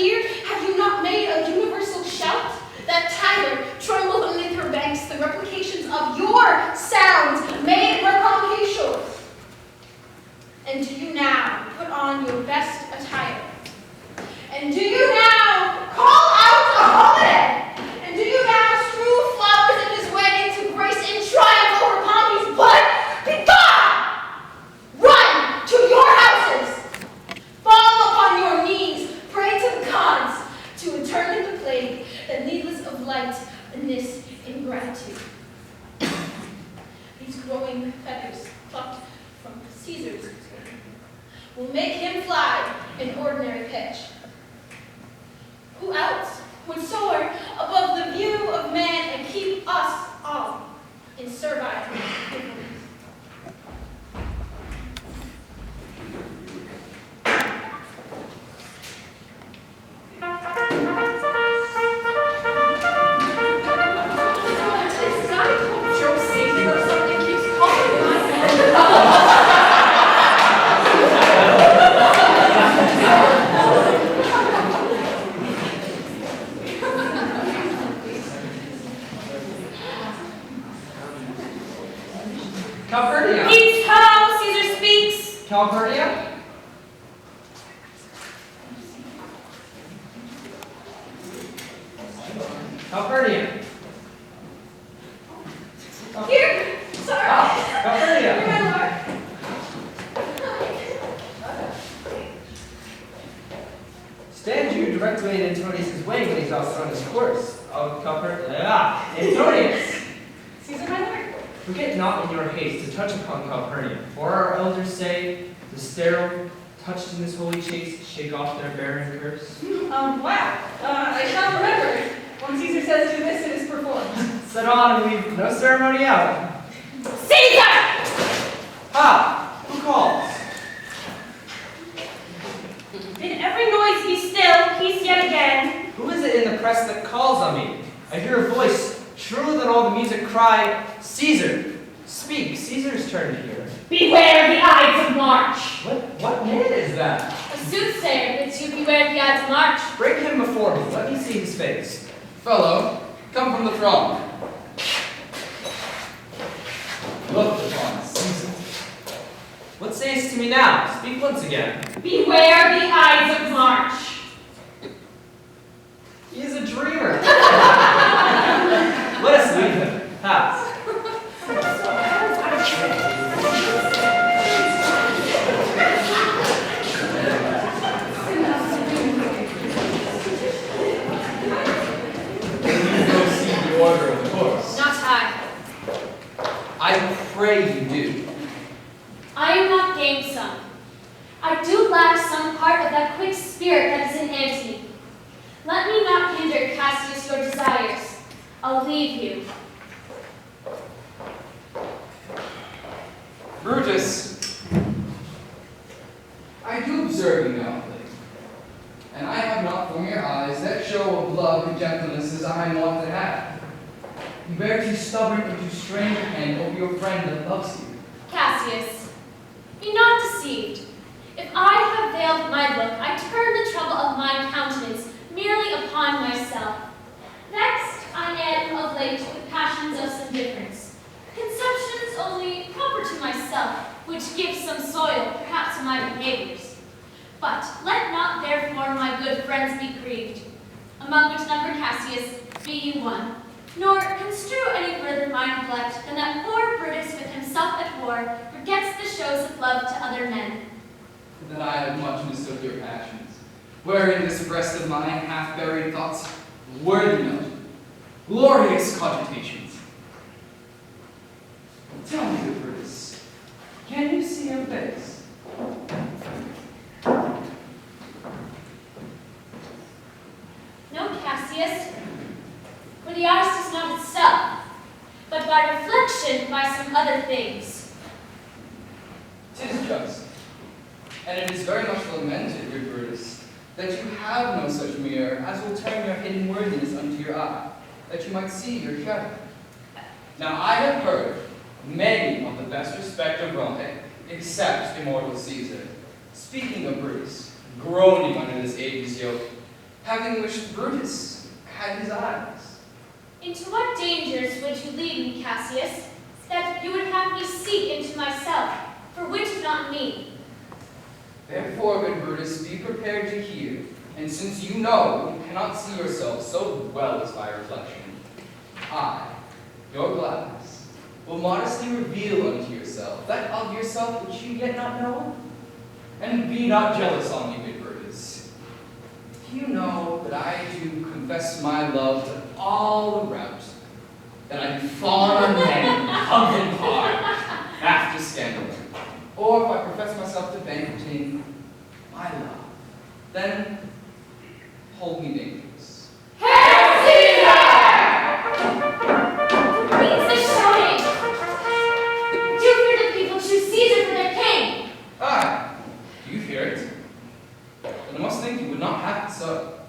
here? Have you not made a universal shout? That Tyler trembled underneath her banks, the replications of your sounds made her complication. And do you now put on your best attire? And do you now call out a holiday? And do you now strew flowers in his way to grace in triumph over Pompey's blood? Begone! Run to your houses! Fall upon your knees, pray to the gods to return the plague, that needless of light and this ingratitude. These growing feathers plucked from Caesar's wing will make him fly in ordinary pitch. Who else would soar above the view of man and keep us all in servile ignorance? Calpurnia? Calpurnia. Oh. Here! Sorry! Ah, Calpurnia! Here, my lord. Stand you directly in Antonius' way when he's also on his course. Of Calpurnia. Antonius! Caesar, my lord. Forget not in your haste to touch upon Calpurnia, for our elders say, the sterile, touched in this holy chase, shake off their barren curse. Wow. I shall remember. When Caesar says do this, it is performed. Set on and leave no ceremony out. Caesar! Ha! Who calls? Bid every noise be still, peace yet again. Who is it in the press that calls on me? I hear a voice, truer than all the music cry, Caesar! Speak, Caesar's turn to hear. Beware the Ides of March! What man is that? A soothsayer bids you beware the Ides of March. Bring him before me, let me see his face. Fellow, come from the throng. Look upon Caesar. What sayest to me now? Speak once again. Beware the Ides of March! He is a dreamer. Let us leave him. Pass. Order of the course. Not I. I pray you do. I am not gamesome. I do lack some part of that quick spirit that is in Antony. Let me not hinder, Cassius, your desires. I'll leave you. Brutus, I do observe you now, and I have not from your eyes that show of love and gentleness as I am wont to have. You bear too stubborn and too strange a hand over your friend that loves you. Cassius, be not deceived. If I have veiled my look, I turn the trouble of my countenance merely upon myself. Vexed I am of late with passions of some difference, conceptions only proper to myself, which give some soil, perhaps, to my behaviors. But let not therefore my good friends be grieved, among which number, Cassius, be you one, nor construe any further my neglect than that poor Brutus with himself at war forgets the shows of love to other men. That I have much mistook your passions, wherein this breast of mine hath buried thoughts worthy of glorious cogitations. Tell me, good Brutus, can you see your face? No, Cassius, for the eyes is not itself, but by reflection by some other things. 'Tis just, and it is very much lamented, good Brutus, that you have no such mirror as will turn your hidden worthiness unto your eye, that you might see your shadow. Now I have heard many of the best respect of Rome, except immortal Caesar, speaking of Brutus, groaning under this age's yoke, having wished Brutus had his eyes. Into what dangers would you lead me, Cassius, that you would have me seek into myself, for which is not me? Therefore, good Brutus, be prepared to hear, and since you know you cannot see yourself so well as by reflection, I, your Gladys, will modestly reveal unto yourself that of yourself which you yet not know. And be not jealous on me, good Brutus. You know that I do confess my love to all around, that I do fawn on men, hug and hard, after scandal. Or if I profess myself to banqueting my love, then hold me dangerous. Hail Caesar! Who reads the shouting? Do for the people choose Caesar for their king? Aye, do you fear it? Then I must think you would not have it so.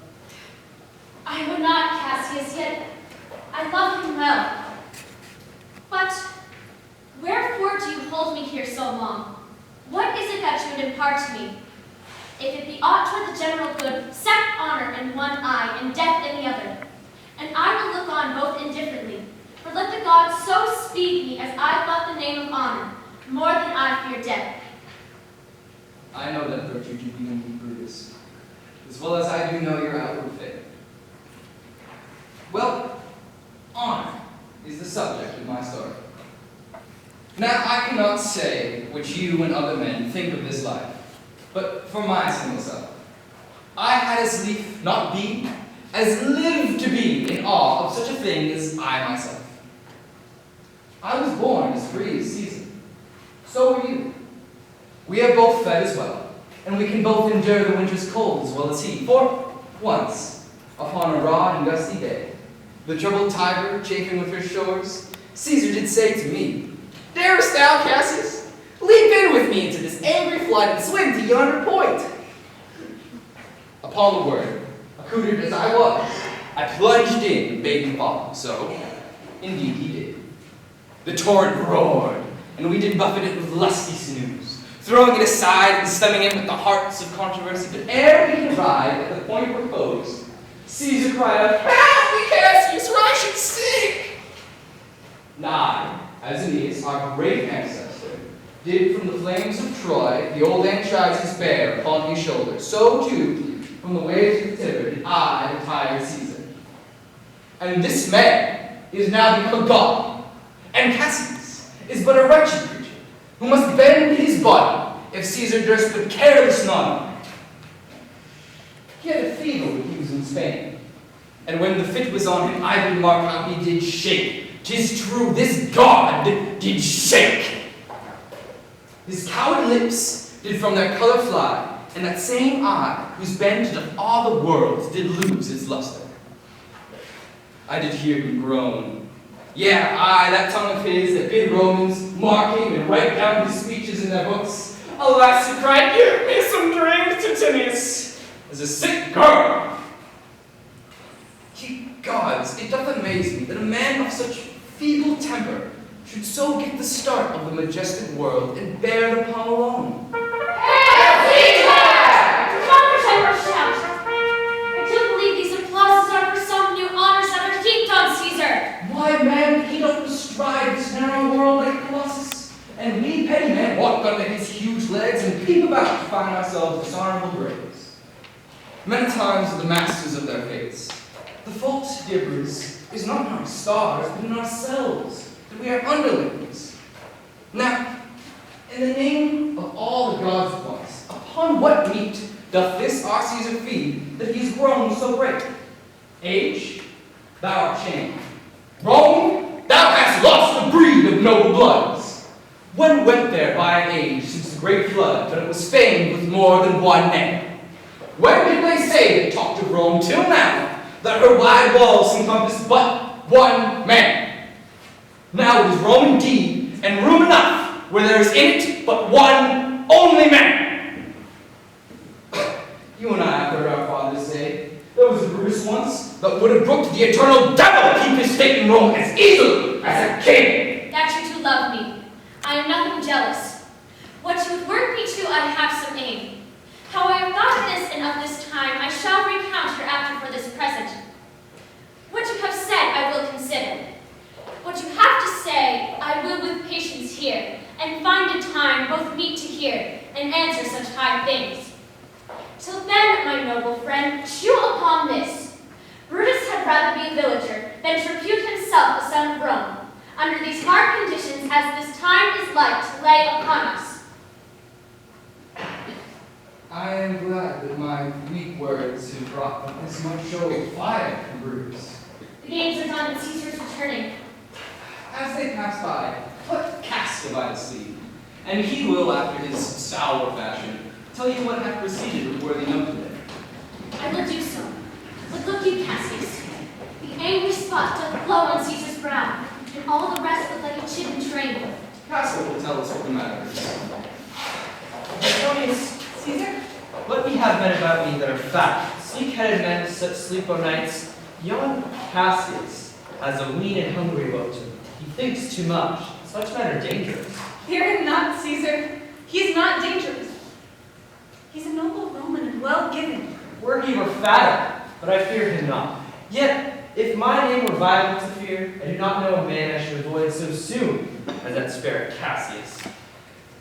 I would not, Cassius, yet I love him well. But wherefore do you hold me here so long? What is it that you would impart to me? If it be aught toward the general good, set honor in one eye and death in the other. And I will look on both indifferently, for let the gods so speed me as I love the name of honor, more than I fear death. I know that virtue to be in you, Brutus, as well as I do know your outward faith. Well, honor is the subject of my story. Now, I cannot say what you and other men think of this life, but for my single self, I had as lief not be, as live to be in awe of such a thing as I myself. I was born as free as Caesar. So were you. We have both fed as well, and we can both endure the winter's cold as well as he. For once, upon a raw and gusty day, the troubled Tiber chafing with her shores, Caesar did say to me, "Darest thou, Cassius, leap in with me into this angry flood and swim to yonder point?" Upon the word, accoutered as I was, I plunged in and bade him follow. So, indeed he did. The torrent roared, and we did buffet it with lusty sinews, throwing it aside and stemming it with the hearts of controversy. But ere we could arrive at the point proposed, Caesar cried out, "Help me, Cassius, or I should sink!" Nigh, as Aeneas, our great ancestor, did from the flames of Troy the old Anchises bear upon his shoulders, so too, from the waves of the Tiber, did I, the tired Caesar. And this man is now become God, and Cassius is but a wretched creature, who must bend his body if Caesar durst but careless none. He had a fever when he was in Spain, and when the fit was on him, I did mark how he did shake. 'Tis true, this God did shake. His coward lips did from their color fly, and that same eye, whose bent doth awe the world, did lose its luster. I did hear him groan. Yeah, aye, that tongue of his that bid Romans mark him and write down his speeches in their books. Alas, he cried, "Give me some drink, Titinius," as a sick girl. Ye gods, it doth amaze me that a man of such feeble temper should so get the start of the majestic world and bear the palm alone. Hail Caesar! Do not pretend or shout. I do believe these applauses are for some new honors that are heaped on Caesar. Why, man, he doth bestride this narrow world like a colossus, and we petty men walk under his huge legs and peep about to find ourselves dishonorable graves. Many times are the masters of their fates. The fault, dear Bruce, is not in our stars, but in ourselves, that we are underlings. Now, in the name of all the gods at once, upon what meat doth this our Caesar feed, that he is grown so great? Age, thou art shamed. Rome, thou hast lost the breed of noble bloods. When went there by an age since the great flood, that it was famed with more than one name? When did they say that talked of Rome till now, that her wide walls encompass but one man? Now it is Rome indeed, and room enough, where there is in it but one only man. You and I have heard our fathers say, there was a Brutus once that would have brooked the eternal devil keep his state in Rome as easily as a king. That you two love me. I am nothing jealous. What you would work me to, I have some aim. How I have thought of this and of this time, I shall recount hereafter answer such high things. Till then, my noble friend, chew upon this. Brutus had rather be a villager than to repute himself a son of Rome, under these hard conditions as this time is like to lay upon us. I am glad that my weak words have brought this much show of fire from Brutus. The games are done and Caesar's returning. As they pass by, put Casca by the sleeve, and he will, after his sour fashion, tell you what hath proceeded with worthy note today. I will do so. But look you, Cassius, the angry spot doth glow on Caesar's brow, and all the rest look like a chip and train. Casca will tell us what the matter is. Julius Caesar, let me have men about me that are fat, sleek-headed men with such sleep o' nights. Yon Cassius has a lean and hungry look to him. He thinks too much. Such men are dangerous. Fear him not, Caesar. He is not dangerous. He's a noble Roman and well-given. Were he were fatter, but I fear him not. Yet, if my name were violent to fear, I do not know a man I should avoid so soon as that spirit Cassius.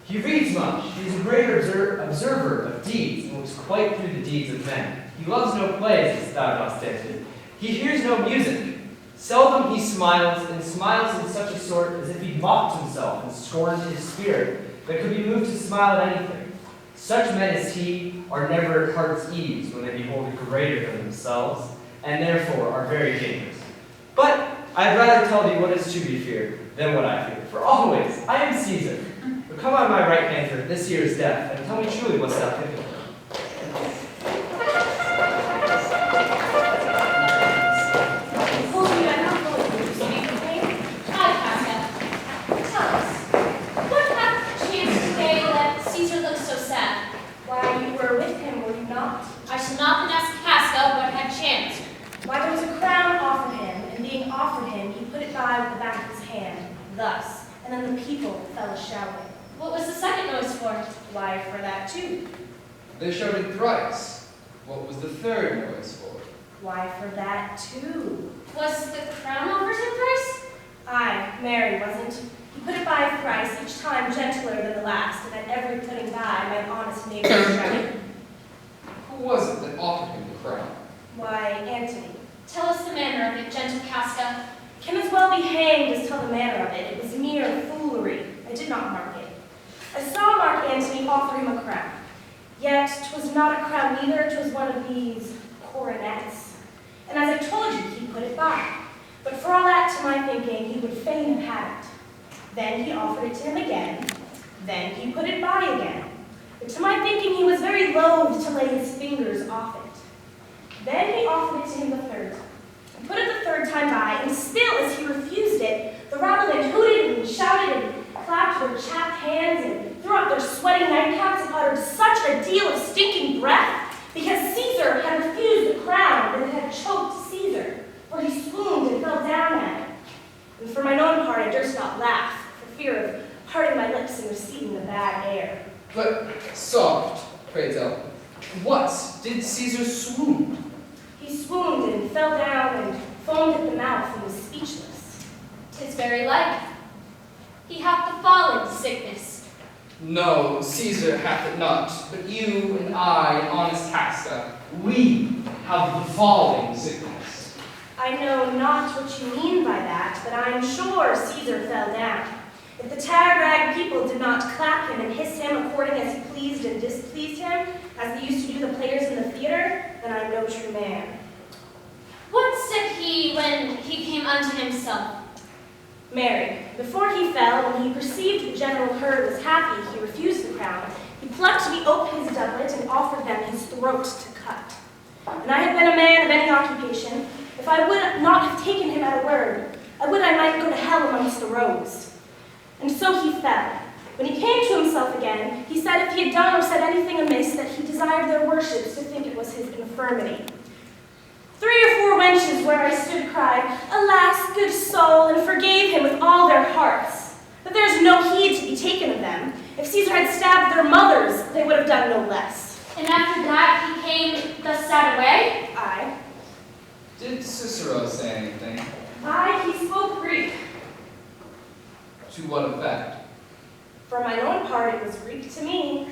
He reads much. He is a great observer of deeds, and looks quite through the deeds of men. He loves no plays, as thou dost stand. He hears no music. Seldom he smiles, and smiles in such a sort as if he mocked himself and scorned his spirit that could be moved to smile at anything. Such men as he are never at heart's ease when they behold a greater than themselves, and therefore are very dangerous. But I'd rather tell thee what is to be feared than what I fear, for always I am Caesar. But come on my right hand for this year's death, and tell me truly what's thou thinking of. I shall not then ask Casca what had chanced. Why, there was a crown offered him, and being offered him, he put it by with the back of his hand, thus, and then the people fell a-shouting. What was the second noise for? Why, for that too. They shouted thrice. What was the third noise for? Why, for that too. Was the crown offered him thrice? Aye, Mary, wasn't. He put it by thrice, each time gentler than the last, and at every putting by, my honest neighbor shouted. Who was it that offered him the crown? Why, Antony. Tell us the manner of it, gentle Casca. Can as well be hanged as tell the manner of it. It was mere foolery. I did not mark it. I saw Mark Antony offer him a crown. Yet 'twas not a crown neither, 'twas one of these coronets. And as I told you, he put it by. But for all that, to my thinking, he would fain have had it. Then he offered it to him again. Then he put it by again. But to my thinking, he was very loath to lay his fingers off it. Then he offered it to him the third time. He put it the third time by, and still as he refused it, the rabble then hooted and shouted and clapped their chapped hands and threw up their sweaty nightcaps and uttered such a deal of stinking breath, because Caesar had refused the crown and had choked Caesar, for he swooned and fell down at it. And for mine own part, I durst not laugh, for fear of parting my lips and receiving the bad air. But soft, pray tell. What did Caesar swoon? He swooned and fell down and foamed at the mouth and was speechless. 'Tis very like. He hath the falling sickness. No, Caesar hath it not, but you and I, honest Casca, we have the falling sickness. I know not what you mean by that, but I am sure Caesar fell down. If the tag-rag people did not clap him and hiss him according as he pleased and displeased him, as they used to do the players in the theater, then I am no true man. What said he when he came unto himself? Mary, before he fell, when he perceived the general herd was happy, he refused the crown. He plucked me open his doublet and offered them his throat to cut. And I had been a man of any occupation, if I would not have taken him at a word, I would I might go to hell amongst the rogues. And so he fell. When he came to himself again, he said if he had done or said anything amiss, that he desired their worships to think it was his infirmity. 3 or 4 wenches where I stood cried, Alas, good soul, and forgave him with all their hearts. But there is no heed to be taken of them. If Caesar had stabbed their mothers, they would have done no less. And after that he came thus sad away? Aye. Did Cicero say anything? Aye, he spoke Greek. To what effect? For mine own part, it was Greek to me.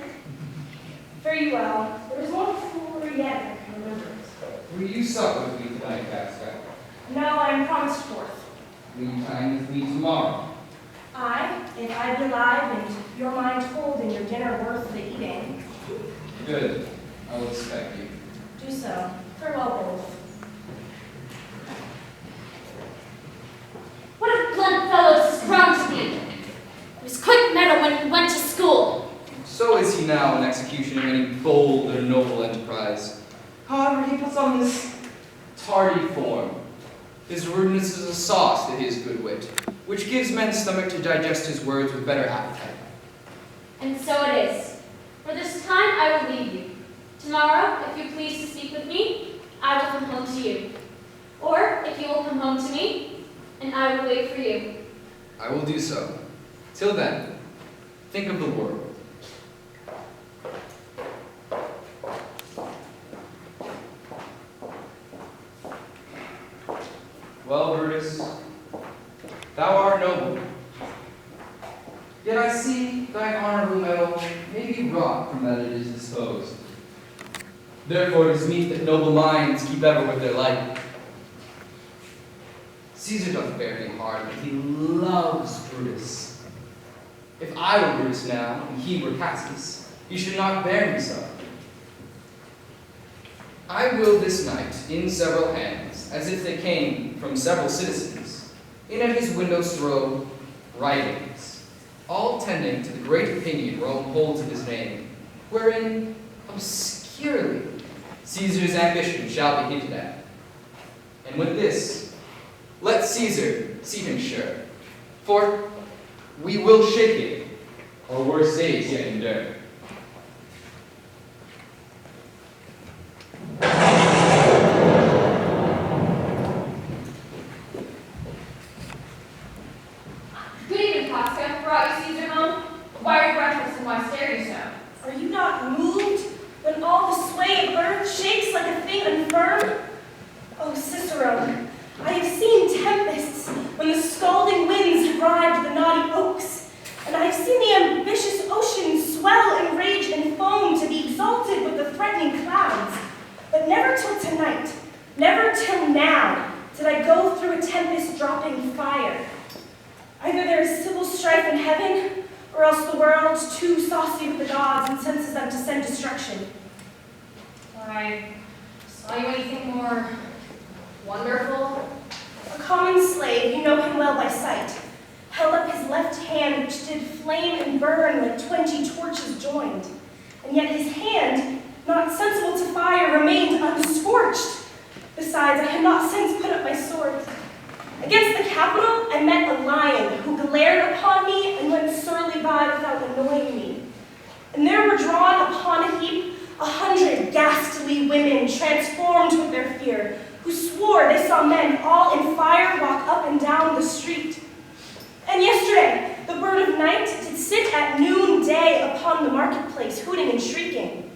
Very well. There is more foolery yet, I can remember it. Will you sup with me tonight, Casca? No, I am promised forth. Will you dine with me tomorrow? I, if I be alive and your mind hold and your dinner worth the eating, Good. I will expect you. do so. Farewell, both. What a blunt fellow has grown to be. He was quick mettle when he went to school. So is he now in execution of any bold or noble enterprise. However, he puts on this tardy form. His rudeness is a sauce to his good wit, which gives men's stomach to digest his words with better appetite. And so it is. For this time I will leave you. Tomorrow, if you please to speak with me, I will come home to you. Or if you will come home to me, and I will wait for you. I will do so. Till then, think of the world. Well, Brutus, thou art noble. Yet I see thine honorable metal may be wrought from that it is disposed. Therefore it is meet that noble minds keep ever with their like. Caesar doth bear me hard, but he loves Brutus. If I were Brutus now, and he were Cassius, he should not bear me so. I will this night, in several hands, as if they came from several citizens, in at his windows throw writings, all tending to the great opinion Rome holds of his name, wherein obscurely Caesar's ambition shall be hinted at. And with this, let Caesar see him sure, for we will shake it, or worse days yet endure. Good evening, Pasca. Brought you Caesar home? Why are you breathless and why stare you so? Are you not moved when all the sway of earth shakes like a thing unfirm? Oh, Cicero, I have seen tempests when the scalding winds derived the knotty oaks, and I have seen the ambitious ocean swell and rage and foam to be exalted with the threatening clouds. But never till tonight, never till now, did I go through a tempest dropping fire. Either there is civil strife in heaven, or else the world, too saucy with the gods, incenses them to send destruction. I saw you anything more wonderful? A common slave, you know him well by sight, held up his left hand, which did flame and burn like 20 torches joined. And yet his hand, not sensible to fire, remained unscorched. Besides, I had not since put up my sword. Against the Capitol, I met a lion who glared upon me and went surly by without annoying me. And there were drawn upon a heap 100 ghastly women, transformed with their fear, who swore they saw men all in fire walk up and down the street. And yesterday, the bird of night did sit at noonday upon the marketplace, hooting and shrieking.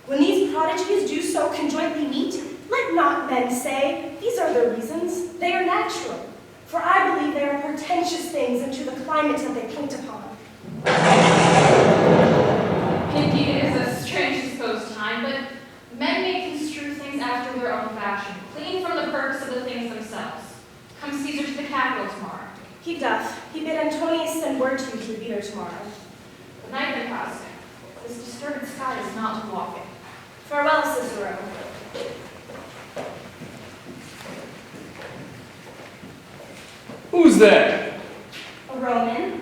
When these prodigies do so conjointly meet, let not men say, these are the reasons, they are natural. For I believe they are portentous things into the climate that they paint upon. Indeed, it is a strange disposed time, but men may construe things after their own fashion, clean from the purpose of the things themselves. Come Caesar to the Capitol tomorrow. He doth. He bid Antonius send word to you to be there tomorrow. Good night, then, Pasca. This disturbed sky is not to walk in. Farewell, Cicero. Who's there? A Roman.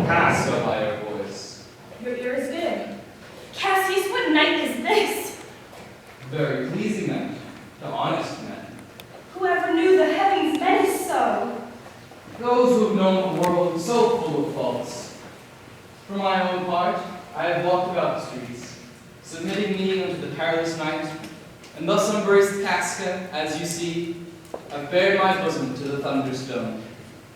Pass the higher voice. Your ear is good. Cassius, what night is this? Very pleasing men, the honest men. Whoever knew the heavens menace so? Those who have known the world so full of faults. For my own part, I have walked about the streets, submitting me unto the perilous night, and thus embraced Casca, as you see, I've bared my bosom to the thunderstone.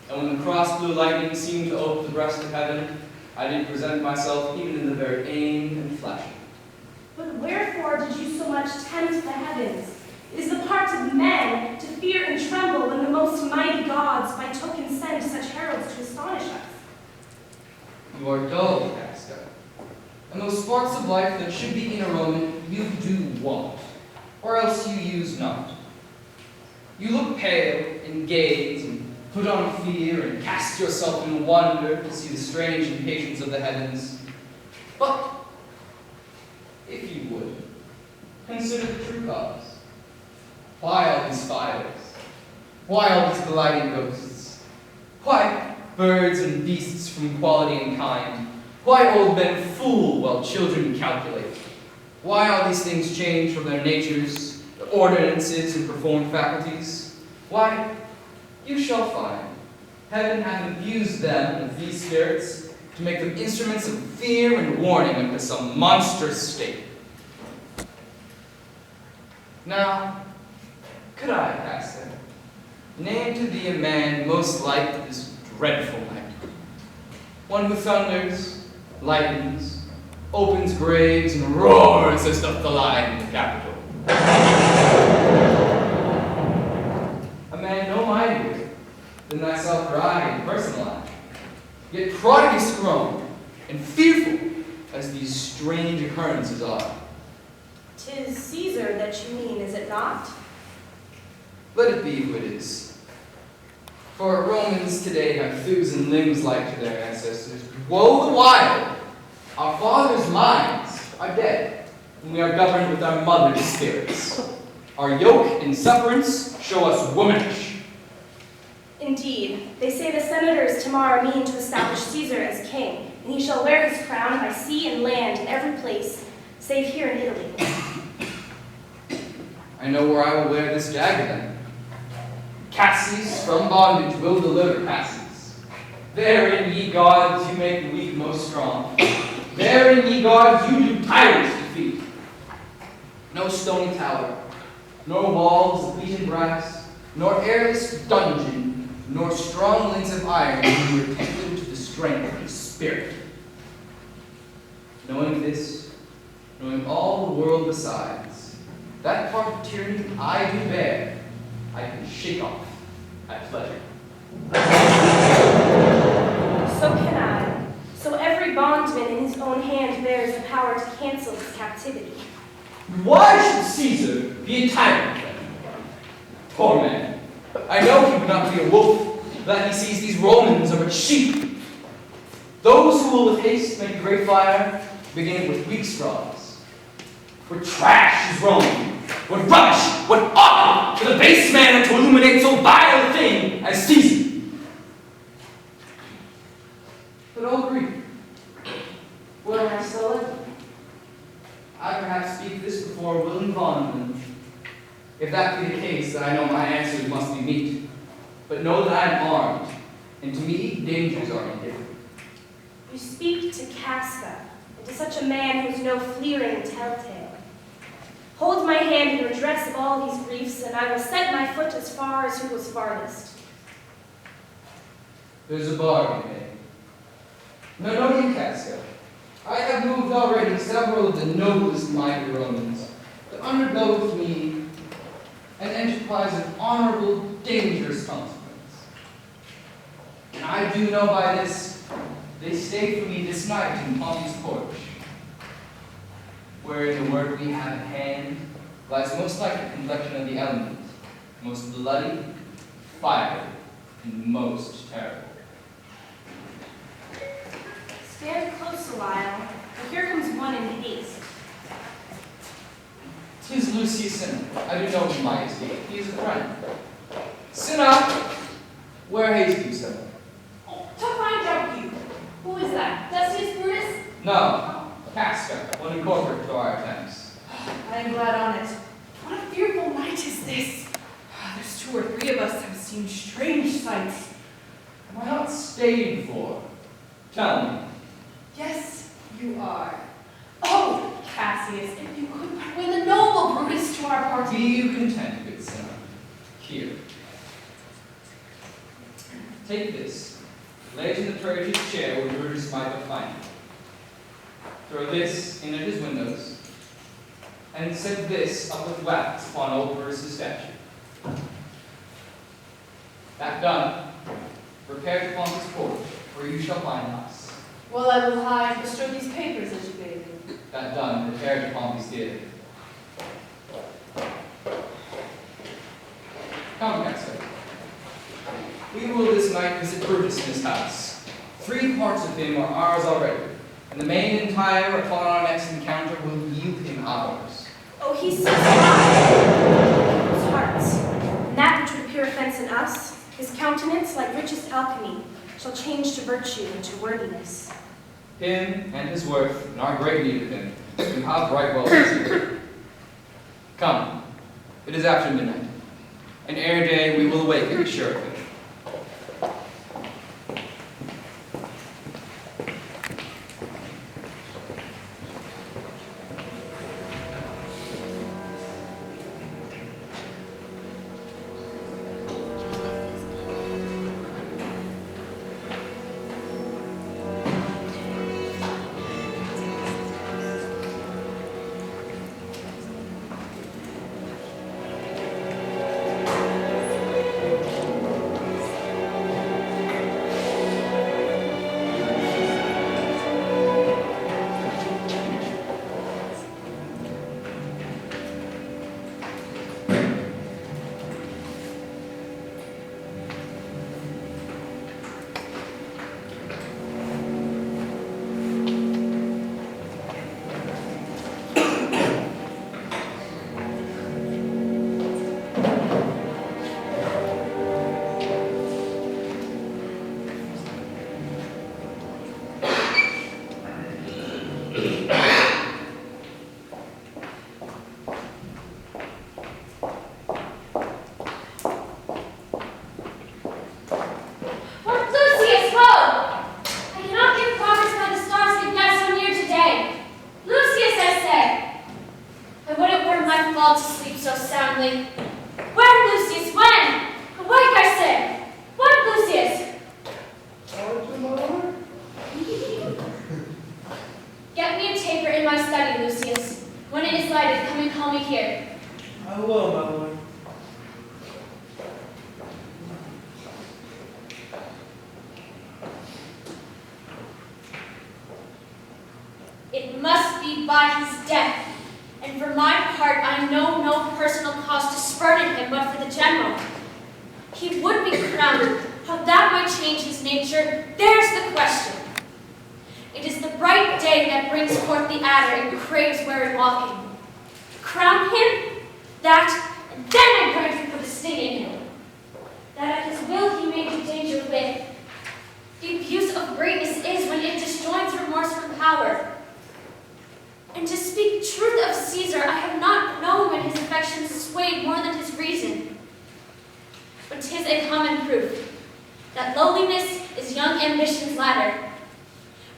And when the cross-blue lightning seemed to ope the breast of heaven, I did present myself even in the very aim and flashing. But wherefore did you so much tempt the heavens? It is the part of men to fear and tremble when the most mighty gods by token send such heralds to astonish us. You are dull, Casca. and those sparks of life that should be in a Roman you do want, or else you use not. You look pale, and gaze, and put on fear, and cast yourself in wonder to see the strange impatience of the heavens. But, if you would, consider the true cause. Why all these fires? Why all these gliding ghosts? Why birds and beasts from quality and kind? Why old men fool while children calculate? Why all these things change from their natures, their ordinances, and performed faculties? Why, you shall find, heaven hath infused them with these spirits to make them instruments of fear and warning unto some monstrous state. Now, could I, Pastor, name to thee a man most like to this dreadful night? One who thunders, lightens, opens graves, and roars as doth the lion in the Capitol. A man no mightier than thyself ride in personal life, yet prodigious grown and fearful as these strange occurrences are. 'Tis Caesar that you mean, is it not? Let it be who it is. For Romans today have thews and limbs like to their ancestors. Woe the while! Our fathers' minds are dead, and we are governed with our mother's spirits. Our yoke and sufferance show us womanish. Indeed, they say the senators tomorrow mean to establish Caesar as king, and he shall wear his crown by sea and land in every place, save here in Italy. I know where I will wear this dagger then. Cassius from bondage will deliver Cassius. Therein, ye gods, you make the weak most strong. Therein, ye gods, you do tyrants defeat. No stony tower, nor walls of beaten brass, nor airless dungeon, nor strong links of iron can be tempted to the strength of the spirit. Knowing this, knowing all the world besides, that part of tyranny I do bear, I can shake off at pleasure. So can I. So every bondman in his own hand bears the power to cancel his captivity. Why should Caesar be a tyrant then? Poor man. I know he would not be a wolf, that he sees these Romans are but sheep. Those who will with haste make a great fire, begin with weak straws. What trash is Rome? What rubbish, what offal for the base man to illuminate so vile a thing as Caesar? But all Greek, where am I still living? I perhaps speak this before a willing bondman. If that be the case, then I know my answers must be meet. But know that I am armed, and to me dangers are indifferent. You speak to Casca, and to such a man who is no fleering telltale. Hold my hand in redress of all these griefs, and I will set my foot as far as who was farthest. There's a bargain made. No, no, you, Casca. I have moved already several of the noblest minded Romans to undergo with me an enterprise of honorable, dangerous consequence. And I do know by this, they stay for me this night in Pompey's porch, wherein the work we have at hand lies most like the complexion of the element, most bloody, fiery, and most terrible. Stand close a while, for here comes one in haste. 'Tis Lucius Cinna. I do know him by his gait. He is a friend. Cinna, where haste you, sir? To find out you. Who is that? Decius Brutus? No, Casca, one incorporate to our attempts. I am glad on it. What a fearful night is this! There's 2 or 3 of us have seen strange sights. Am I not stayed for? Tell me. Yes, you are. Oh, Cassius, if you could but win the noble Brutus to our party. Be you content, good Cinna. Here. Take this. Lay it in the praetor's chair where Brutus might but find it. Throw this in at his windows, and set this up with wax upon old Brutus's statue. That done, repair to Pompey's porch, where you shall find us. Well, I will hide, bestow these papers as you bid. That done, prepare to Pompey's theater. Come, Castor. We will this night visit Brutus in his house. 3 parts of him are ours already, and the main entire upon our next encounter will yield him ours. Oh, he sees wide his hearts, and that which would appear offense in us, his countenance, like richest alchemy, shall change to virtue and to worthiness. Him and his worth, and our great need of him, you have right well perceived. Come, it is after midnight, and ere day we will awake and be sure of it. It must be by his death, and for my part I know no personal cause to spurn at him but for the general. He would be crowned. How that might change his nature, there's the question. It is the bright day that brings forth the adder and craves weary walking. Crown him, that, and then I grant him put a sting in him, that at his will he may do danger with. The abuse of greatness is when it disjoins remorse from power. And to speak truth of Caesar, I have not known when his affections swayed more than his reason. But 'tis a common proof that lowliness is young ambition's ladder,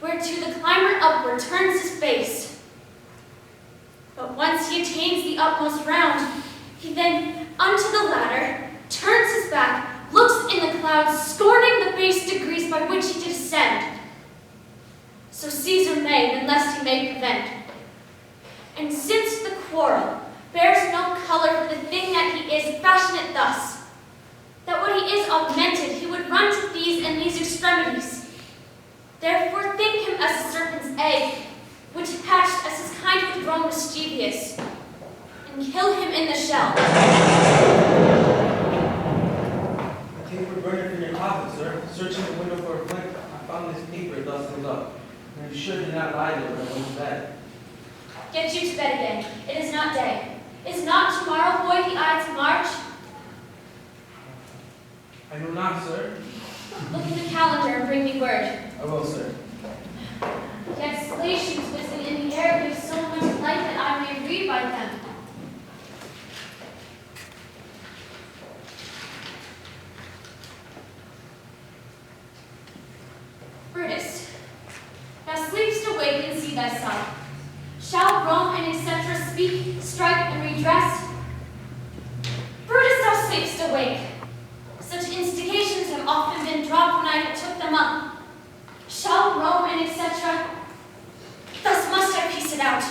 whereto the climber upward turns his face. But once he attains the utmost round, he then unto the ladder turns his back, looks in the clouds, scorning the base degrees by which he did ascend. So Caesar may, then lest he may prevent. And since the quarrel bears no color for the thing that he is, fashion it thus, that what he is augmented, he would run to these and these extremities. Therefore think him as a serpent's egg, which hatched as his kind would grow mischievous, and kill him in the shell. Paper burner from your closet, sir. Searching the window for a flint, I found this paper thus filled up. And I'm sure did not lie there when I went to bed. Get you to bed again. It is not day. Is not tomorrow, boy, the Ides of March? I know not, sir. Look in the calendar and bring me word. I will, sir. Yet stellations whistling in the air give so much light that I may read by them. Brutus, thou sleepst awake and see thyself. Shall Rome and etc. speak, strike, and redress? Brutus, thou sleepst awake. Such instigations have often been dropped when I took them up. Shall Rome and etc. Thus must I piece it out.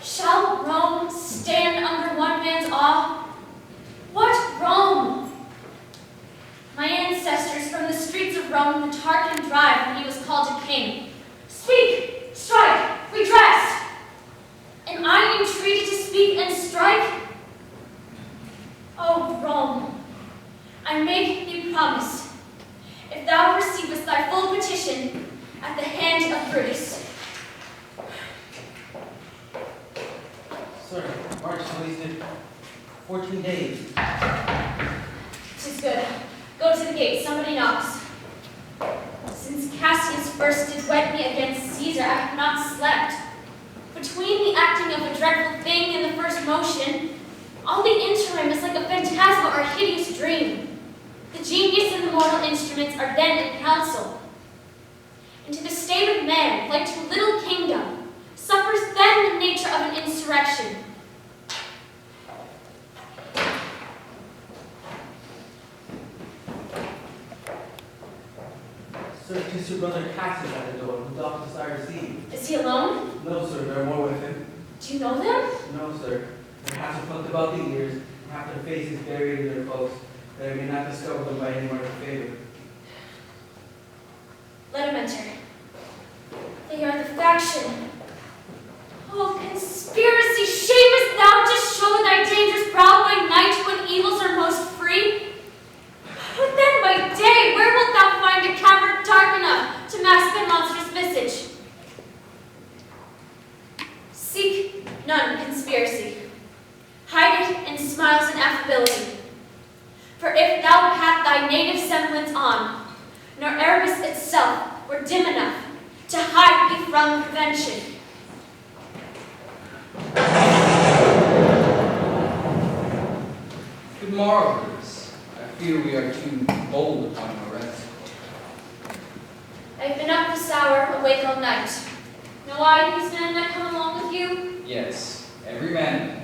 Shall Rome stand under one man's awe? What Rome? My ancestors from the streets of Rome the Tarquin drive when he was called a king. Speak, strike, redress. and strike? O Rome, I make thee promise, if thou receivest thy full petition at the hand of Brutus. Sir, March wasted 14 days. 'Tis good. Go to the gate, somebody knocks. Since Cassius first did wed me against Caesar, I have not slept. Between the acting of a dreadful thing and the first motion, all the interim is like a phantasma or a hideous dream. The genius and the mortal instruments are then in council. And to the state of man, like to a little kingdom, suffers then the nature of an insurrection. Sir, 'tis your brother Cassius at the door, who doth desire to see you. Is he alone? No, sir, there are more with him. Do you know them? No, sir. Their hats are plucked about the ears, and half their faces buried in their cloaks, that I may not discover them by any mark of favor. Let him enter. They are the faction. Oh, conspiracy, shamest thou to show thy dangerous brow by night when evils are most free? But then by day, where wilt thou find a cavern dark enough to mask thy monstrous visage? Seek none conspiracy. Hide it in smiles and affability. For if thou pat thy native semblance on, nor Erebus itself were dim enough to hide thee from prevention. Good morrow, Brutus. I fear we are too bold upon your rest. I have been up this hour, awake all night. Know I these men that come along with you? Yes, every man.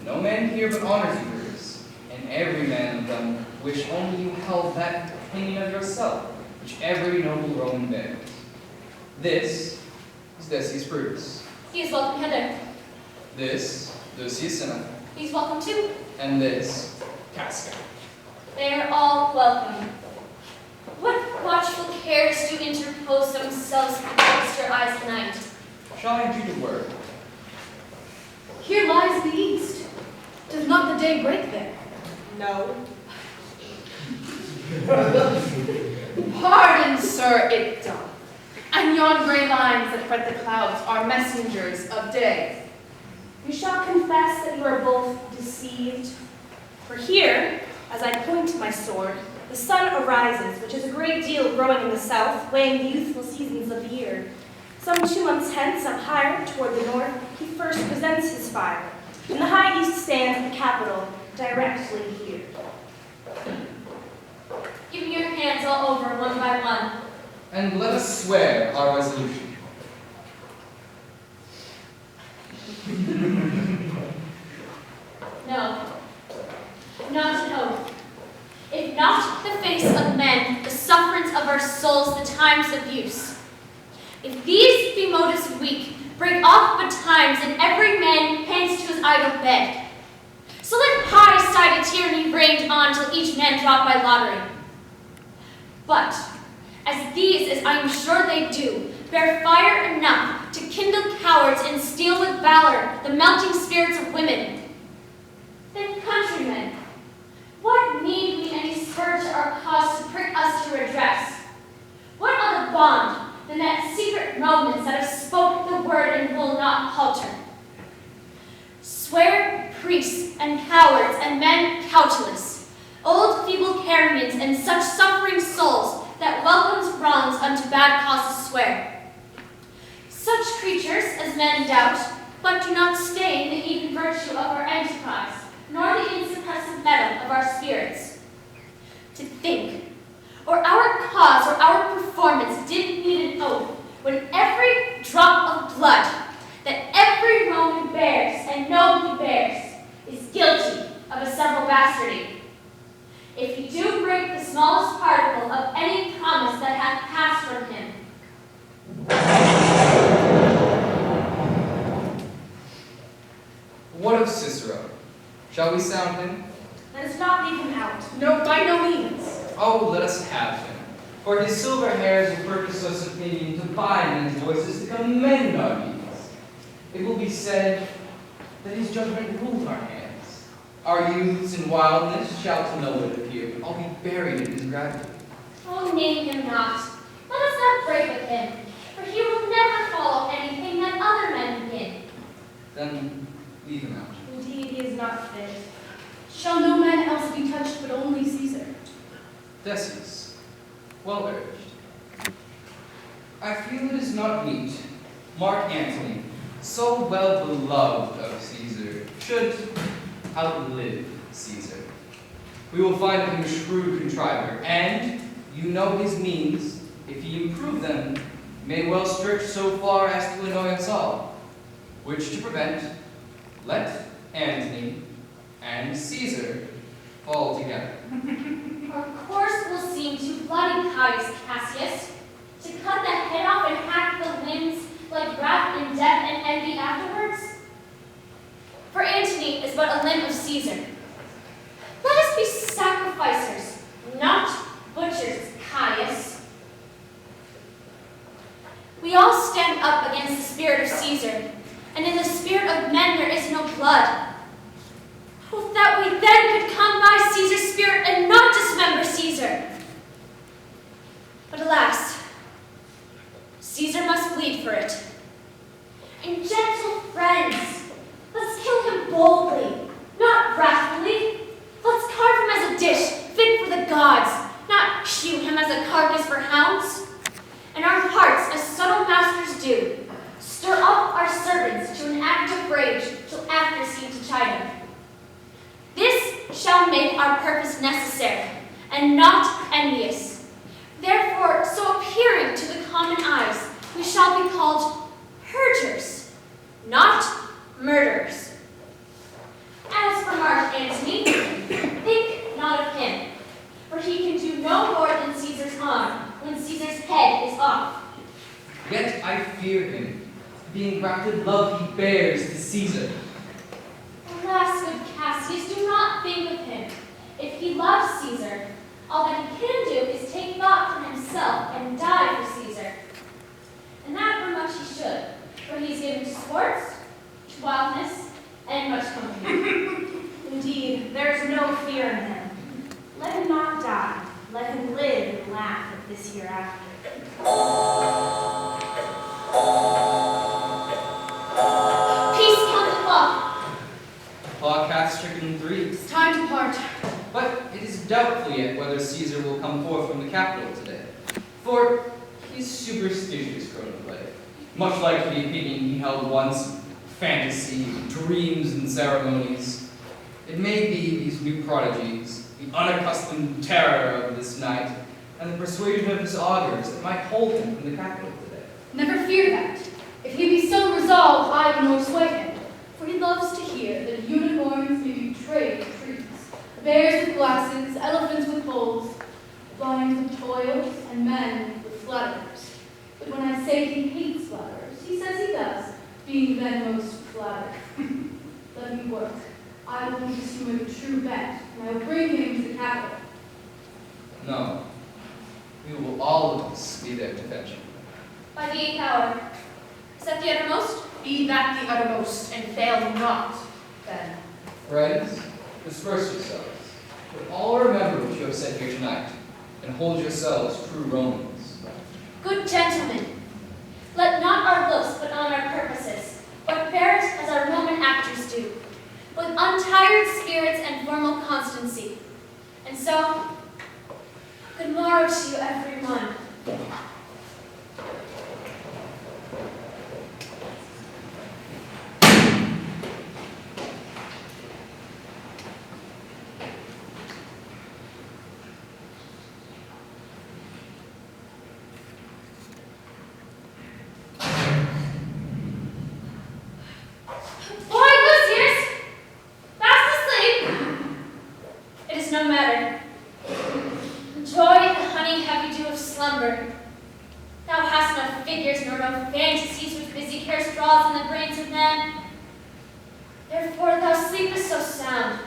No man here but honors you, Brutus, and every man of them wish only you held that opinion of yourself, which every noble Roman bears. This is Decius Brutus. He is welcome hither. This, Lucius Seneca. He's welcome too. And this, Casca. They are all welcome. What watchful cares do interpose themselves against your eyes tonight? Shall I entreat a word? Here lies the east. Does not the day break there? No. Pardon, sir, it doth. And yon gray lines that fret the clouds are messengers of day. You shall confess that you are both deceived. For here, as I point my sword, the sun arises, which is a great deal growing in the south, weighing the youthful seasons of the year. Some 2 months hence, up higher, toward the north, he first presents his fire. In the high east stands the capital, directly here. Give me your hands all over, one by one. And let us swear our resolution. No, not an oath. If not the face of men, the sufferance of our souls, the times of use. If these be motives weak, break off betimes, and every man hands to his idle bed. So let high-sided tyranny reign on till each man drop by lottery. But, as these, as I am sure they do, bear fire enough to kindle cowards and steel with valor the melting spirits of women, then, countrymen, what need we any spur to our cause to prick us to redress? What other bond than that secret Romans that have spoke the word and will not palter? Swear priests and cowards and men cautelous, old feeble Carians and such suffering souls that welcomes wrongs unto bad causes swear. Such creatures as men doubt, but do not stain the even virtue of our enterprise, nor the insuppressive metal of our spirits. To think, or our cause or our performance did need an oath, when every drop of blood that every Roman bears, and know he bears, is guilty of a several bastardy. If he do break the smallest particle of any promise that hath passed from him, What of Cicero? Shall we sound him? Let us not leave him out. No, by no means. Oh, let us have him. For his silver hairs will purchase us opinion to buy men's voices to commend our deeds. It will be said, that his judgment rules our hands. Our youths in wildness shall to no one appear, but all be buried in his gravity. Oh, name him not. Let us not break with him, for he will never follow anything that other men begin. Then leave him out. Indeed, he is not fit. Shall no man else be touched but only Caesar? Decius, well urged. I feel it is not meet Mark Antony, so well beloved of Caesar, should outlive Caesar. We will find him a shrewd contriver, and you know his means, if he improve them, may well stretch so far as to annoy us all. Which to prevent, let Antony and Caesar fall together. Our course will seem to bloody Caius Cassius, to cut the head off and hack the limbs like wrath and death and envy afterwards. For Antony is but a limb of Caesar. Let us be sacrificers, not butchers, Caius. We all stand up against the spirit of Caesar, and in the spirit of men there is no blood. Oh, that we then could come by Caesar's spirit and not dismember Caesar. But alas, Caesar must bleed for it. And gentle friends, let's kill him boldly, not wrathfully. Let's carve him as a dish fit for the gods, not hew him as a carcass for hounds. And our hearts, as subtle masters do, stir up our servants to an act of rage till after seem to chide them. This shall make our purpose necessary, and not envious. Therefore, so appearing to the common eyes, we shall be called purgers, not murderers. As for Mark Antony, think not of him, for he can do no more than Caesar's arm when Caesar's head is off. Yet I fear him, the engrafted love he bears to Caesar. Alas, good Cassius, do not think of him. If he loves Caesar, all that he can do is take thought for himself and die for Caesar. And that for much he should, for he is given to sports, to wildness, and much company. Indeed, there is no fear in him. Let him not die. Let him live and laugh at this hereafter. Peace, Count the clock. Clock hath stricken 3. It's time to part. But it is doubtful yet whether Caesar will come forth from the Capitol today. For he is superstitious, chronoplay. Much like the opinion he held once, fantasy, dreams, and ceremonies. It may be these new prodigies, the unaccustomed terror of this night, and the persuasion of his augurs that might hold him from the Capitol today. Never fear that. If he be so resolved, I will nor sway him. For he loves to hear that unicorns may be betrayed with trees, bears with glasses, elephants with poles, lions with toils, and men with flatterers. But when I say he hates flatterers, he says he does, being then most flattered. Let me work. I will make this human a true bet, and I will bring him to the capital. No. We will all of us be there to fetch him. By the 8th hour. Is that the uttermost? Be that the uttermost, and fail not, then. Friends, disperse yourselves. But all remember what you have said here tonight, and hold yourselves true Romans. Good gentlemen, let not our looks put on our purposes, but bear it as our Roman actors do, with untired spirits and formal constancy. And so, good morrow to you, everyone. No matter. Enjoy the honey heavy dew of slumber. Thou hast no figures nor no fantasies which busy cares draws in the brains of men. Therefore thou sleepest so sound.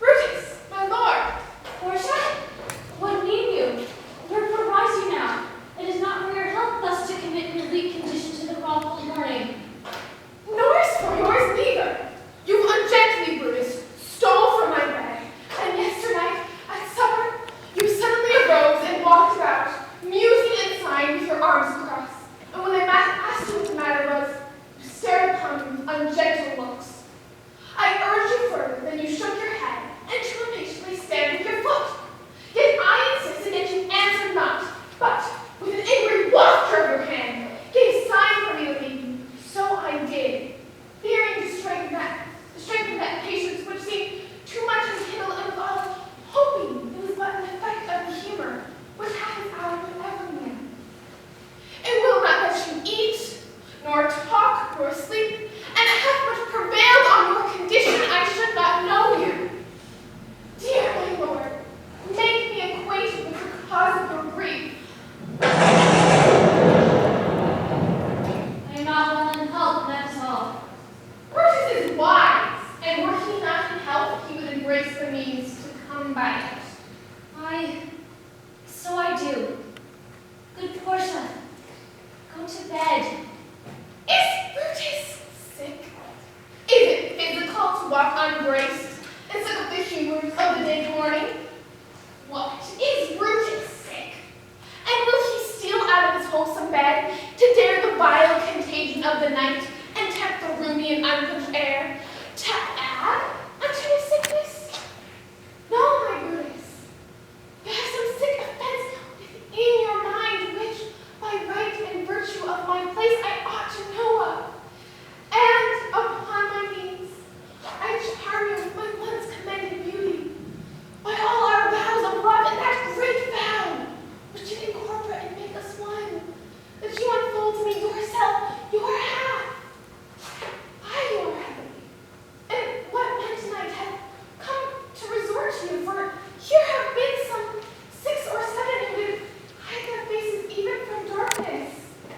Brutus, my lord! Portia, what need you? Wherefore rise you now? It is not for your health thus to commit your weak condition to the wrongful morning. combined. So I do. Good Portia, go to bed. Is Brutus sick? Is it physical to walk unbraced and suck up the humors of the day morning? What? Is Brutus sick? And will he steal out of his wholesome bed to dare the vile contagion of the night and tempt the roomy and unpushed air to add unto his sickness? No, my Brutus. You have some sick offense within your mind which, by right and virtue of my place, I ought to know of. And upon my knees, I charm you with my once commended beauty, by all our vows of love and that great vow which you incorporate and make us one, that you unfold to me yourself, your half, I your heavenly. And what men tonight have come to resort to you, for here have been some 6 or 7 who did hide their faces even from darkness.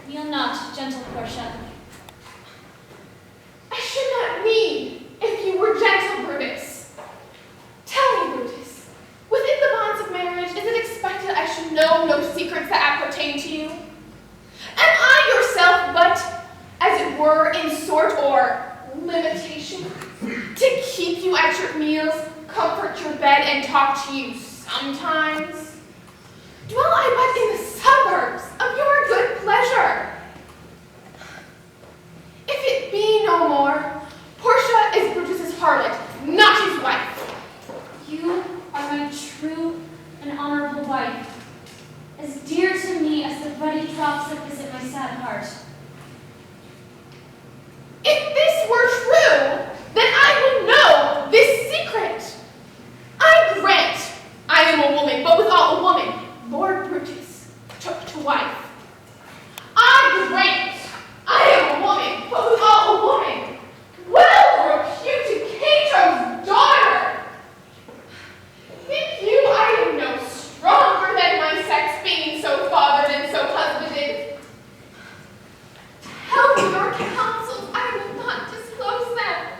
Kneel not, gentle Portia. I should not need if you were gentle, Brutus. Tell me, Brutus, within the bonds of marriage, is it expected I should know no secrets that appertain to you? Am I yourself but, as it were, in sort or limitation, to keep you at your meals, comfort your bed, and talk to you sometimes? Dwell I but in the suburbs of your good pleasure? If it be no more, Portia is Brutus's harlot, not his wife. You are my true and honorable wife, as dear to me as the ruddy drops that visit my sad heart. If this were true, then I would know this secret. I grant I am a woman, but withal a woman Lord Brutus took to wife. I grant I am a woman, but withal a woman well reputed Cato's daughter. Think you I am no stronger than my sex, being so fathered and so husbanded? Tell me your counsels, I will not disclose them.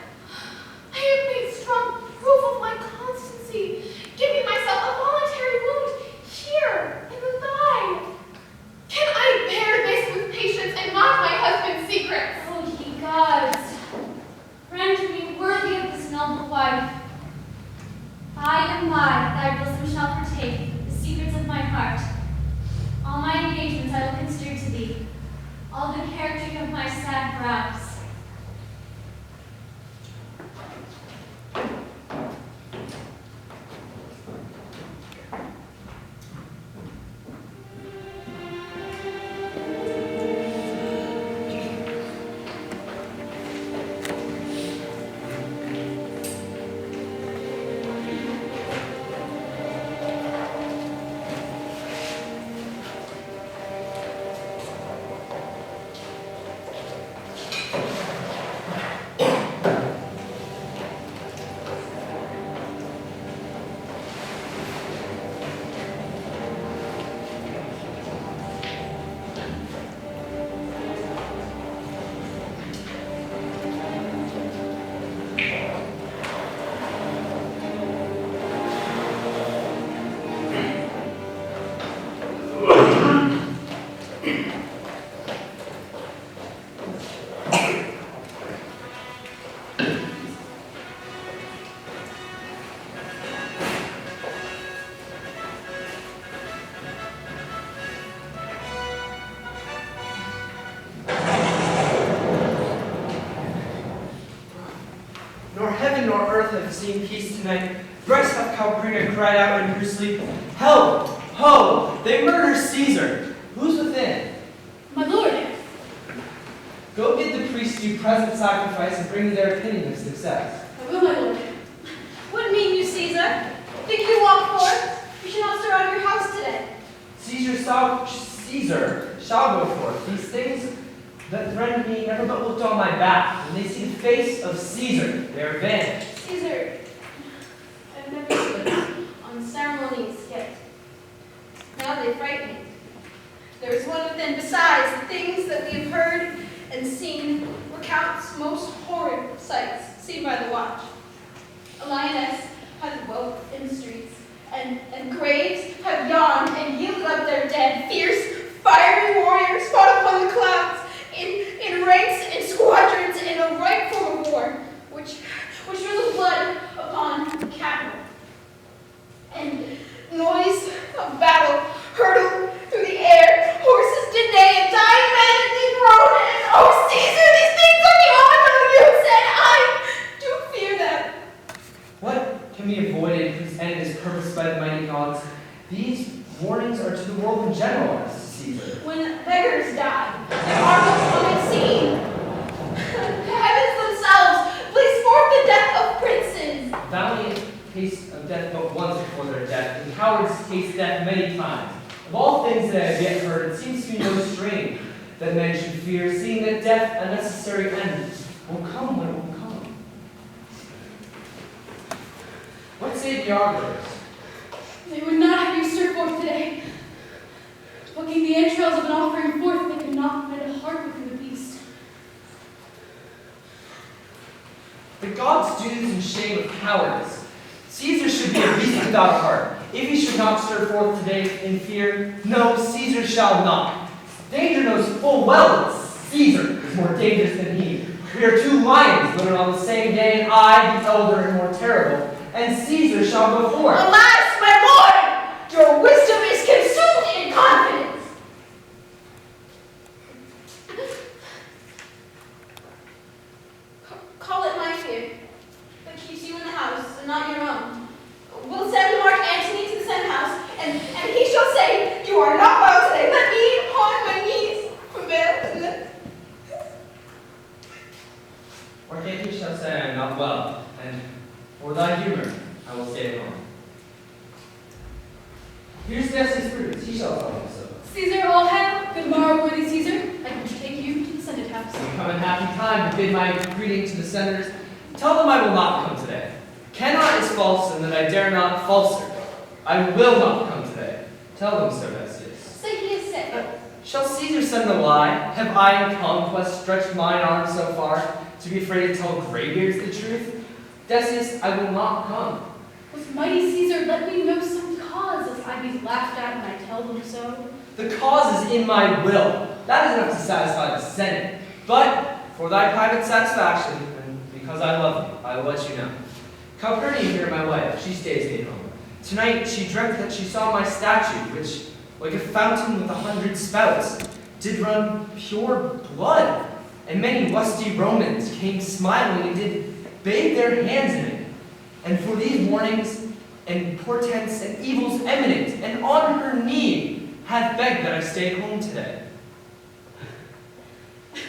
I have made strong proof of my constancy, giving myself a voluntary wound here in the thigh. Can I bear this with patience and not my husband's secrets? Oh, ye gods, render me worthy of this noble wife. I am mine, thy bosom shall partake the secrets of my heart. All my engagements I will consider to thee, all the character of my sad brows. Nor heaven nor earth have seen peace tonight. Thrice hath Calpurnia cried out in her sleep, Help! Ho! They murder Caesar! Who's within? My lord. Go bid the priests do present sacrifice and bring me their opinion of success. I will, my lord. What mean you, Caesar? Think you walk forth? You should not stir out of your house today. Caesar shall go forth. These things that threatened me never but looked on my back. When they see the face of Caesar, they are vanished. Caesar, I've never stood on ceremonies yet. Now they frighten me. There is one within. Besides, the things that we have heard and seen recounts most horrid sights seen by the watch. A lioness hath woke in the streets, and graves have yawned and yielded up their dead. Fierce, fiery warriors fought upon the clouds, in ranks and squadrons in a right form of war, which was the blood upon the capital. And noise of battle hurtled through the air. Horses did neigh, and dying men did groan. And, oh, Caesar, these things are beyond all use, and I do fear them. What can be avoided whose end is purposed by the mighty gods? These warnings are to the world in general, as Caesar. When beggars die, and marvels come and seen, the heavens themselves place forth the death of princes. Valiant taste of death but once before their death, and cowards taste death many times. Of all things that I have yet heard, it seems to me no strange that men should fear, seeing that death, a necessary end, will come when it will come. What say the arbiters? They would not have you stir forth today. Hooking the entrails of an offering forth, they could not find a heart within the beast. The gods do this in shame of cowardice. Caesar should be a beast without a heart. If he should not stir forth today in fear, no, Caesar shall not. Danger knows full well that Caesar is more dangerous than he. We are two lions living on the same day, and I, the elder and more terrible, and Caesar shall go forth. Alas, my lord, your wisdom is consumed in confidence. Call it my fear that keeps you in the house and not your own. We'll send Mark Antony to the Senate house, and he shall say, you are not well today. Let me upon my knees prevail. Or Katie shall say I am not well, and for thy humor I will stay at home. Here's Decius Brutus, he shall tell him so. Caesar, all hail. Good morrow, worthy Caesar. I can take you to the Senate house. You come in happy time to bid my greeting to the senators. Tell them I will not come today. Cannot is false, and that I dare not falser. I will not come today. Tell them so, Decius. Say he is sick. Shall Caesar send a lie? Have I in conquest stretched mine arm so far to be afraid to tell graybeards the truth? Decius, I will not come. With mighty Caesar, let me know some cause, as I be laughed at when I tell them so. The cause is in my will. That is enough to satisfy the Senate. But for thy private satisfaction, and because I love you, I will let you know. Calpurnia here, my wife, she stays me at home. Tonight she dreamt that she saw my statue, which, like a fountain with 100 spouts, did run pure blood. And many lusty Romans came smiling and did bathe their hands in it. And for these warnings and portents and evils eminent, and on her knee hath begged that I stay at home today.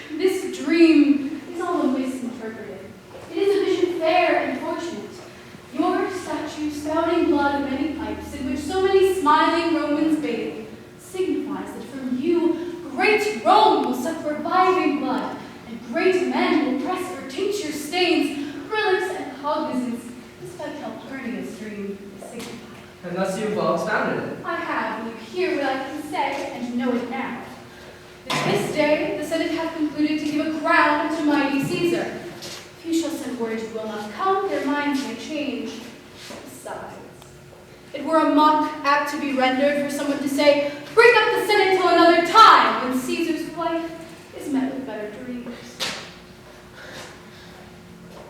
This dream is all misinterpreted. It is a vision fair and fortunate. Your statue spouting blood of many pipes, in which so many smiling Romans bathe, signifies that from you great Rome will suck reviving blood, and great men will press for tincture stains, relics, and cognizance, despite Calpurnia's dream is signified. And thus you have well expounded it. I have, and you hear what I can say, and you know it now. That this day the Senate hath concluded to give a crown to mighty Caesar. If you shall send word you will not come, their minds may change. Besides, it were a mock apt to be rendered for someone to say, bring up the Senate till another time, when Caesar's wife is met with better dreams.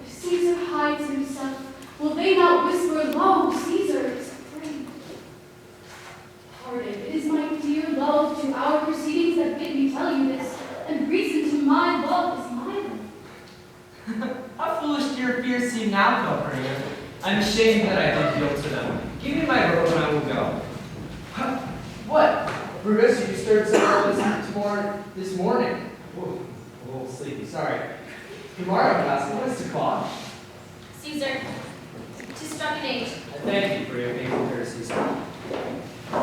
If Caesar hides himself, will they not whisper, lo, Caesar is afraid? Pardon, it is my dear love to our proceedings that bid me tell you this, and reason to my love is my love. How foolish do your fears seem now, Calpurnia. I'm ashamed that I did yield to them. Give me my robe and I will go. What? Brutus, you stirred so early this morning. Whoa, a little sleepy, sorry. Tomorrow, Cassie, what is the cause? Caesar, 'tis struck an age. I thank you for your painful courtesies.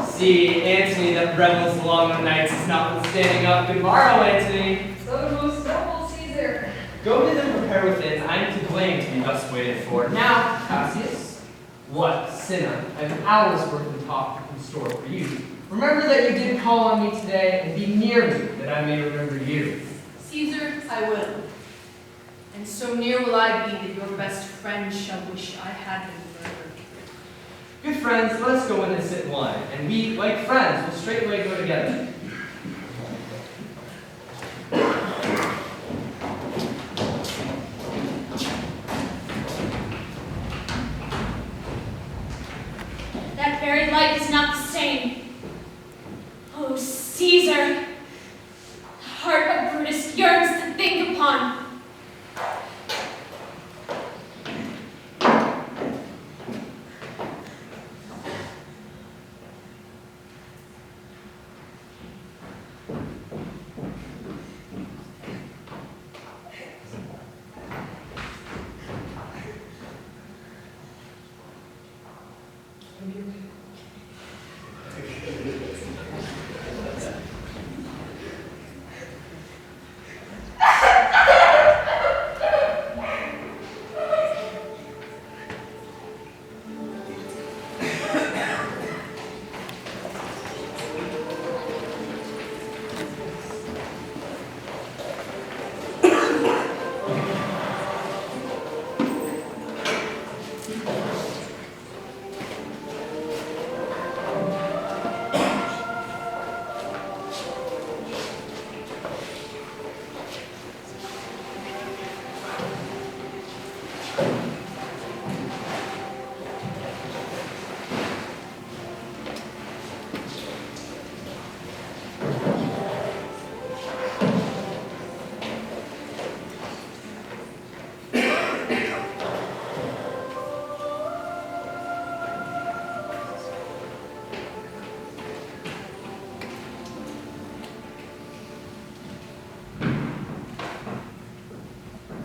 See, Antony that revels along the nights is notwithstanding up. Good morrow, Antony. So most noble Caesar. Go bid them prepare within. I am to blame to be thus waited for. Now, Cassius, what, sinner, I have hours worth of talk in store for you. Remember that you did call on me today, and be near me, that I may remember you. Caesar, I will. And so near will I be that your best friend shall wish I had been murdered. Good friends, let us go in and sit wine, and we, like friends, will straightway go together. That very light is not the same. Oh, Caesar, the heart of Brutus yearns to think upon.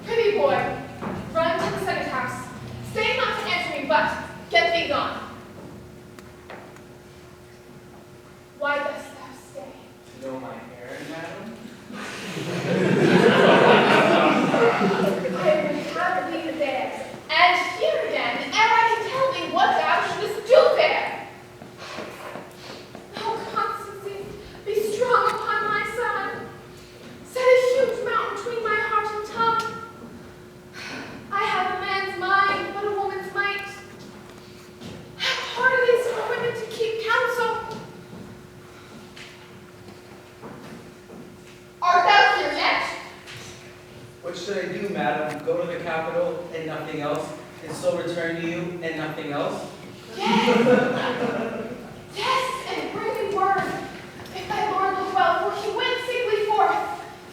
Pretty boy, run to the Senate house. Stay not to answer me, but get thee gone. Why dost thou stay? Know my errand, madam? I would have thee there, and here again, ere I can tell thee what thou shouldest do there. Oh, Constancy, be strong upon my side. Set a huge mountain between my heart and tongue. I have a man's mind, but a woman's might. How hard it is for women to keep counsel. Art thou here yet? What should I do, madam? Go to the capital and nothing else, and so return to you and nothing else? Yes. Yes, and bring me word, if thy lord look well, for he went singly forth.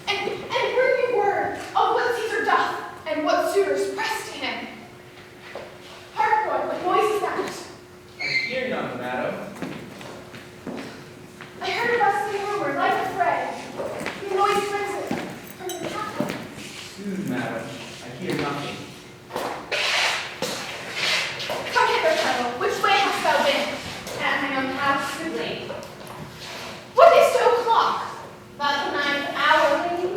And bring me word of what Caesar doth, and what suitors press to him. Hark, boy, what noise is that? I hear none, madam. I heard a rustling rumor, like a fray. The noise risen from the capital. Soothe, madam. I hear nothing. Come hither, fellow. Which way hast thou been? At my own house, too late. What is 2 o'clock? About the 9th hour, lady.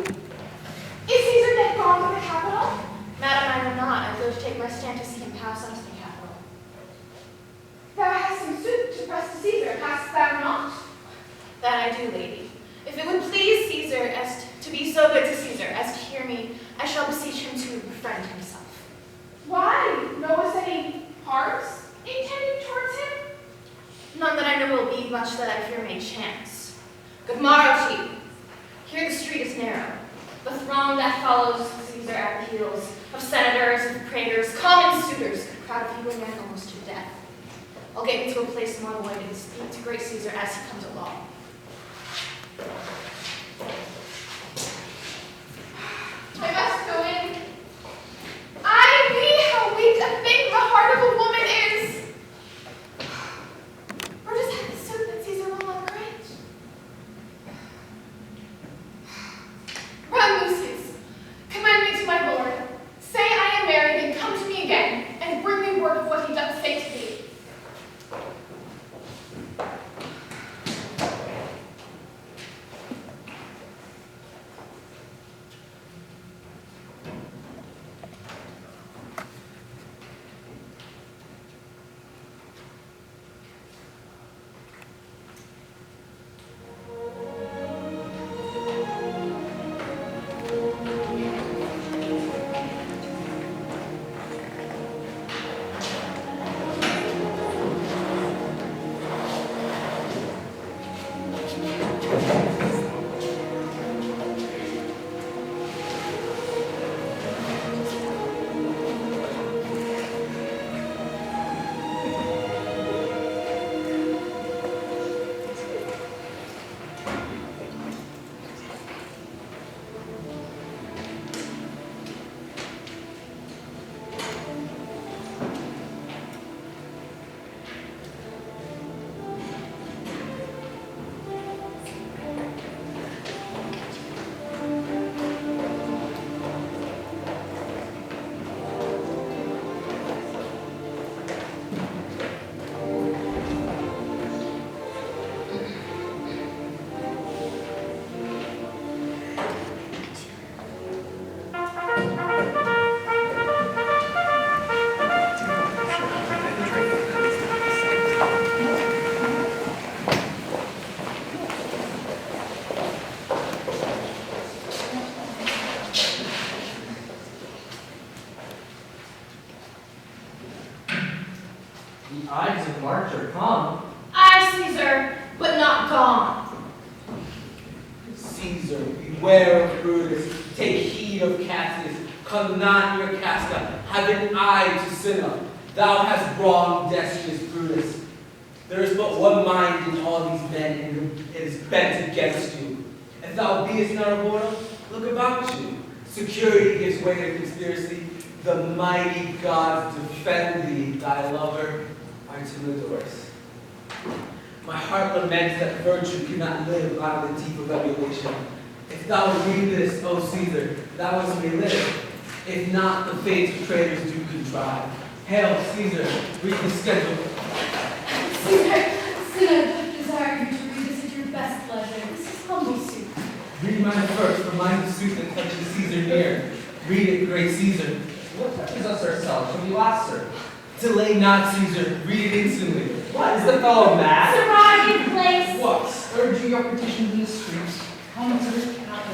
Is Caesar dead gone to the capital? Madam, I know not. I go to take my stand to see him pass unto the capital. Thou hast some suit to press to Caesar, hast thou not? That I do, lady. If it would please Caesar as to be so good to Caesar as to hear me, I shall beseech him to befriend himself. Why? Knowest any hearts intended towards him? None that I know will be much that I fear may chance. Good morrow to you. Here the street is narrow. The throng that follows Caesar at the heels of senators and praetors, common suitors, could crowd a few men almost to death. I'll get me to a place more away to speak to great Caesar as he comes along. I must go in. I wee how weak a thing the heart of a woman is. Or does have the suit that Caesar will not grant? Run, Lucius. Commend me to my lord. Say I am married and come to me again, and bring me word of what he doth say to thee. tides of March are come. Aye, Caesar, but not gone. Caesar, beware of Brutus. Take heed of Cassius. Come not near Casca. Have an eye to Cinna. Thou hast wronged Decius Brutus. There is but one mind in all these men, and it is bent against you. If thou beest not a mortal, look about you. Security gives way to conspiracy. The mighty gods defend thee, thy lover, Artemidorus. My heart laments that virtue cannot live out of the deep of emulation. If thou read this, O Caesar, thou wouldst may live. If not, the fates of traitors do contrive. Hail, Caesar, read the schedule. Caesar, Cinna desire you to read this at your best pleasure. This is humble suit. Read mine first, for mine the suit that touches Caesar near. Read it, great Caesar. What touches us ourselves when we last served? Delay not, Caesar. Read it instantly. What, is the fellow mad? Surviving place. What? Urging your petitions in the streets? How much of it cannot be?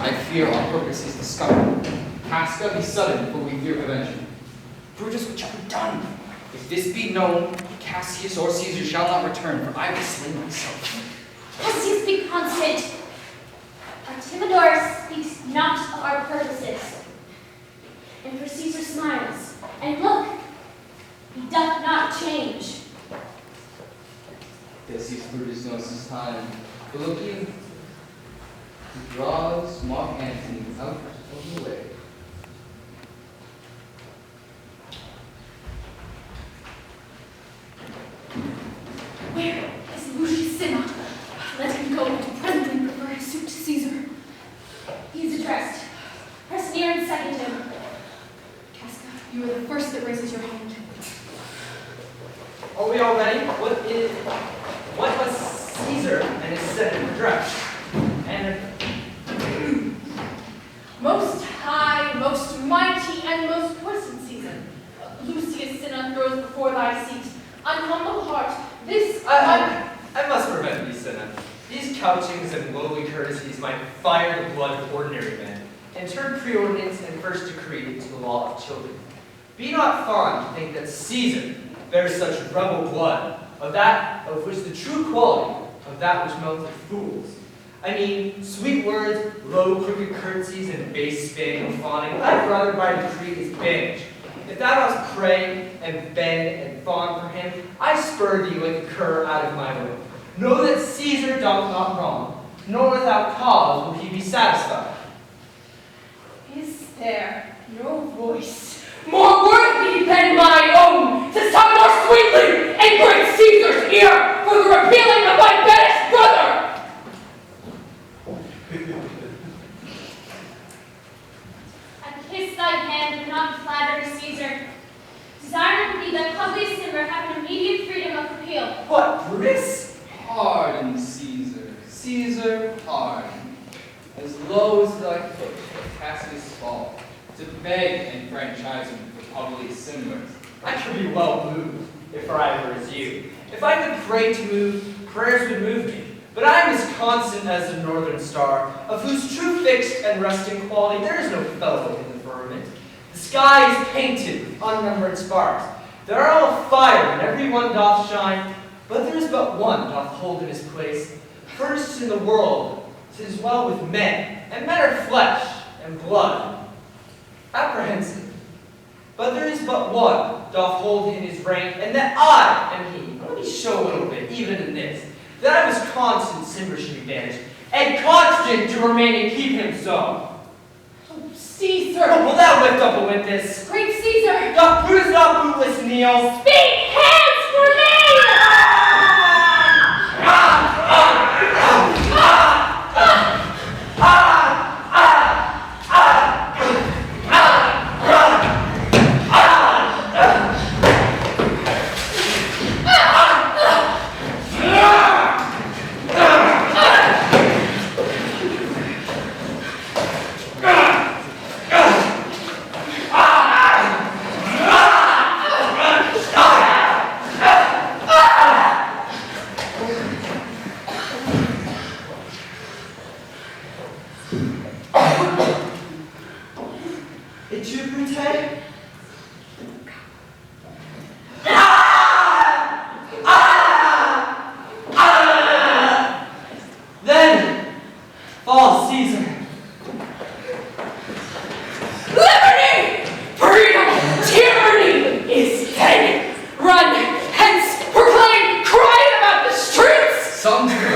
I fear our purpose is discovered. Casca be sudden, for we fear prevention. Brutus, what shall be done? If this be known, Cassius or Caesar shall not return, for I will slay myself. Cassius be constant. Artemidorus speaks not of our purposes. And for Caesar smiles, and look, he doth not change. Decius Brutus knows his time. But look you, he draws Mark Antony out of the way. Where is Lucius Cinna? Let him go to presently prefer his suit to Caesar. He is addressed. Press near and second him. Casca, you are the first that raises your hand. Are we all ready? What was Caesar and his Senate address? And Most high, most mighty, and most puissant Caesar, Lucius Cinna throws before thy seat, on humble heart, this I must prevent thee, Cinna. These couchings and lowly courtesies might fire the blood of ordinary men, and turn preordinance and first decree into the law of children. Be not fond to think that Caesar bears such rebel blood, of that of which the true quality of that which melteth fools. I mean, sweet words, low crooked curtsies, and base spitting and fawning, thy brother by decree is banished. If thou dost pray and bend and fawn for him, I spur thee like a cur out of my will. Know that Caesar doth not wrong, nor without cause will he be satisfied. Is there no voice more worthy than my own to sound more sweetly in great Caesar's ear for the repealing of my banished brother? I kiss thy hand, but not flatter, Caesar. Desiring would be that Publius Cimber have an immediate freedom of appeal. What, Brutus? Pardon, Caesar. Caesar, pardon. As low as thy foot shall Cassius fall, to beg enfranchisement for Publius Cimber. I could be well moved, if I were as you. If I could pray to move, prayers would move me. But I am as constant as the northern star, of whose true fixed and resting quality there is no fellow in the firmament. The sky is painted with unnumbered sparks. They are all fire, and every one doth shine, but there is but one doth hold in his place. First in the world, 'tis well with men, and men are flesh and blood, apprehensive. But there is but one doth hold in his rank, and that I am he. Let me show a little bit, even in this, that I was constant, Cimber should be banished, and constant to remain and keep him so. Oh, Caesar! Oh, will thou lift up a witness? Great Caesar! Doth Brutus not bootless kneel? Speak, hands for me!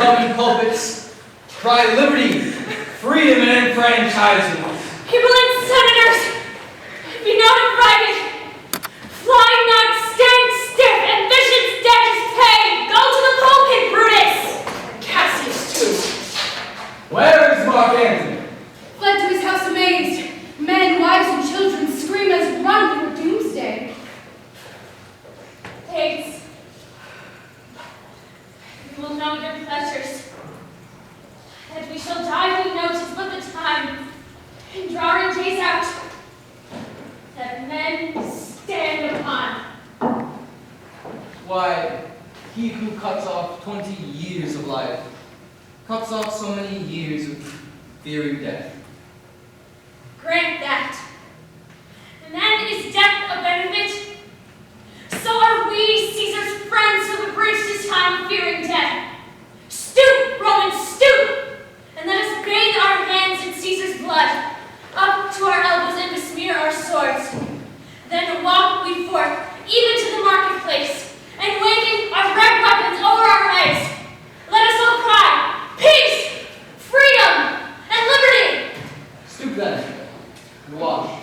Roman pulpits cry liberty, freedom, and enfranchisement. People and senators, be not affrighted. Fly not, stand stiff, and visions dead as pain. Go to the pulpit, Brutus. Cassius, too. Where is Mark Antony? Fled to his house amazed. Men, wives, and children scream as run for doomsday. Pigs, you will know your pleasures. That we shall die, we know 'tis but the time. And draw our days out, that men stand upon. Why, he who cuts off 20 years of life, cuts off so many years of fearing death. Grant that. Then is death a benefit? So are we, Caesar's friends, who have abridged his time of fearing death. Stoop, Romans, stoop! And let us bathe our hands in Caesar's blood, up to our elbows and besmear our swords. Then walk we forth, even to the marketplace, and waving our red weapons over our heads. Let us all cry, peace, freedom, and liberty! Stoop then, and wash.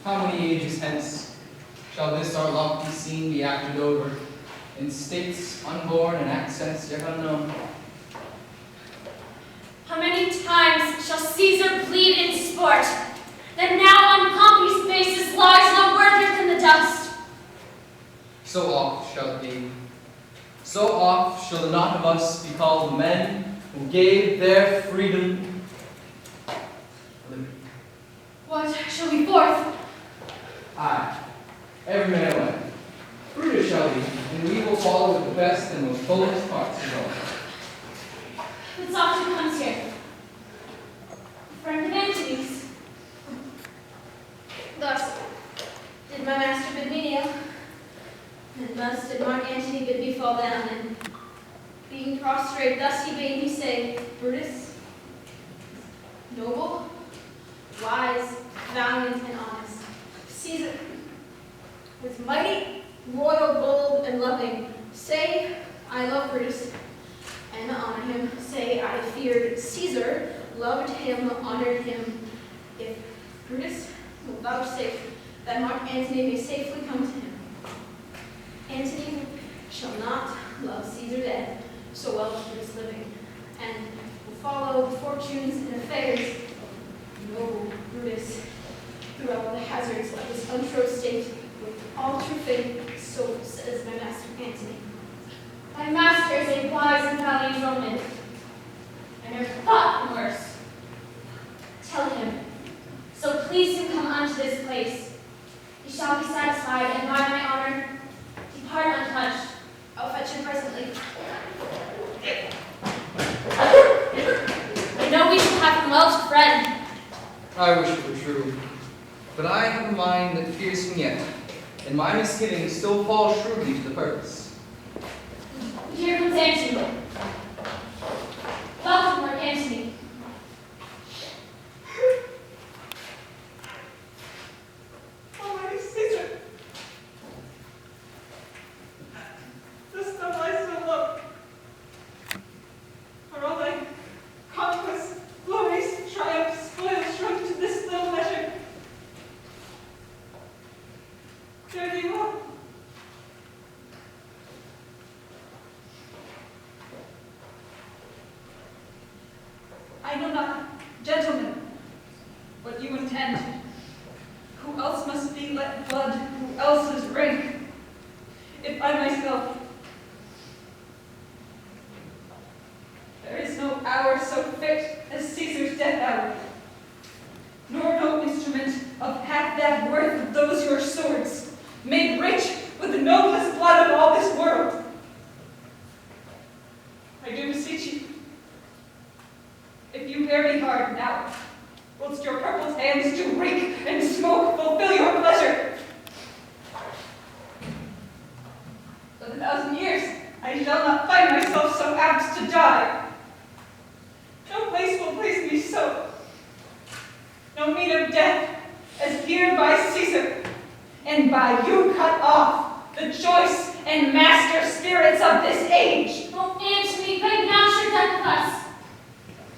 How many ages hence shall this our lofty scene be acted over, in states unborn and accents yet unknown? How many times shall Caesar plead in sport, that now on Pompey's basis lies no worthier than the dust? So oft shall it be. So oft shall the not of us be called men who gave their freedom liberty. What shall we forth? Aye, every man away. Brutus shall be, and we will follow with the best and most fullest parts of all. It's oft who comes here. A friend of Antony's. Thus did my master bid me kneel, and thus did Mark Antony bid me fall down, and being prostrate, thus he bade me say, Brutus, noble, wise, valiant, and honest, Caesar was mighty, royal, bold, and loving. Say, I love Brutus, and honor him. Say, I feared Caesar, loved him, honored him. If Brutus will vouchsafe that Mark Antony may safely come to him. Antony shall not love Caesar dead so well as Brutus living, and will follow the fortunes and affairs of noble Brutus throughout the hazards of his untrue state with all true faith, so says my master Antony. My master is a wise and valiant Roman. I never thought worse. Tell him, so please him come unto this place. He shall be satisfied, and by my honor, depart untouched. I'll fetch him presently. I know we shall have him well to friend. I wish it were true, but I have a mind that fears him yet, and my misgivings still fall shrewdly to the purpose. Here comes Antony. Welcome, Lord Antony. Almighty Caesar, dost thou lie so low? Are all thy conquests, glories, triumphs, spoils shrunk to this little measure? Fare thee well. I know not, gentlemen, what you intend. Who else must be let blood, who else is rank, if I myself? There is no hour so fit as Caesar's death hour, nor no instrument of half that worth of those your swords, made rich with the noblest blood of all this world. I do beseech you, if you bear me hard now, whilst your purple hands do reek and smoke, fulfill your pleasure. For 1,000 years, I shall not find myself so apt to die. No place will please me so. No mean of death as here by Caesar. age. Oh, Antony, beg not your death of us.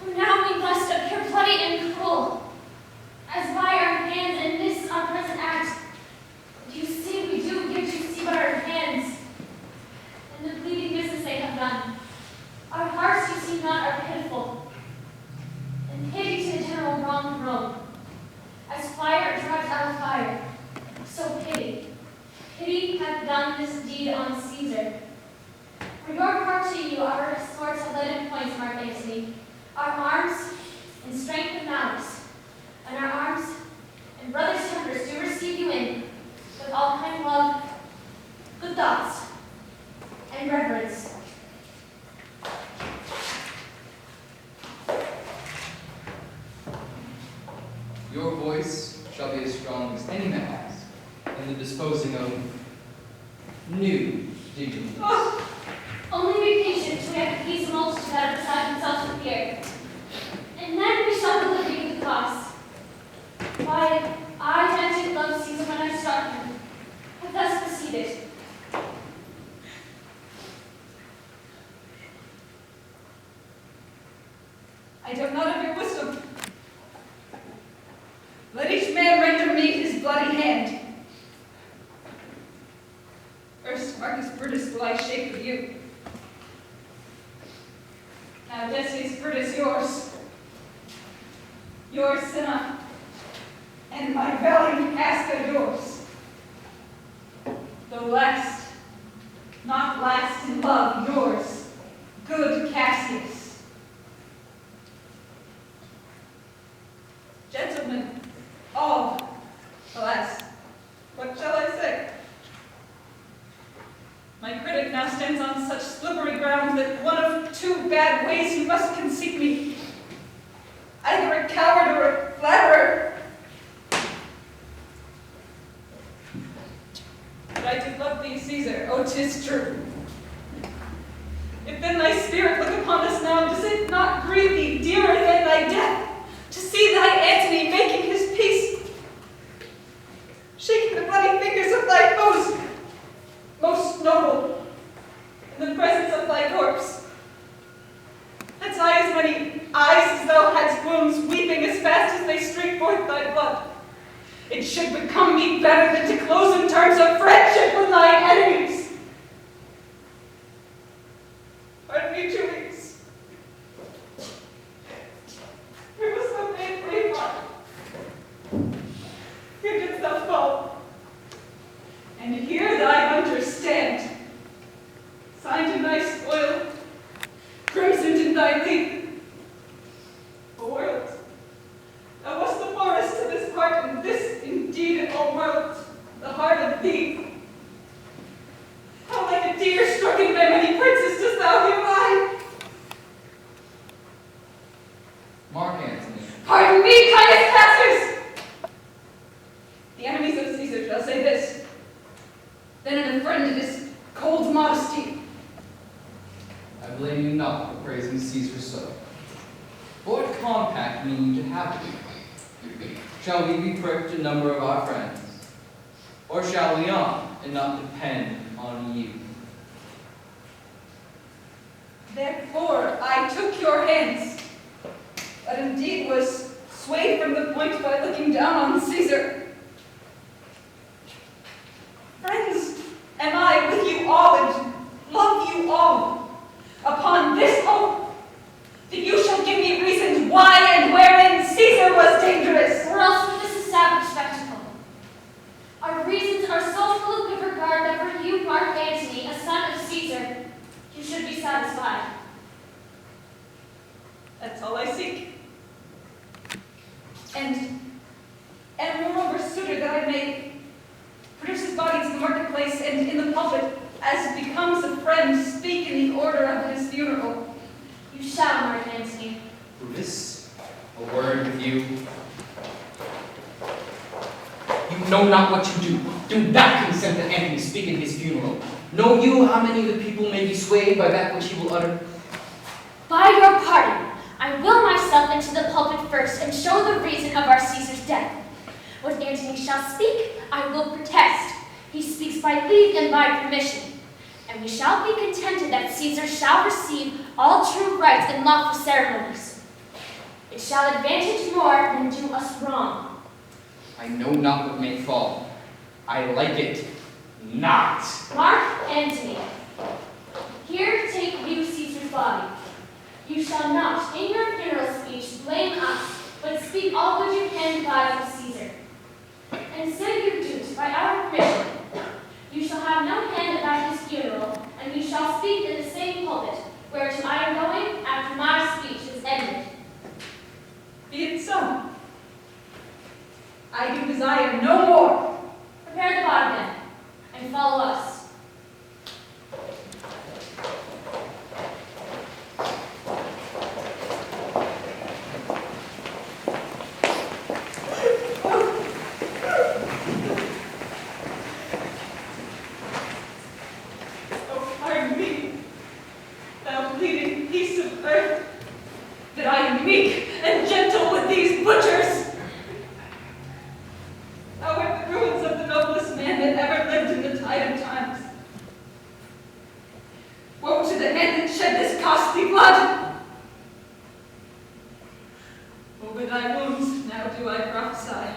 For now we must appear bloody and cruel, as by our hands in this our present act. Do you see we do yet you see but our hands, and the bleeding business they have done. Our hearts you see not are pitiful, and pity to the general wrong of Rome. As fire drives out fire, so pity hath done this deed on Caesar. For your part to you, our swords have led in points, Mark Antony, our arms in strength and malice, and our arms and brothers tempers do receive you in with all kind love, good thoughts, and reverence. Your voice shall be as strong as any man's in the disposing of new dignitaries. Oh, only be patient till we have appeased the multitude that are beside themselves with fear, and then we shall deliver you the cost. Why, I did love Caesar when I struck him, have thus proceeded. I doubt not of your wisdom. Let each man render me his bloody hand. First, Marcus Brutus will I shake with you. Now, Decius Brutus, yours. Yours, Cinna. And my valiant Casca, yours. Though last, not last in love, yours, good Cassius. Gentlemen, all, alas, what shall I say? My critic now stands on such slippery ground that one of two bad ways he must conceit me. Either a coward or a flatterer. But I did love thee, Caesar, oh, 'tis true. If then thy spirit look upon us now, does it not grieve thee dearer than thy death, to see thy Antony making his peace, shaking the bloody fingers of thy foes, most noble, in the presence of thy corpse? Hadst I as many eyes as thou hadst wounds, weeping as fast as they streak forth thy blood, it should become me better than to close in terms of friendship with thy enemies. Pardon me, Julius. It was so made brave heart. Here didst thou fall, and here thy hunters stand, signed in thy spoil, crimsoned in thy leaf. O world, thou wast the forest to this part, and this indeed, O world, the heart of thee. How like a deer stricken by many princes dost thou here lie? Mark Antony, Pardon me, Caius Cassius! The enemies of Caesar shall say this, then in a friend it is cold modesty. I blame you not for praising Caesar so. But what compact mean you to have with you? Shall we be pricked in number of our friends? Or shall we on, and not depend on you? Therefore I took your hands, but indeed was swayed from the point by looking down on Caesar. Friends am I with you all, and love you all, upon this hope that you shall give me reasons why and wherein Caesar was dangerous. Or else with this established spectacle. Our reasons are so full of good regard that for you, Mark Antony, a son of Caesar, you should be satisfied. That's all I seek. And moreover, suitor, that I may produce his body to the marketplace and in the pulpit, as becomes a friend, speak in the order of his funeral. You shall, Mark Antony. Brutus, a word with you. You know not what you do. Do not consent that Antony speak in his funeral. Know you how many of the people may be swayed by that which he will utter? By your pardon, I will myself into the pulpit first and show the reason of our Caesar's death. What Antony shall speak, I will protest. He speaks by leave and by permission. and we shall be contented that Caesar shall receive all true rights and lawful ceremonies. It shall advantage more than do us wrong. I know not what may fall. I like it not. Mark Antony, here take you Caesar's body. You shall not, in your funeral speech, blame us, but speak all good you can by of Caesar. And so you do, by our permission. You shall have no hand about his funeral, and you shall speak in the same pulpit, whereto I am going after my speech is ended. Be it so. I do desire no more. Prepare the body then, and follow us. Oh, pardon me, thou bleeding piece of earth, that I am meek and gentle with these butchers. Thou art the ruins of the noblest man that ever lived in the tide of times. Woe to the hand that shed this costly blood! Over thy wounds now do I prophesy,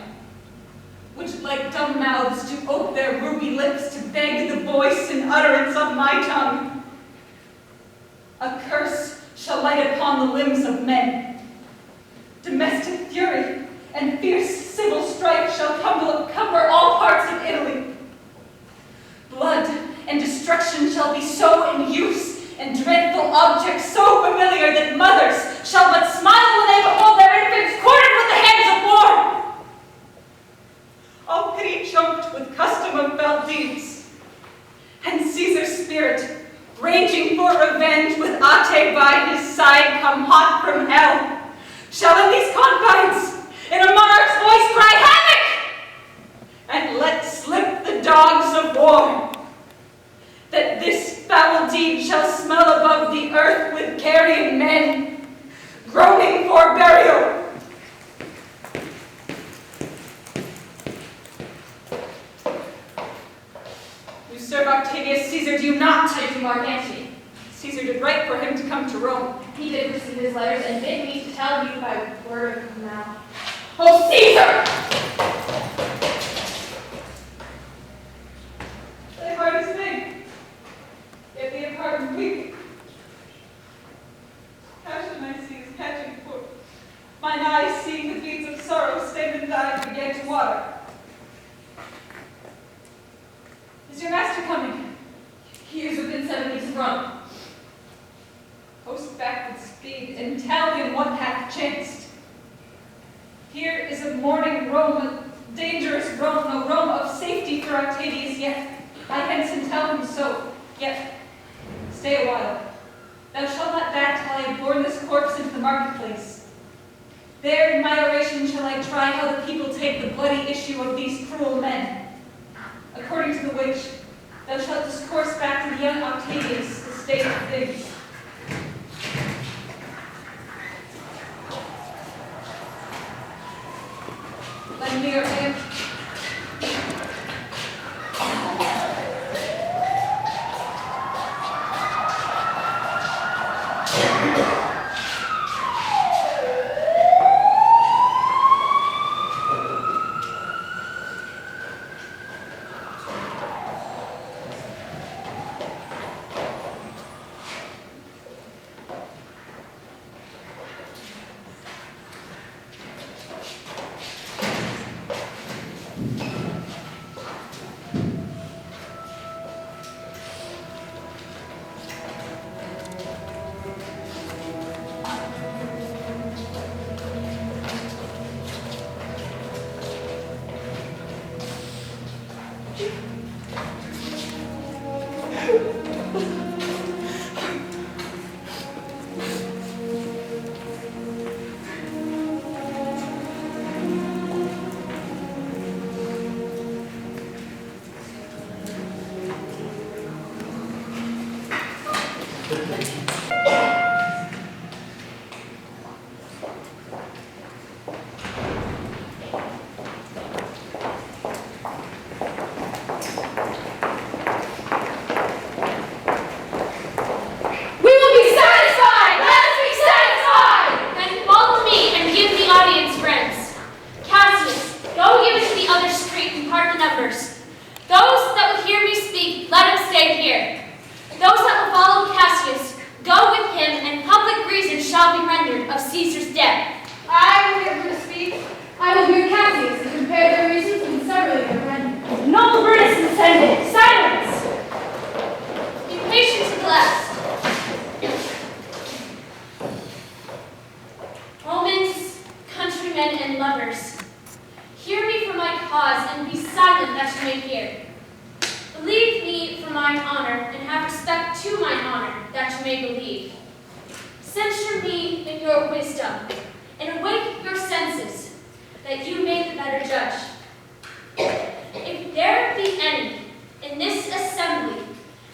which like dumb mouths do ope their ruby lips to beg the voice and utterance of my tongue. A curse shall light upon the limbs of men. Domestic fury and fierce civil strife shall cover all parts of Italy. Blood and destruction shall be so in use, and dreadful objects so familiar that mothers shall but smile when they behold their infants quartered with the hands of war. All pity choked with custom of felt deeds, and Caesar's spirit, raging for revenge with Ate by his side come hot from hell, shall in these confines, in a monarch's voice cry havoc, and let slip the dogs of war, that this foul deed shall smell above the earth with carrion men, groaning for burial. You serve Octavius Caesar, do you not? I do, Mark Antony. Caesar did right for him to come to Rome. He did receive his letters and bid me to tell you by word of mouth. Oh, Caesar! Thy heart is big, yet be a pardon weak. How should my seas catching forth? Mine eyes, seeing the beads of sorrow stained and dyed, began to water. Is your master coming? He is within 7 leagues of Rome. Post back with speed, and tell him what hath chanced. Here is a mourning Rome, a dangerous Rome, a Rome of safety for Octavius, yet I hence and tell him so. Yet, stay a while. Thou shalt not back till I have borne this corpse into the marketplace. There in my oration shall I try how the people take the bloody issue of these cruel men. According to the which, thou shalt discourse back to the young Octavius the state of things. Lend me your hand. may believe. Censure me in your wisdom, and awake your senses, that you may the better judge. If there be any in this assembly,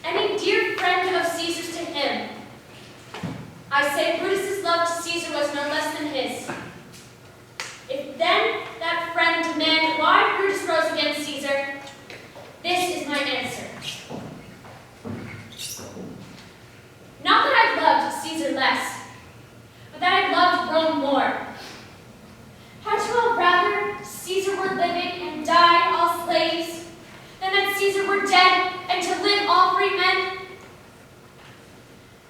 any dear friend of Caesar's to him, I say Brutus's love to Caesar was no less than his. If then that friend demand why Brutus rose against Caesar, this is my answer. Not that I loved Caesar less, but that I loved Rome more. Had you all rather Caesar were living and died all slaves, than that Caesar were dead and to live all free men?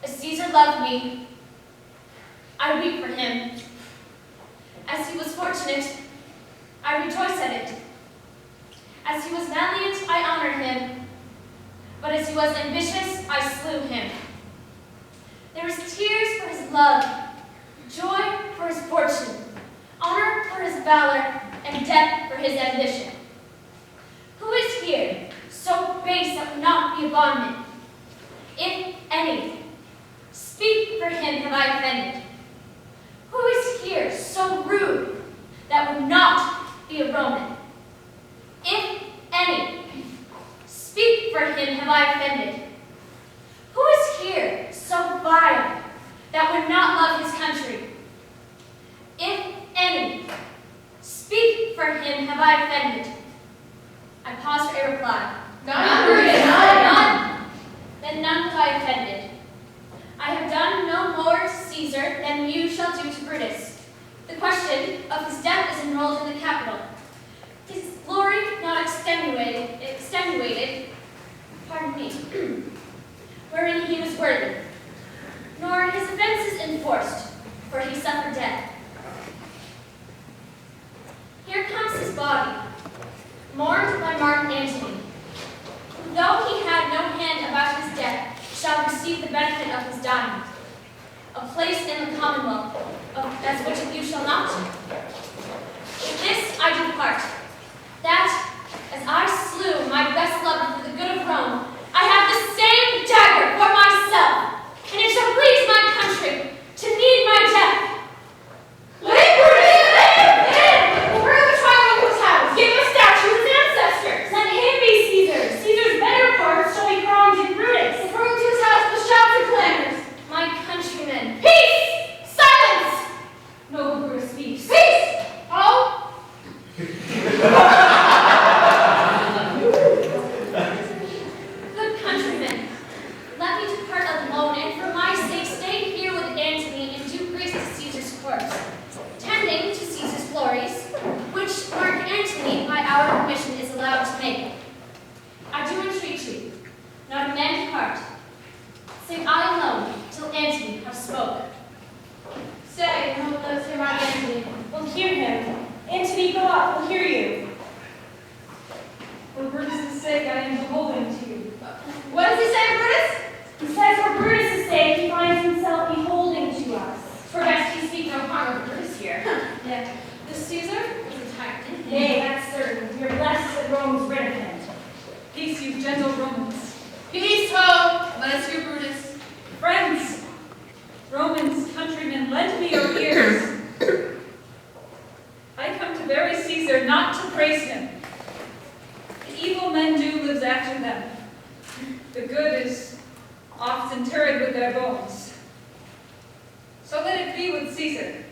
As Caesar loved me, I weep for him. As he was fortunate, I rejoice at it. As he was valiant, I honor him. But as he was ambitious, I slew him. There is tears for his love, joy for his fortune, honor for his valor, and death for his ambition. Who is here so base that would not be a bondman? If any, speak for him have I offended. Who is here so rude that would not be a Roman? If any, speak for him have I offended. Who is here so vile that would not love his country? If any, speak for him have I offended. I pause for a reply. None, Brutus, none. None. Then none have I offended. I have done no more to Caesar than you shall do to Brutus. The question of his death is enrolled in the Capitol. His glory not extenuated, pardon me, wherein he was worthy, nor his offenses enforced, for he suffered death. Here comes his body, mourned by Mark Antony, who, though he had no hand about his death, shall receive the benefit of his dying, a place in the commonwealth, as which of you shall not. With this I depart, that, as I slew my best loved for the good of Rome, I have the same dagger for myself, and it shall please my country to need my death. Leave Brutus! Leave! Where are the trial of his house? Give him a statue of his ancestors. Let him be Caesar. Caesar's better parts shall be crowned in Brutus. Bring to his house the shouts and clamors. My countrymen. Peace! Silence! Noble Brutus speaks. Peace! Oh! Good countrymen, let me depart alone, and for my sake stay here with Antony and do grace to Caesar's corpse, tending to Caesar's glories, which Mark Antony by our permission is allowed to make. I do entreat you, not a man depart, save I alone, till Antony have spoke. Say, no one lives here, Mark Antony. We'll hear him. Antony, go up. We'll hear you. For Brutus' sake, I am beholden to you. What does he say, Brutus? He says for Brutus' sake, he finds himself beholding to us. For best he speak no harm of Brutus here. Yeah. This Caesar is a tyrant. Nay, that's certain. We are blessed that Rome's rid of him. Peace, you gentle Romans. Peace, ho! Let us hear Brutus. Friends, Romans, countrymen, lend me your ears. I come to bury Caesar, not to praise him. The evil men do lives after them. The good is oft interred with their bones. So let it be with Caesar.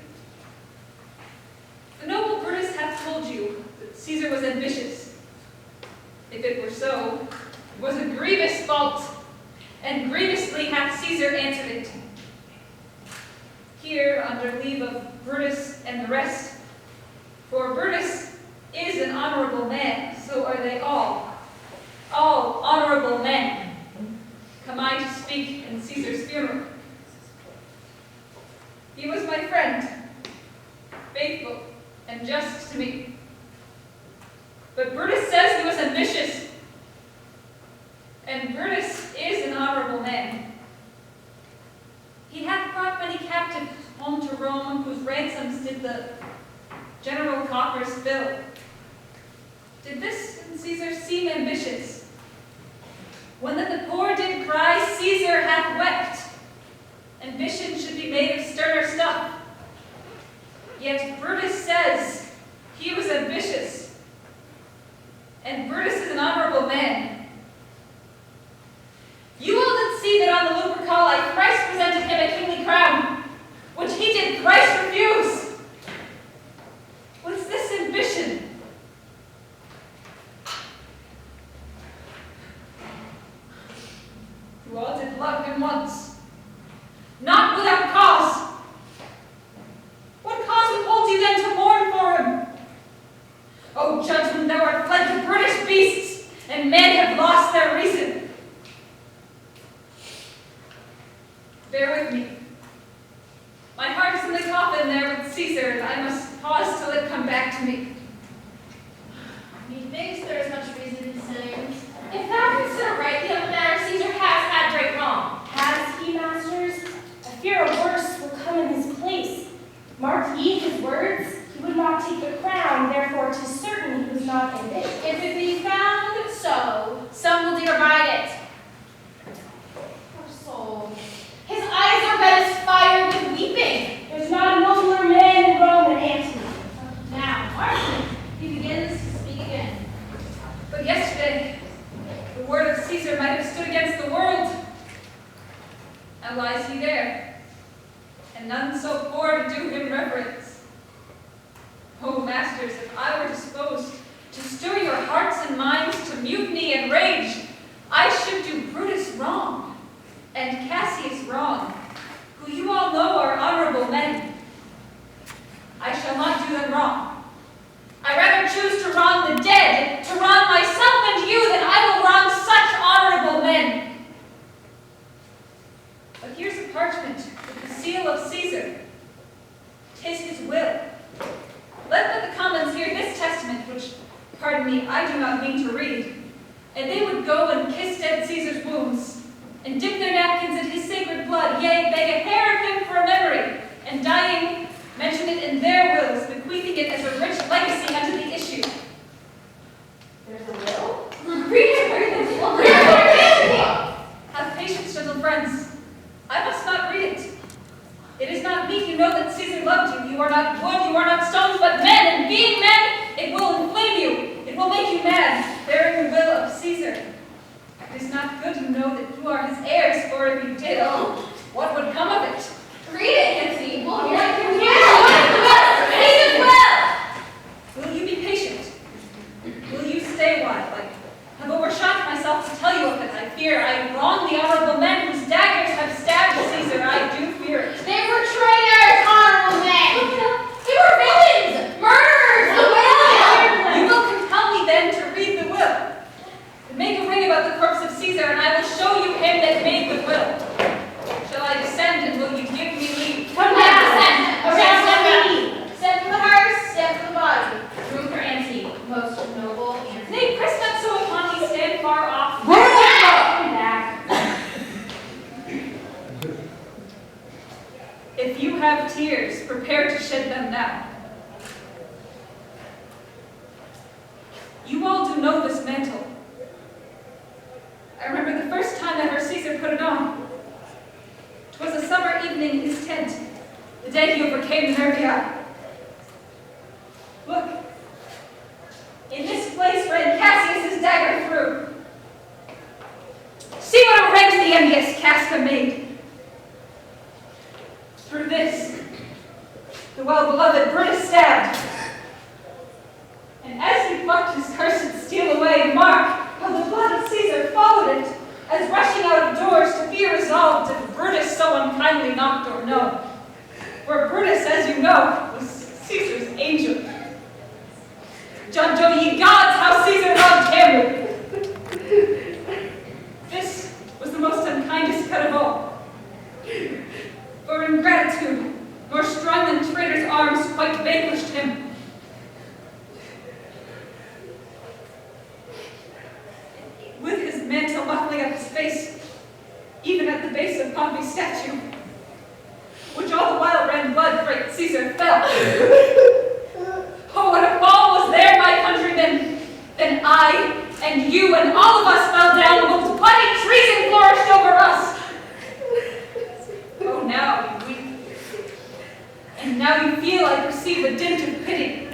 The noble Brutus hath told you that Caesar was ambitious. If it were so, it was a grievous fault, and grievously hath Caesar answered it. Here, under leave of Brutus and the rest, for Brutus is an honorable man, so are they all honorable men. Come I to speak in Caesar's funeral. He was my friend, faithful and just to me. But Brutus says he was ambitious, and Brutus is an honorable man. He hath brought many captives home to Rome, whose ransoms did the general coffers fill. Did this in Caesar seem ambitious? When that the poor did cry, Caesar hath wept, Bear with me. My heart is in the coffin there with Caesar, and I must pause till it come back to me. Methinks there is much reason in saying, If thou consider rightly of the matter, Caesar has had great wrong. Has he, masters? I fear a worse will come in his place. Mark ye his words? He would not take the crown, therefore 'tis certain he was not ambitious. if it be found so, some will deride it. Poor soul. His eyes are red as fire with weeping. There's not a nobler man in Rome than Antony. Now, Martin, he begins to speak again. But yesterday, the word of Caesar might have stood against the world. And lies he there, and none so poor to do him reverence. Oh, masters, if I were disposed to stir your hearts and minds to mutiny and rage, I should do Brutus wrong, and Cassius wrong, who you all know are honorable men. I shall not do them wrong. I rather choose to wrong the dead, to wrong myself and you, than I will wrong such honorable men. But here's a parchment with the seal of Caesar. 'Tis his will. Let but the commons hear this testament, which, pardon me, I do not mean to read, and they would go and kiss dead Caesar's wounds, and dip their napkins in his sacred blood, yea, beg a hair of him for a memory, and dying, mention it in their wills, bequeathing it as a rich legacy unto the issue. There's a will? Read it! Have patience, gentle friends. I must not read it. It is not meet you know that Caesar loved you. You are not wood, you are not stones, but men, and being men, it will inflame you. It will make you mad, bearing the will of Caesar. It is not good to know that you are his heirs, for if you did, oh, what would come of it? Read it, Nancy. We'll hear it from you. Read it well! Will you be patient? Will you stay a while? I have overshot myself to tell you of it. I fear I have wronged the honorable men whose daggers have stabbed Caesar. I do fear it. They were traitors, honorable men. They were villains, murderers, the will. You will compel me then to read the will. Make a ring about the corpse of Caesar, and I will show you him that made the will. Shall I descend, and will you give me leave? Come back, descend. Send for the hearse, send for the body. Room for Antony, most noble Antony. Nay, press not so upon me, stand far off. Come back. If you have tears, prepare to shed them now. You all do know this mantle. I remember the first time I heard Caesar put it on. 'Twas a summer evening in his tent, the day he overcame the Nervii. Look, in this place ran Cassius's dagger through. See what a rent the envious Casca made. Through this, the well-beloved Brutus stabbed. And as he plucked his cursed steel away, mark how the blood of Caesar followed it, as rushing out of doors to be resolved if Brutus so unkindly knocked or no. For Brutus, as you know, was Caesar's angel. Judge, O ye gods, how Caesar loved him! This was the most unkindest cut of all. For ingratitude, more strong than traitor's arms, quite vanquished him. With his mantle muffling up his face, even at the base of Pompey's statue, which all the while ran blood, great Caesar fell. Oh, what a fall was there, my countrymen! Then I, and you, and all of us fell down, whilst bloody treason flourished over us. Oh, now you weep. And now you feel, I perceive, a dint of pity.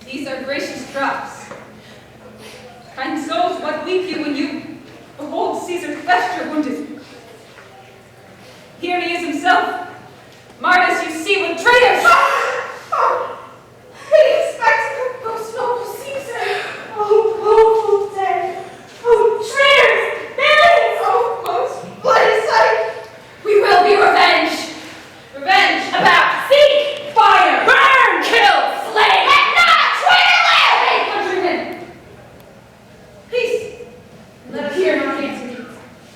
These are gracious drops. Kind souls, what weep you when you behold Caesar's vesture wounded? Here he is himself, marred as you see with traitors! Hideous spectacle, most noble Caesar! Oh, woeful dead! Oh, traitors! Villains! Oh, most bloody sight! We will be revenged! Revenge about! Seek! Fire! Burn! Kill! Slay! Let not a traitor live! Hey, countrymen! Peace! Let us hear no Antony.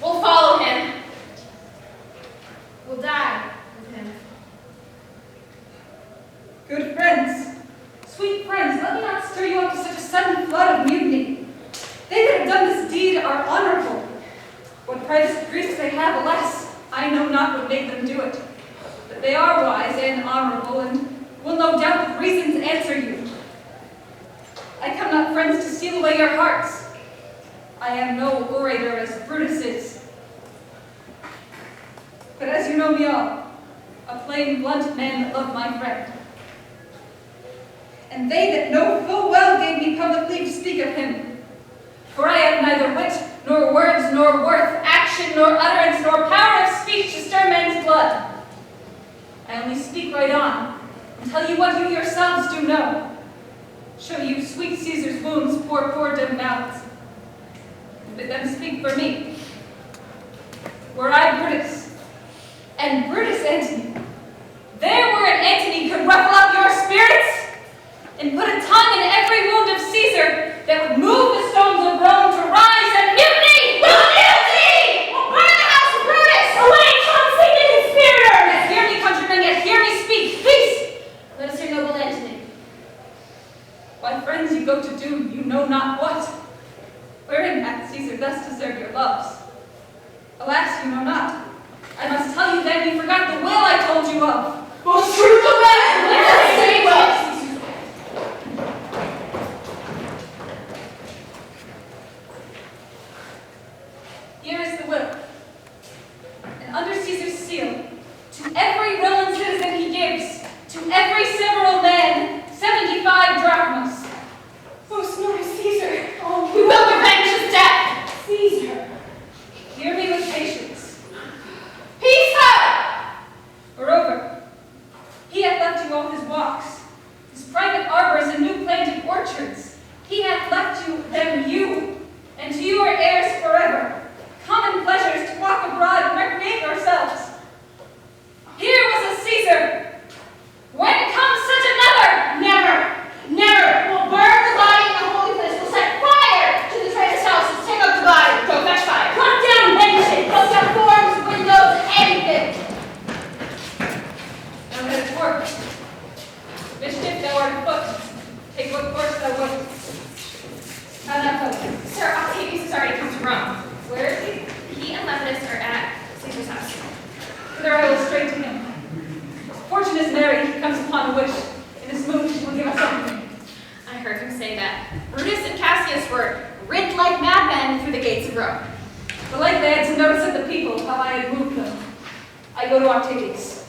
We'll follow him. will die with him. Good friends, sweet friends, let me not stir you up to such a sudden flood of mutiny. They that have done this deed are honorable. What private griefs they have, alas, I know not what made them do it. But they are wise and honorable, and will no doubt with reasons answer you. I come not, friends, to steal away your hearts. I am no orator as Brutus is. But as you know me all, a plain, blunt man that loved my friend. And they that know full well gave me public leave to speak of him. For I have neither wit, nor words, nor worth, action, nor utterance, nor power of speech to stir men's blood. I only speak right on, and tell you what you yourselves do know. Show you sweet Caesar's wounds, poor dim mouths. And bid them speak for me. Were I Brutus, and Brutus Antony, there were an Antony could ruffle up your spirits, and put a tongue in every wound of Caesar that would move the stones of Rome to rise and mutiny! Mutiny! Burn the house of Brutus! Away, Satan conspirator! Yet hear me, countrymen, yet hear me speak. Peace! Let us hear noble Antony. Why, friends, you go to do you know not what. Wherein hath Caesar thus deserved your loves? Alas, you know not. I must tell you then you forgot the will I told you of. Most true the man! Let us say well. Here is the will. And under Caesar's seal, to every Roman citizen he gives, to every several man, 75 drachmas. Most noble Caesar. Oh, We will revenge his death! Caesar. Hear me with patience. Peace out! Moreover, he hath left you all his walks, his private arbors and new planted orchards. He hath left them you, and to you are heirs forever. Common pleasures to walk abroad and recreate yourselves. Here was a Caesar. When comes such another? Never! Never! We'll burn the body in the holy place. We'll set fire to the traitor's houses. Take up the body. Go fetch fire. Cut down benches. Cut down forms, windows, anything. Now that it's work. Mischief thou art afoot. Take what course thou wilt. How now, folks? Sir Octavius has already come to Rome. Where is he? He and Lepidus are at Caesar's house. Thither I will straight to him. Fortune is merry, he comes upon a wish. In this mood he will give us something. I heard him say that Brutus and Cassius were rid like madmen through the gates of Rome. Belike they had some notice of the people, how I had moved them. I go to Octavius.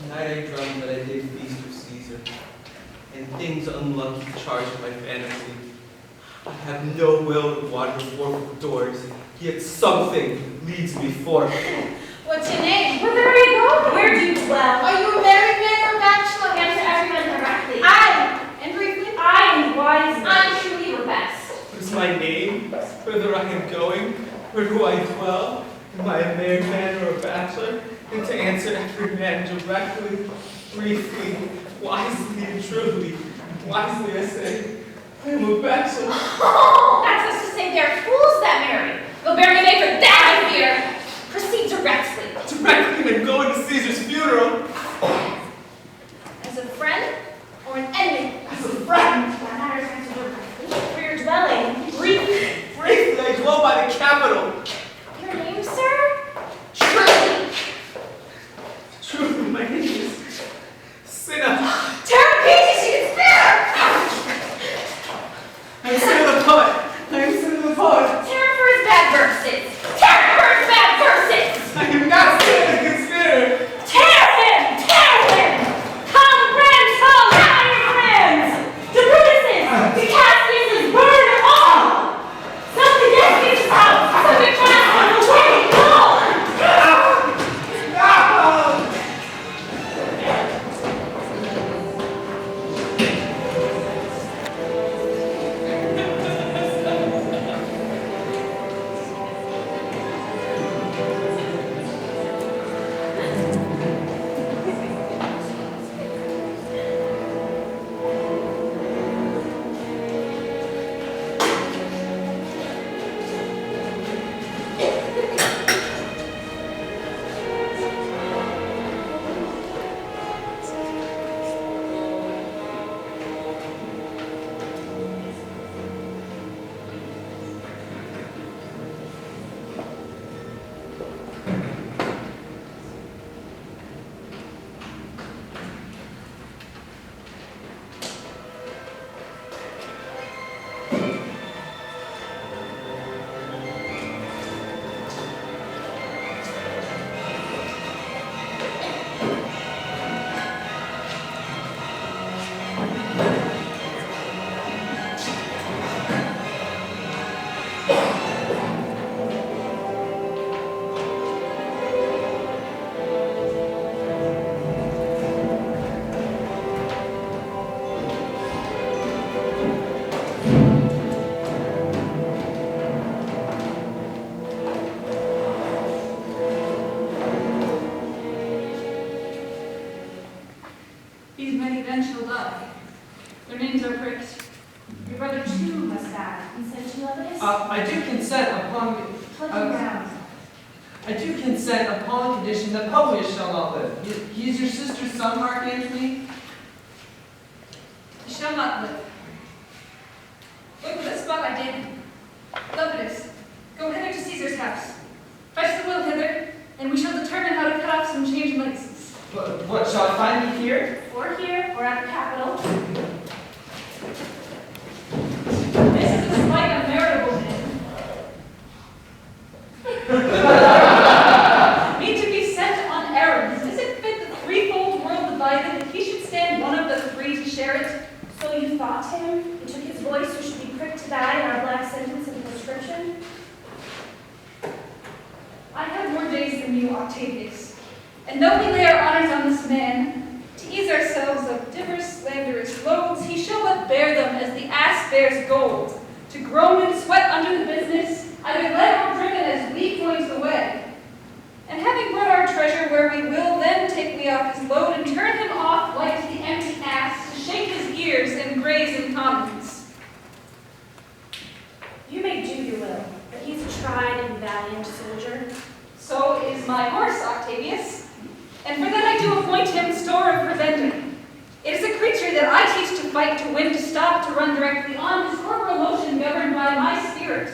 Tonight I dreamed that I did feast with Caesar, and things unlucky charged my fantasy. I have no will to wander forth doors, yet something leads me forth. What's your name? Whither are you going? Where do you dwell? Are you a married man or a bachelor? Answer everyone directly. And briefly? I am wise. I'm truly your best. What is my name? Whither I am going? Where do I dwell? Am I a married man or a bachelor? And to answer every man directly, briefly, wisely and truly, wisely I say, I am a bachelor. Oh, that's us to say they're fools that marry. Go bear me for that, I fear. Proceed directly. Directly and going to Caesar's funeral. As a friend or an enemy? As a friend. That matters answer directly. For your dwelling. Briefly, I dwell by the capital. Your name, sir? Truly. Truly, my name is Cinna. Tear pieces, you can spare! I'm Cinna the poet. I'm Cinna the poet. Terror for his bad verses. Terror for his bad consent upon condition that Publius shall not live. He is your sister's son, Mark Antony? He shall not live. Look at the spot I gave him. Lepidus, go hither to Caesar's house. Fetch the will hither, and we shall determine how to cut off some change in legacies. What, shall I find me here? Or here, or at the Capitol. This is despite a veritable man. Me to be sent on errands. Is it fit the threefold world divided that he should stand one of the three to share it? So you thought him? You took his voice who should be pricked to die in our black sentence and proscription? I have more days than you, Octavius. And though we lay our honors on this man, to ease ourselves of divers slanderous loads, he shall but bear them as the ass bears gold, to groan and sweat under the business, either led or driven as we point the way. And having brought our treasure where we will, then take we off his load and turn him off like the empty ass, to shake his ears and graze in commons. You may do your will, but he's a tried and valiant soldier. So is my horse, Octavius, and for that I do appoint him store of provender. It is a creature that I teach to fight, to win, to stop, to run directly on, his corporal motion governed by my spirit.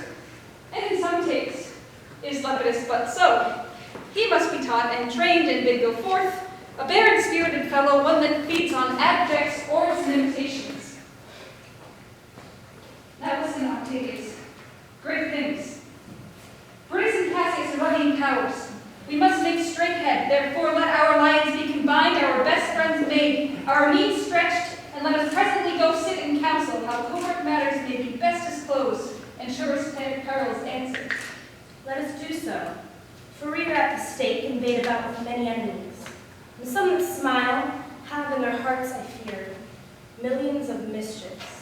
And in some takes is Lepidus but so. He must be taught and trained and bid go forth, a barren-spirited fellow, one that feeds on abjects, orbs, and imitations. Now listen, Octavius. Great things. Brutus and Cassius are rallying powers. We must make straight head, therefore let our lions be combined, our best friends made, our means stretched, and let us presently go sit in council how covert matters may be best disclosed, and surest perils answered. Let us do so. For we are at the stake, invaded about with many enemies. And some that smile have in their hearts, I fear, millions of mischiefs.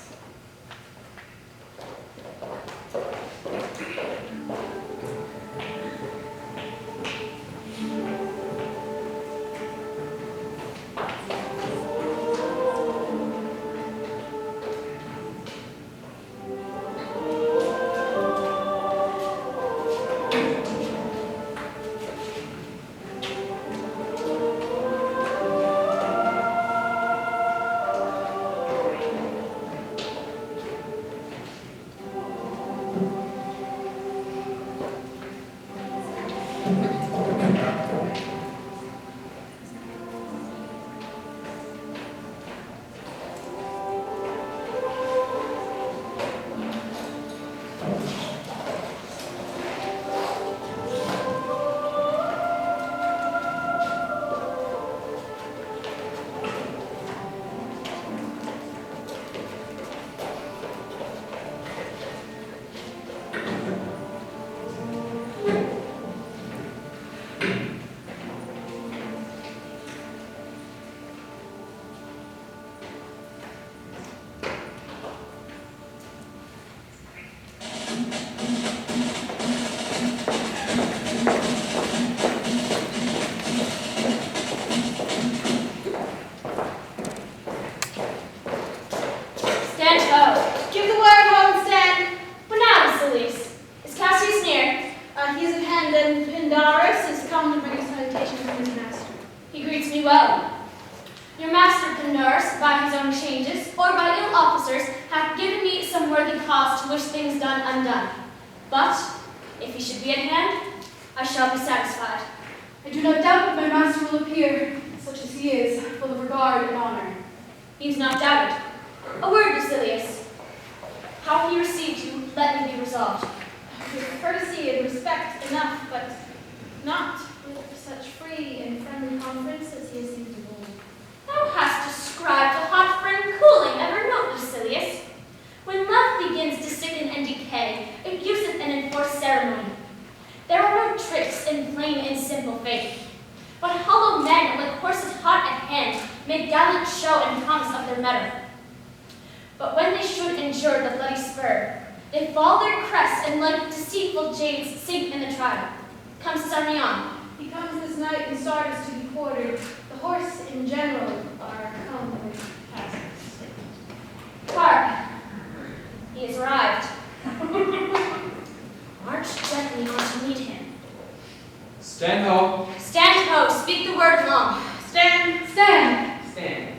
Stand ho. Stand ho, speak the word long. Stand. Stand.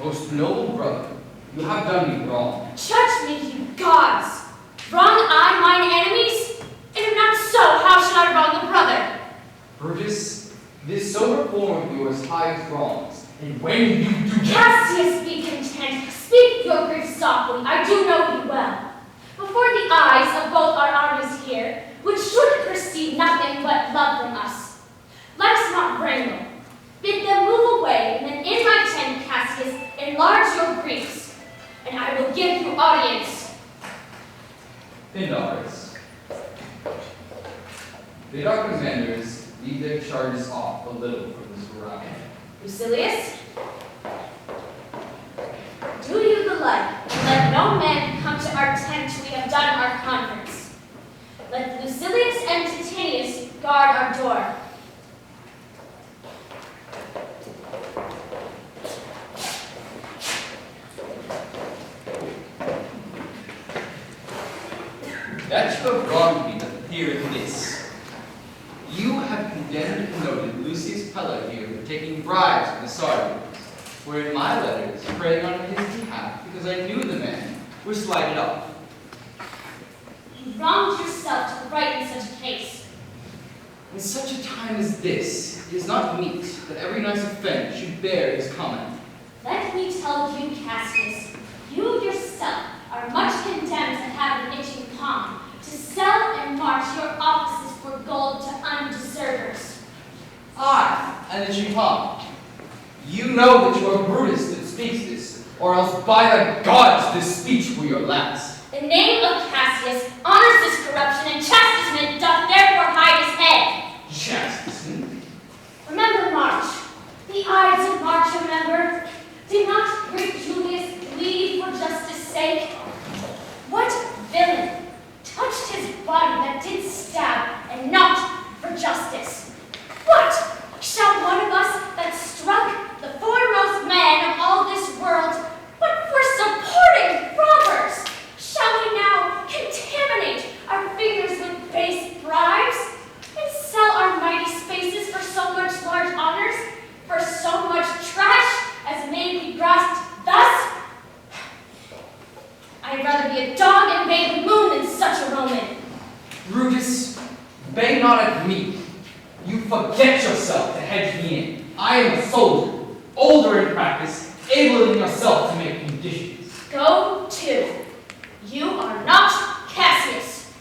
Most noble brother, you have done me wrong. Judge me, you gods. Wrong I mine enemies? And if not so, how should I wrong the brother? Brutus, this sober form of yours hides wrongs, and when you do Cassius, be content. Speak your grief softly, I do know you well. Before the eyes of both our armies here, which should perceive nothing but love from us, let's not wrangle. Bid them move away, and then in my tent, Cassius, enlarge your griefs, and I will give you audience. Pindars. Bid our commanders lead their charges off a little from this ground. Lucilius, do you the like, and let no man come to our tent till we have done our conference. Let Lucilius and Titinius guard our door. That you have wronged me doth appear in this. You have condemned and noted Lucius Pella here for taking bribes from the Sardians, where in my letters praying on his behalf because I knew the man was slighted off. You wronged yourself to write in such a case. In such a time as this, it is not meet that every nice offender should bear his comment. Let me tell you, Cassius, you yourself are much condemned to have an itching palm, to sell and march your offices for gold to undeservers. I, and the chief palm. You know that you are Brutus that speaks this, or else by the gods this speech were your last. The name of Cassius honors this corruption, and chastisement doth therefore hide his head. Chastisement? Remember March, the Ides of March, remember? Did not great Julius bleed for justice' sake? What villain touched his body that did stab, and not for justice? What? Shall one of us that struck the foremost man of all this world, but for supporting robbers, shall we now contaminate our fingers with base bribes, and sell our mighty spaces for so much large honors, for so much trash as may be grasped thus? I'd rather be a dog and bathe the moon than such a Roman. Brutus, beg not at me. You forget yourself to hedge me in. I am a soldier, older in practice, able than yourself to make conditions. Go to. You are not Cassius.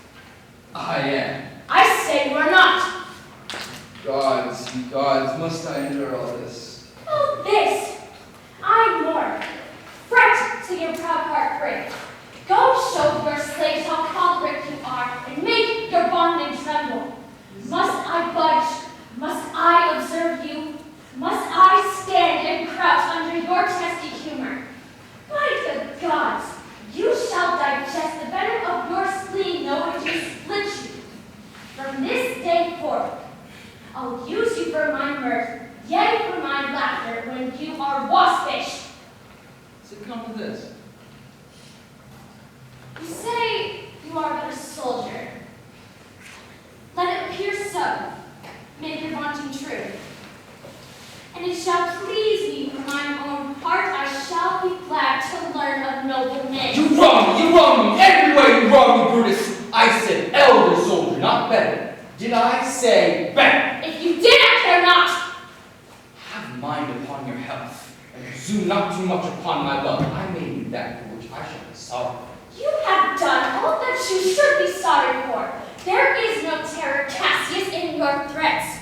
I am. I say you are not. Gods, you gods, must I endure all this? Oh, this. I mourn. Fret till your proud heart break. Go show your slaves how conquerate you are, and make your bondmen tremble. Must I budge? Must I observe you? Must I stand and crouch under your testy humor? By the gods, you shall digest the venom of your spleen, though it do split you. From this day forth, I'll use you for my mirth, yea, for my laughter, when you are waspish. Does it come to this? You say you are but a soldier. Let it appear so. Make your vaunting true. And it shall please me for mine own part, I shall be glad to learn of noble men. You wrong me, every way you wrong me, Brutus. I said elder soldier, not better. Did I say better? If you did, I care not. Have mind upon your health, and presume not too much upon my love. I may need that for which I shall be sorry. You have done all that you should be sorry for. There is no terror, Cassius, in your threats.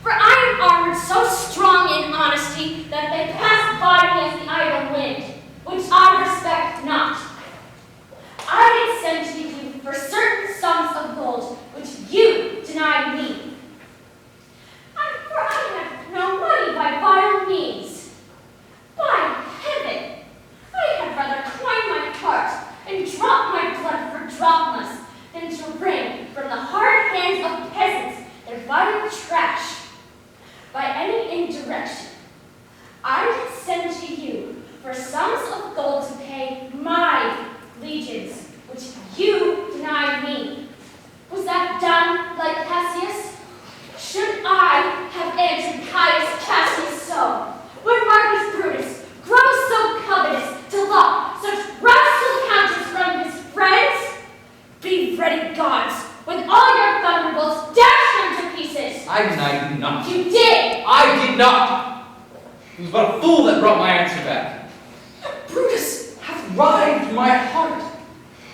For I am armored so strong in honesty that they pass by me as the idle wind, which I respect not. I did send to you for certain sums of gold, which you denied me. For I have no money by vile means. By heaven, I had rather coin my heart and drop my blood for drachmas than to wring from the hard hands of peasants their vital trash You did! I did not! It was but a fool that brought my answer back. Brutus hath rived my heart.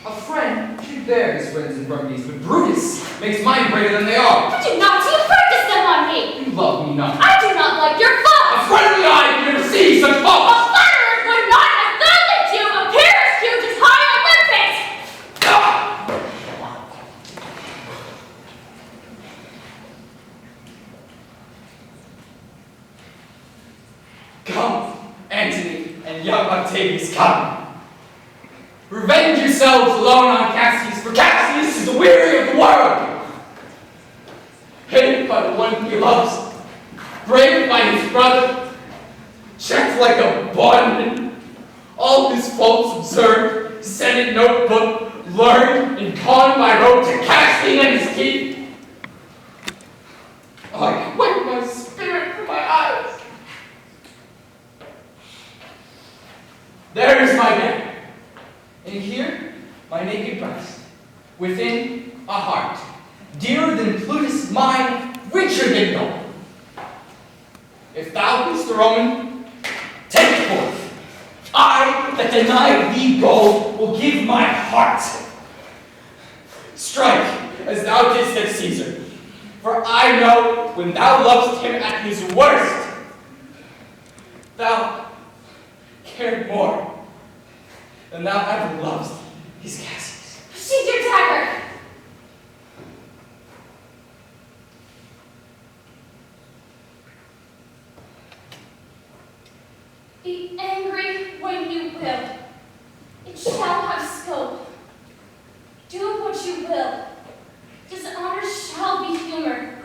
A friend should bear his friends' infirmities, but Brutus makes mine greater than they are. I do not! You practice them on me! You love me not. I do not like your faults! A friendly eye can never see such A faults! flatterer would not have founded you appear as huge as high Olympus! Ah! Come, Antony and young Octavius, come. Revenge yourselves alone on Cassius, for Cassius is the weary of the world. Hated by the one he loves, braved by his brother, checked like a bond, all his faults observed, set in notebook, learned, and pawned by rote to casting and his teeth. I can wipe my spirit from my eyes. There is my bed. And here, my naked breast, within a heart, dearer than Plutus mine, richer than gold. If thou bist a Roman, take it forth. I, that deny thee gold, will give my heart. Strike, as thou didst at Caesar, for I know when thou lovest him at his worst, thou cared more than thou ever lovest his Cassius. Sheathe your dagger! Be angry when you will. It shall have scope. Do what you will. Dishonor shall be humor.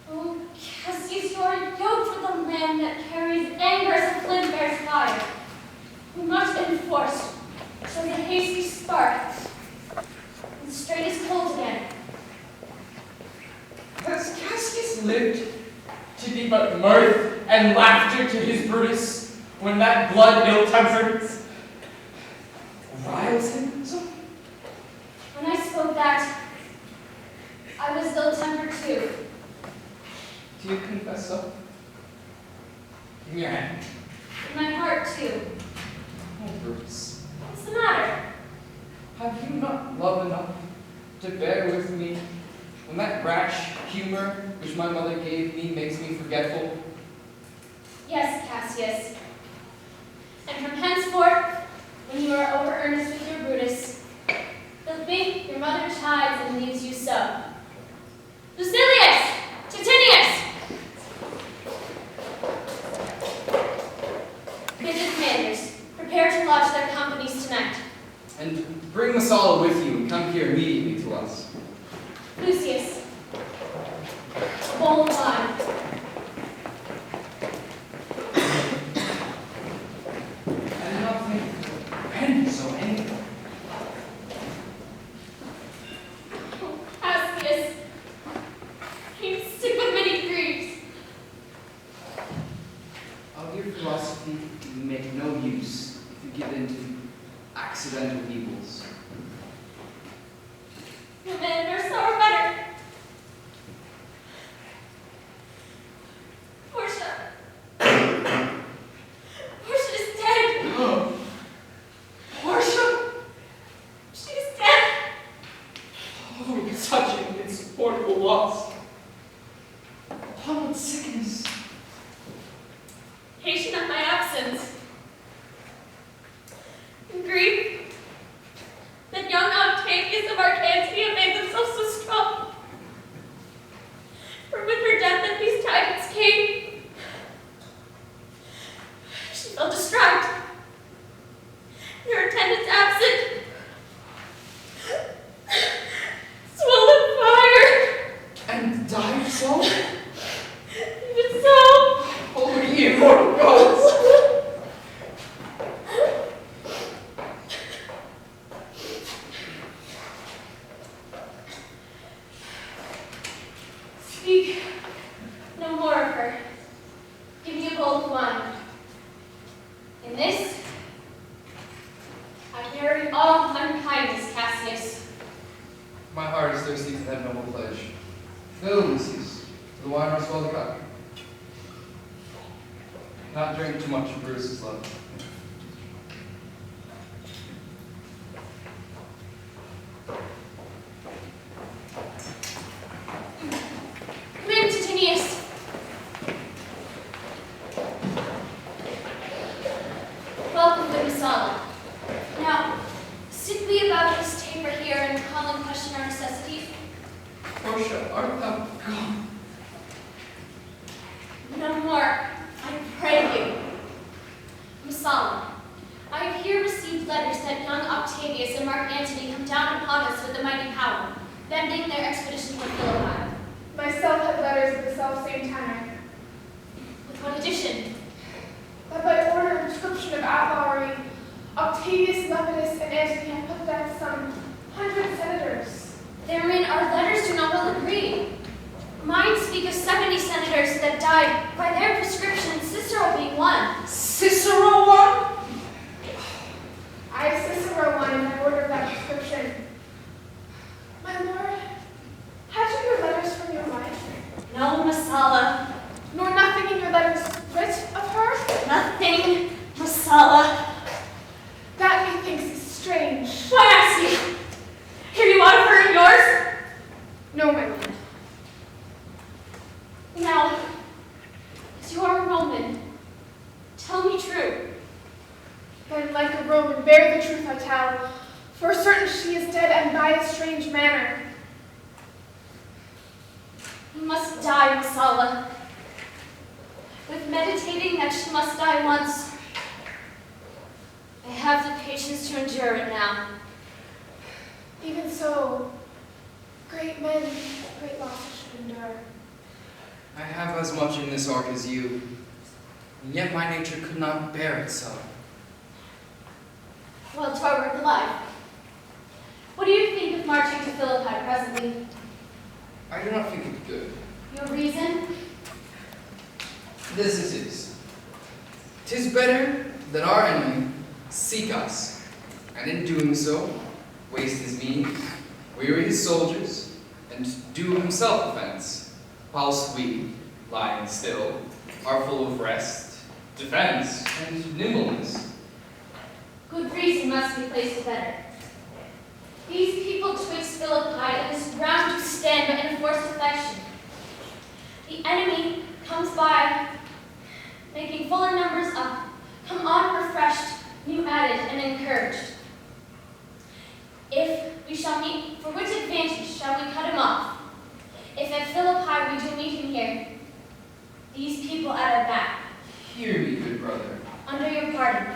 Oh, Cassius, you are yoked with a lamb that carries anger as a flint bears fire. Who much enforced, shows a hasty spark, and straight is cold again. Has Cassius lived to be but mirth and laughter to his Brutus, when that blood ill-tempered riles him so? When I spoke that, I was ill-tempered too. Do you confess so? Give me your hand. In my heart too. Oh, Brutus, What's the matter? have you not love enough to bear with me when that rash humor which my mother gave me makes me forgetful? Yes, Cassius. And from henceforth, when you are over earnest with your Brutus, you'll think your mother chides and leaves you so. Lucilius! Titinius! Bid the commanders prepare to lodge their companies tonight. And bring Messala with you and come here immediately to us. Lucius, a bowl of wine. I did not think friend so angry. Oh, Cassius, I'm sick with many griefs. Of your philosophy, you make no use if you give in to accidental evils. The men are so better. Portia. Portia is dead. Portia! She's dead. Oh, such an insupportable loss. Upon what sickness? Patient of my absence. In grief that young Octavius of Arcantia made themselves so strong. For with her death that these tidings came, she fell distraught. Her attendants absent. Swollen fire. And died so? Even so. Oh, ye immortal gods! Speak no more of her. Give me a bowl of wine. In this, I bury all unkindness, Cassius. My heart is thirsty for that noble pledge. Fill, Lucius, for the wine runs well cut. Not drink too much of Bruce's love. Come in, Titinius. Welcome, good Masala. Now, sit we about this taper here and call in question our necessities? Portia, art thou gone? No more, I pray you. Masala, I have here received letters that young Octavius and Mark Antony come down upon us with a mighty power, bending their expedition for Philippi. Myself had letters of the self-same tenor, With what addition? that by order and prescription of outlawry, Octavius, Lepidus, and Antony have put down some 100 senators. Therein our letters do not well agree. Mine speak of 70 senators that died by their prescription, Cicero being one. Cicero won? I, Cicero, one, and have ordered that prescription. My lord, had you your letters from your wife? No, Masala. Nor nothing in your letters writ of her? Nothing, Masala. That methinks is strange. Why, I see. Hear you out of her in yours? No, my lord. Now, as you are a Roman, tell me true. Then, like a Roman, bear the truth I tell. For certain she is dead, and by a strange manner. You must die, Masala. With meditating that she must die once, I have the patience to endure it now. Even so, great men, great losses should endure. I have as much in this ark as you, and yet my nature could not bear it so. Well, to our work alive. What do you think of marching to Philippi presently? I do not think it good. Your reason? This it is. 'Tis better that our enemy seek us, and in doing so, waste his means, weary his soldiers, and do himself offense, whilst we, lying still, are full of rest, defense, and nimbleness. Good reason must be placed better. These people twixt Philippi and this ground to stand by enforced affection. The enemy comes by, making fuller numbers up, come on refreshed, new added, and encouraged. If we shall meet, for which advantage shall we cut him off? If at Philippi we do meet him here, these people at our back, Hear me, good brother. under your pardon.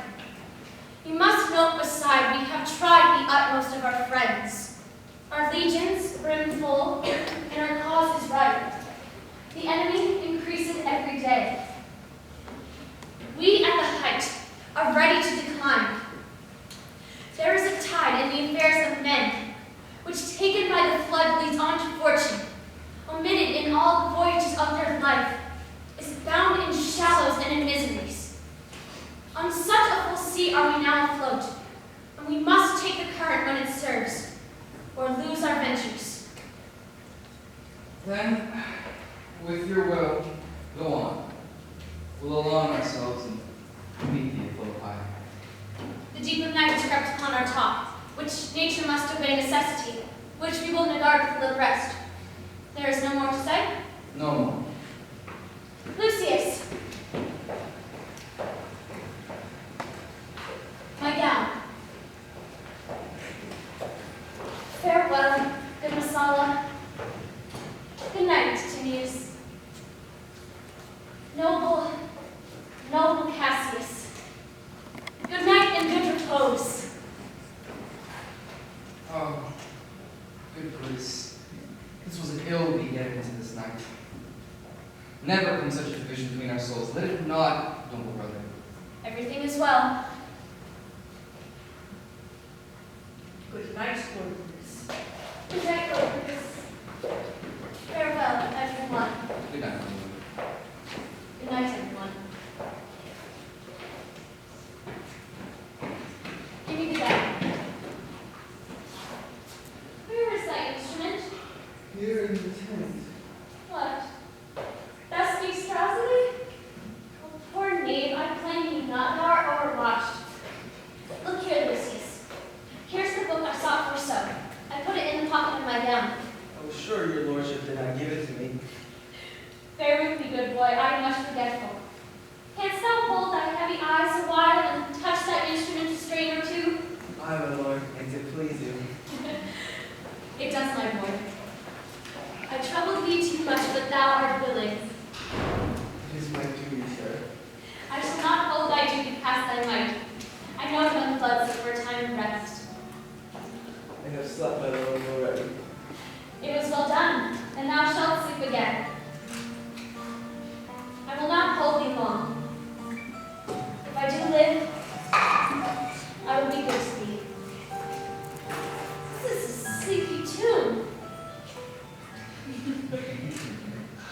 You must note beside we have tried the utmost of our friends. Our legions brim full, and our cause is right. The enemy increases every day. We at the height are ready to decline. There is a tide in the affairs of men, which taken by the flood leads on to fortune, omitted in all the voyages of their life, is bound in shallows and in miseries. On such a full sea are we now afloat, and we must take the current when it serves, or lose our ventures. Then, with your will, go on. We'll alarm ourselves and meet thee at Philippi. The deep of night is crept upon our top, which nature must obey necessity, which we will regard with little rest. There is no more to say? No more. Lucius. My gown. Farewell, good Masala. Good night, Tinius. Noble, noble Cassius. Good night and good repose. Oh, good Bruce. This was an ill beginning to this night. Never from such a division between our souls. Let it not, noble brother. Everything is well. Good night, Lord Bruce. Good night, Lord Lucas. Farewell, everyone. Good night, brother. Good night, everyone. Give me the bag. Where is that instrument? Here in the tent. What? boy, I am much forgetful. Canst thou hold thy heavy eyes a while and touch thy instrument a strain or two? Aye, my lord, and to please you. It does, my boy. I trouble thee too much, but thou art willing. It is my duty, sir. I shall not hold thy duty past thy might. I know young blood for a time of rest. I have slept, my lord, already. It was well done, and thou shalt sleep again. I will not hold thee long. If I do live, I will be good to thee. This is a sleepy tomb.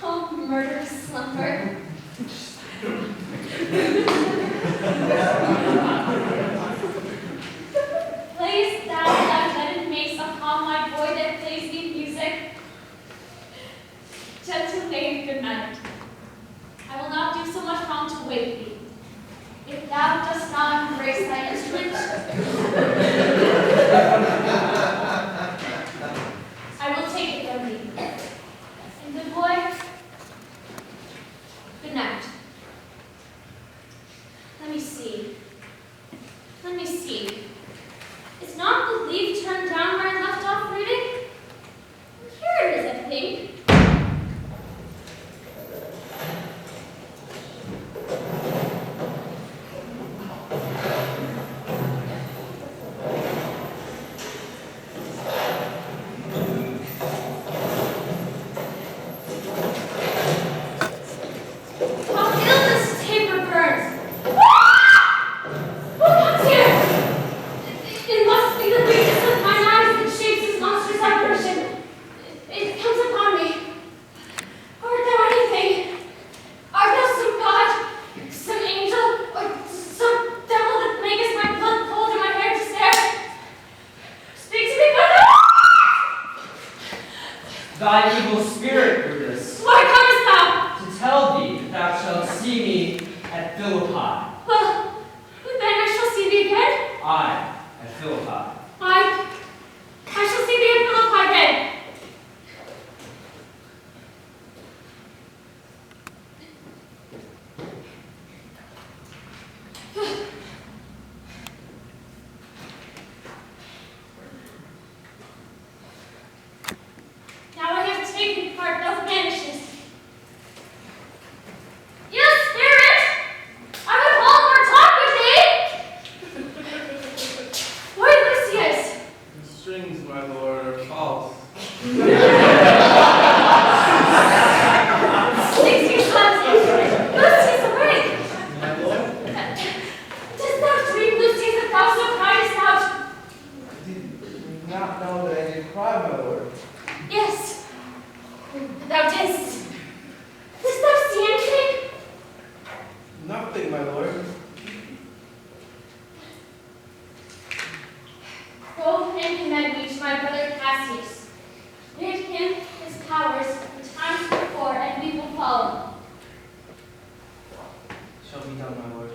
Oh, murderous slumber. Place thou thy leaden mace upon my boy that plays thee music. Gentle maid, good night. I will not do so much wrong to wake thee. If thou dost not embrace thy instrument, I will take it from thee. And good boy, good night. Let me see. Let me see. Is not the leaf turned down where I left off reading? Here it is, I think. Thy evil spirit, Brutus, Why comest thou? to tell thee that thou shalt see me at Philippi. Well, then I shall see thee again. Aye, at Philippi. I shall see thee at Philippi then. Now I have taken part thou vanishes. You spirit! I would hold more talk with thee! Why, Lucius? The strings, my lord, are false. Lucius loves instrument. Lucius, awake! My lord? Dost thou dream, Lucius, that thou so criest out? I did not know that I did cry, my lord. Yes, thou didst. Dost thou see anything? Nothing, my lord. Go and commend me to my brother Cassius. Bid him his powers in times before, and we will follow. Shall be done, my lord.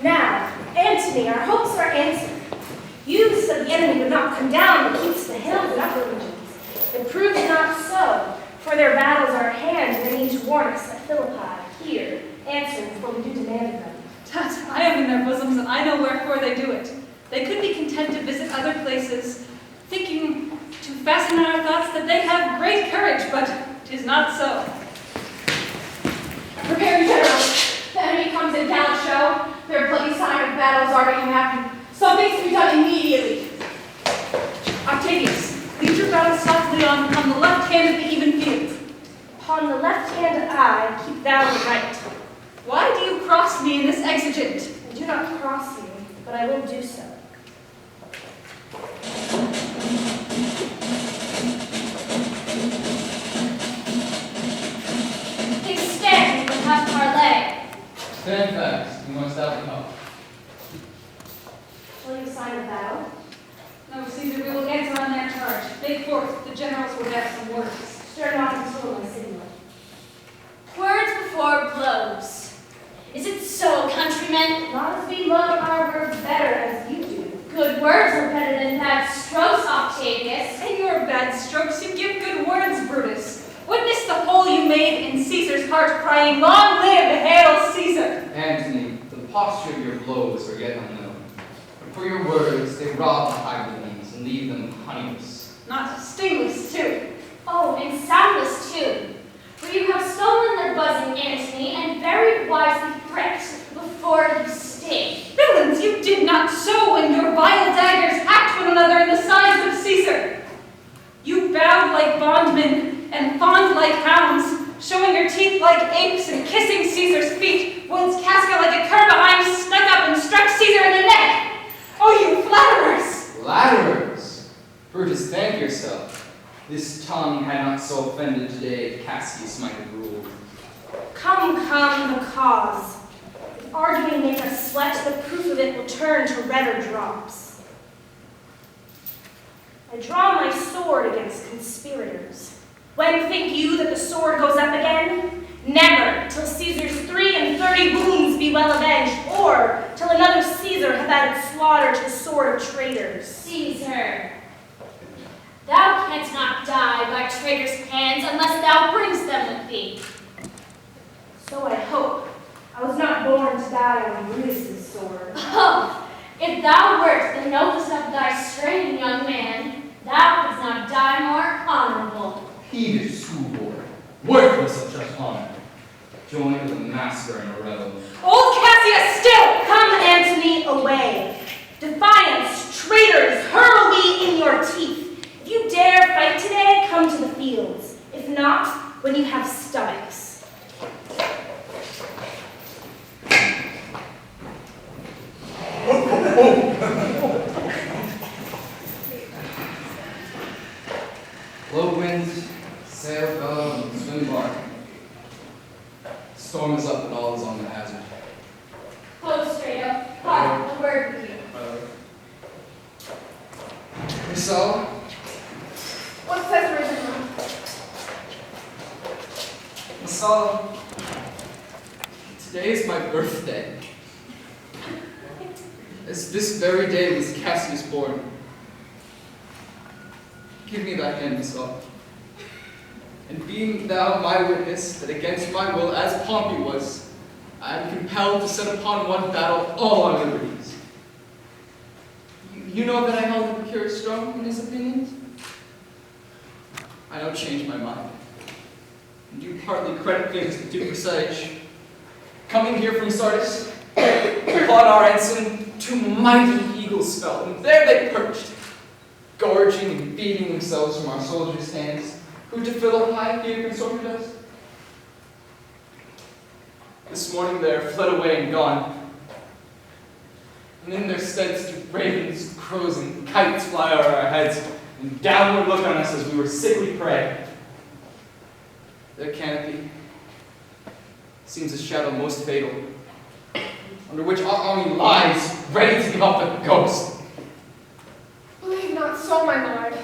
Now, Antony, our hopes are answered. You said the enemy would not come down but keeps the hills and upper regions. It proves not so, for their battles are at hand, and they need to warn us at Philippi. Here, answer before we do demand of them. Tut, I am in their bosoms, and I know wherefore they do it. They could be content to visit other places, thinking to fasten on our thoughts that they have great courage, but 'tis not so. Prepare, General. The enemy comes in gallant show. Their bloody sign of battle is already happening. Something's to be done immediately. Octavius, Lead your battle softly on upon the left hand of the even field. Upon the left hand eye, keep thou the right. Why do you cross me in this exigent? I do not cross you, but I will do so. Please stand, we will have parley. Stand fast. We must out the help. Shall you sign a battle? No, Caesar, we will answer on that charge. Make forth. The generals will have some words. Stir not until my signal. Words before blows. Is it so, countrymen? Not as we love our words better as you do. Good words are better than bad strokes, Octavius. In your bad strokes, you give good words, Brutus. Witness the hole you made in Caesar's heart, crying, "Long live, hail Caesar!" Antony, the posture of your blows are yet unknown. But for your words, they rob the highlands and leave them honeyless. Not stingless, too. Oh, and soundless too. For you have stolen their buzzing, Antony, and very wisely pricked before you sting. Villains, you did not so when your vile daggers hacked one another in the sides of Caesar. You bowed like bondmen and fawned like hounds, showing your teeth like apes and kissing Caesar's feet, whilst Casca like a cur behind snuck up and struck Caesar in the neck. Oh, you flatterers! Flatterers! Brutus, thank yourself. This tongue had not so offended today if Cassius might have ruled. Come, the cause. If arguing make us sweat, the proof of it will turn to redder drops. I draw my sword against conspirators. When think you that the sword goes up again? Never, till Caesar's 33 wounds be well avenged, or till another Caesar have added slaughter to the sword of traitors. Caesar, thou canst not die by traitors' hands unless thou bringst them with thee. So I hope. I was not born to die on Brutus's sword. Oh, if thou wert the noblest of thy strain, young man, thou couldst not die more honorable. Peevish schoolboy, worthless of such honor. Join the master in a revel. Old Cassius still! Come, Antony, away. Defiance, traitors, hurl we in your teeth. If you dare fight today, come to the fields. If not, when you have stomachs. Low winds, sail bellow, and swim bark. Storm is up and all is on the hazard. Hold straight up. Father, a word with you. Marcella, What says Reginald? Marcella, today is my birthday. As this very day was Cassius born. Give me thy hand, Marcella. And being thou my witness that against my will, as Pompey was, I am compelled to set upon one battle all our liberties. You know that I held the Procurus strong in his opinions? I now change my mind. And you partly credit things to Duke Presage. Coming here from Sardis, upon our ensign, 2 mighty eagles fell, and there they perched, gorging and feeding themselves from our soldiers' hands, who to Philippi here consorted us. This morning they are fled away and gone, and in their stead stood ravens, crows, and kites fly over our heads, and downward look on us as we were sickly prey. Their canopy seems a shadow most fatal, under which our army lies, ready to give up the ghost. Believe not so, my lord.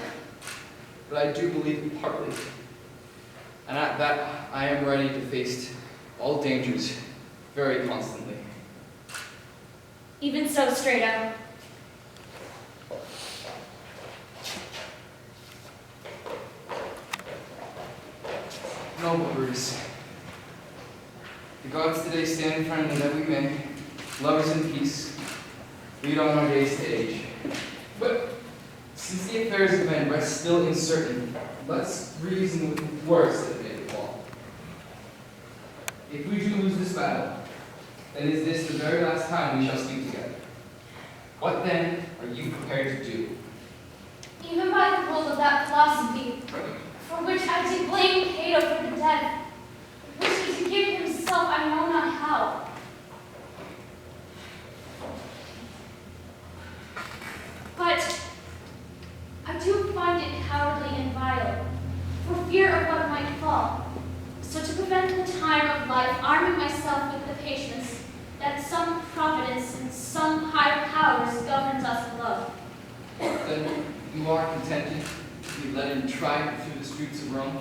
But I do believe it partly, and at that I am ready to face all dangers very constantly. Even so, straight up. Noble Brutus, the gods today stand friendly that we may, lovers in peace, lead on our days to age. But since the affairs of men rest still uncertain, let's reason with the worst that may befall. If we do lose this battle, then is this the very last time we shall speak together. What then are you prepared to do? even by the rule of that philosophy, for which I did blame Cato for the death, which he did give himself I know not how. But I do find it cowardly and vile, for fear of what might fall. So to prevent the time of life, arming myself with the patience that some providence and some higher powers governs us below. Then you are contented to be led in triumph through the streets of Rome?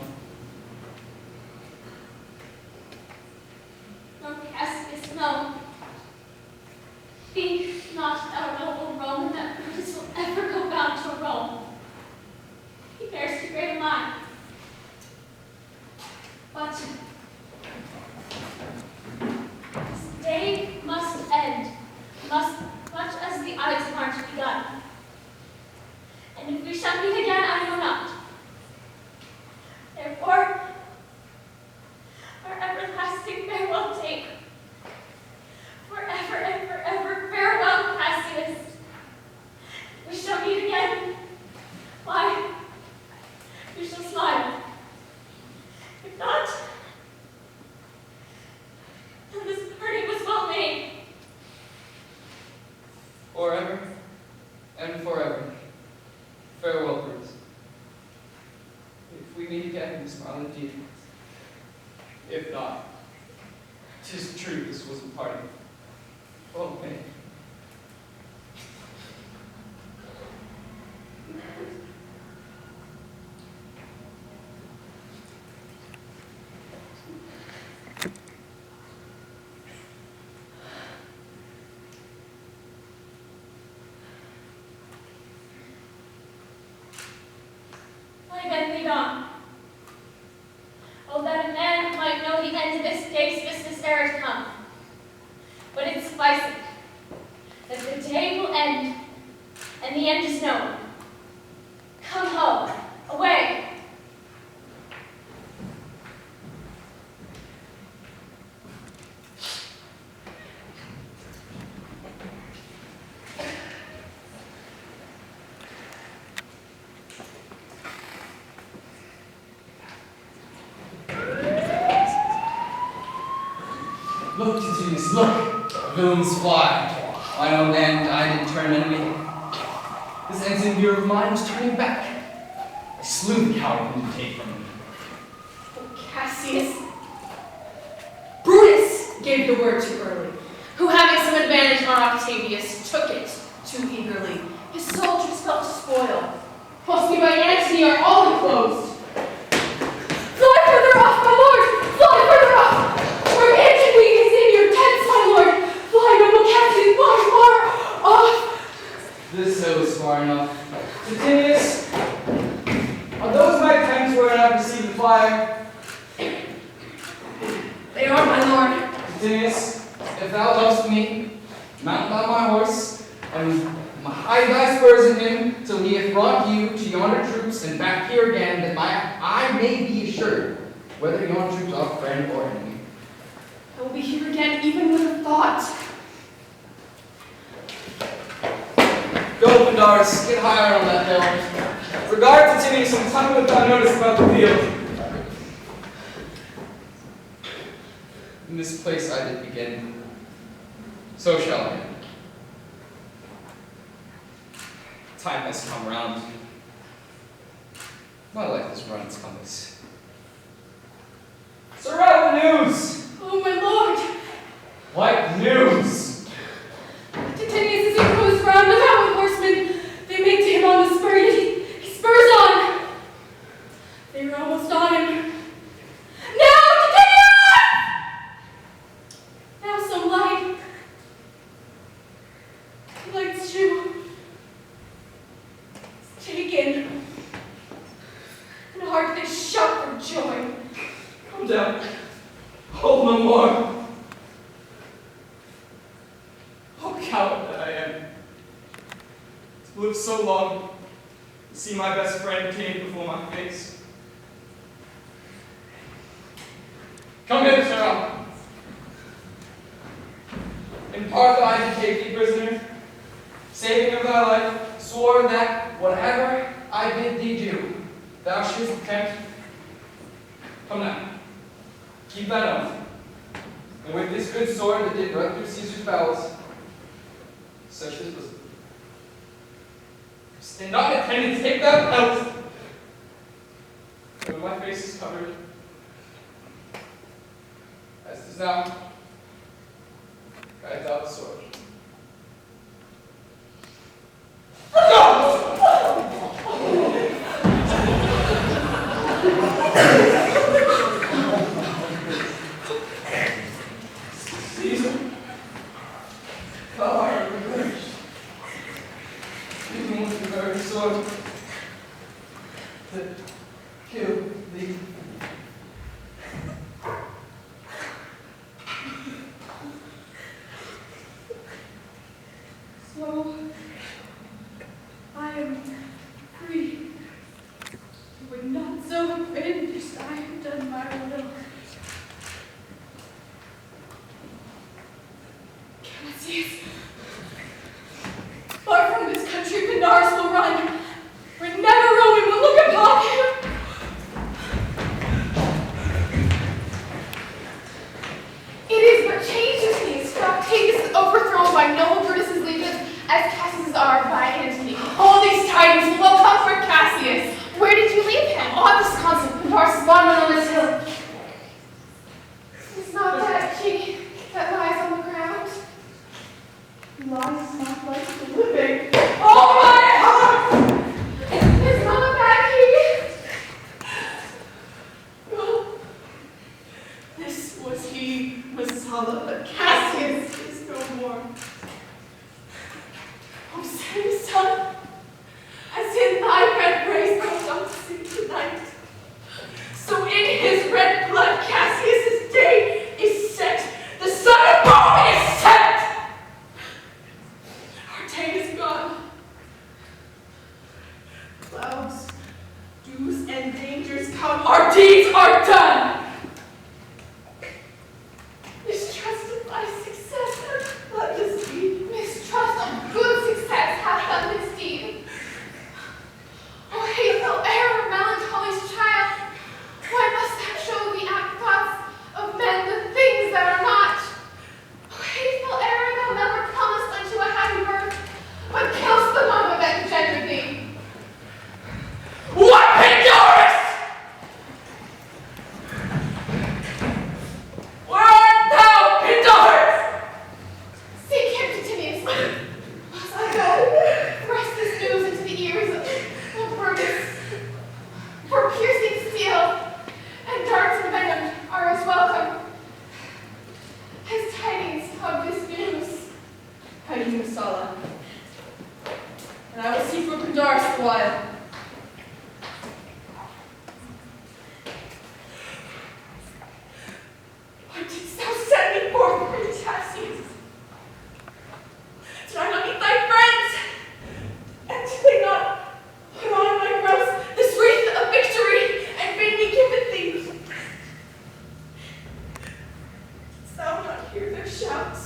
No, Cassius, no. Think not, thou noble Roman, that Brutus will ever go bound to Rome. He bears too great a mind. But this day must end, much as the Ides March begun. And if we shall meet again, I know not. Therefore, our everlasting farewell take. Forever and forever, farewell, Cassius. We shall meet again. Why, we shall smile. If not, then this parting was well made. Forever and forever. Farewell, Brutus. If we meet again, we smile indeed. If not, 'tis true this was a parting. Well made. I then lead on. Oh, that a man might know the end of this day's business ere it come. But it sufficeth that the day will end, and the end is known. Come home, away. Look, Julius, look! Villains fly. Mine own end, I did turn enemy. This ensign view of mine was turning back. I slew the coward whom to take from me. Oh, Cassius. Brutus gave the word too early, who having some advantage on Octavius took it too eagerly. His soldiers felt to spoil. Hosted by Antony are all enclosed. Fly further off, my lord! Fly further off! For Antony is in your tents, my lord! Fly, noble Cassius, fly far off! This is far enough. Titinius, are those my tents where I have received the fire? They are, my lord. Titinius, if thou lovest me, mount thou my horse, and hide thy spurs in him, till he hath brought you to yonder troops and back here again, that I may be assured whether yonder troops are friend or enemy. I will be here again, even with a thought. Go, Pandarus, get higher on that hill. Regard to Titinius and tell me what thou noticed about the field. In this place I did begin, so shall I end. Time has come round. My life has run its compass. Sir, what news? Oh, my lord! What news? Titinius is enclosed round about with horsemen. They make to him on the spur, yet he spurs on. They were almost on him. Now, Titinius! Now some light. Light's true. It's taken. And heart they shout for joy. Come down. Hold no more. Oh, coward that I am. To live so long, to see my best friend came before my face. Come hither, sir. In part I did take thee prisoner, saving of thy life, swore that whatever I bid thee do. Thou shouldst attempt. Come now. Keep thine oath. And with this good sword that did run through Caesar's bowels, such as was. Stand not in attendance, take that oath. When my face is covered, as it is now, guide thou the sword. Caesar, thou art revenged, even with the very sword that killed thee. So, I am free. You would not so have been, just I have done my will. Cassius, far from this country, Pindars will run, for never Roman will look upon him. It is but changes me. Octavius is overthrown by noble Brutus's legions, as Cassius are by Antony. All these tidings will come for Cassius. Where did you leave him? On this constant Pindars' monument on this hill. It's not that king that lies on the ground. He lies not like the living. Oh my heart! It's not that king. No. This was he, Messala, but Cassius is no more. Oh, same son, as in thy red race thou dost sing tonight, so in his red blood Cassius's day is set, the son of Rome is set! Our day is gone. Clouds, dews, and dangers come, our deeds are done! Mistrust of thy success hath done this deed. Mistrust of good success hath done this deed. O hateful error, melancholy's child, why must thou show the thoughts of men the things that are not? O hateful error, thou never comest unto a happy birth, but kill'st the mother that engendered thee. What, Pindars? Where art thou, Pindars? Seek him, Titinius. Must I go? Thrust this news into the ears of Brutus. For piercing steel and darts and venom are as welcome as tidings of this news. Hide you, Messala, and I will seek for Pindars the while. What didst thou send me for, great Cassius? Did I not meet thy friends? And did they not put on my brows this wreath of victory and bid me give it thee? Didst thou not hear their shouts?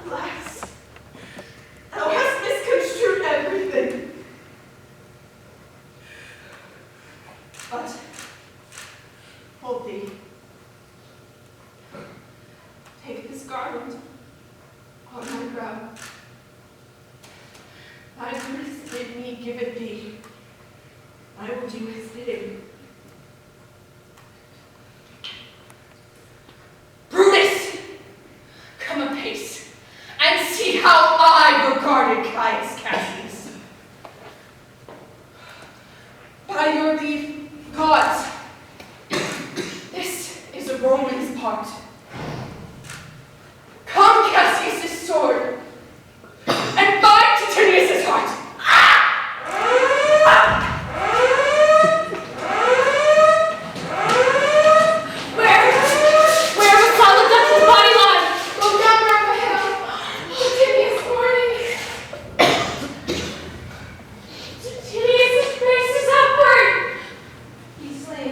Alas, thou hast misconstrued everything. But hold thee. Take this garland on my brow. Thy Brutus bid me give it thee. I will do his bidding. Brutus! Come apace, and see how I regarded Caius Cassius. By your leave, gods, this is a Roman's part. Come, Cassius' sword, and bind Titinius' heart. Where was Saladin's body lie? Go down around the hill. Titinius mourning. Titinius' face is upward. He's slain.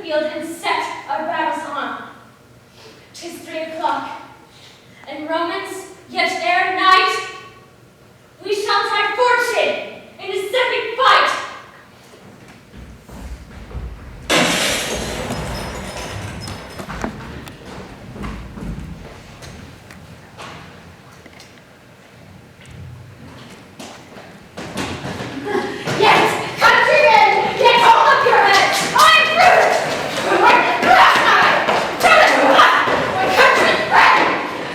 field and set our battles on. 'Tis 3 o'clock, and Romans, yet ere night, we shall try fortune in a second fight. Yes, countrymen, get hold of your heads! I'm Brutus! My countryman friend!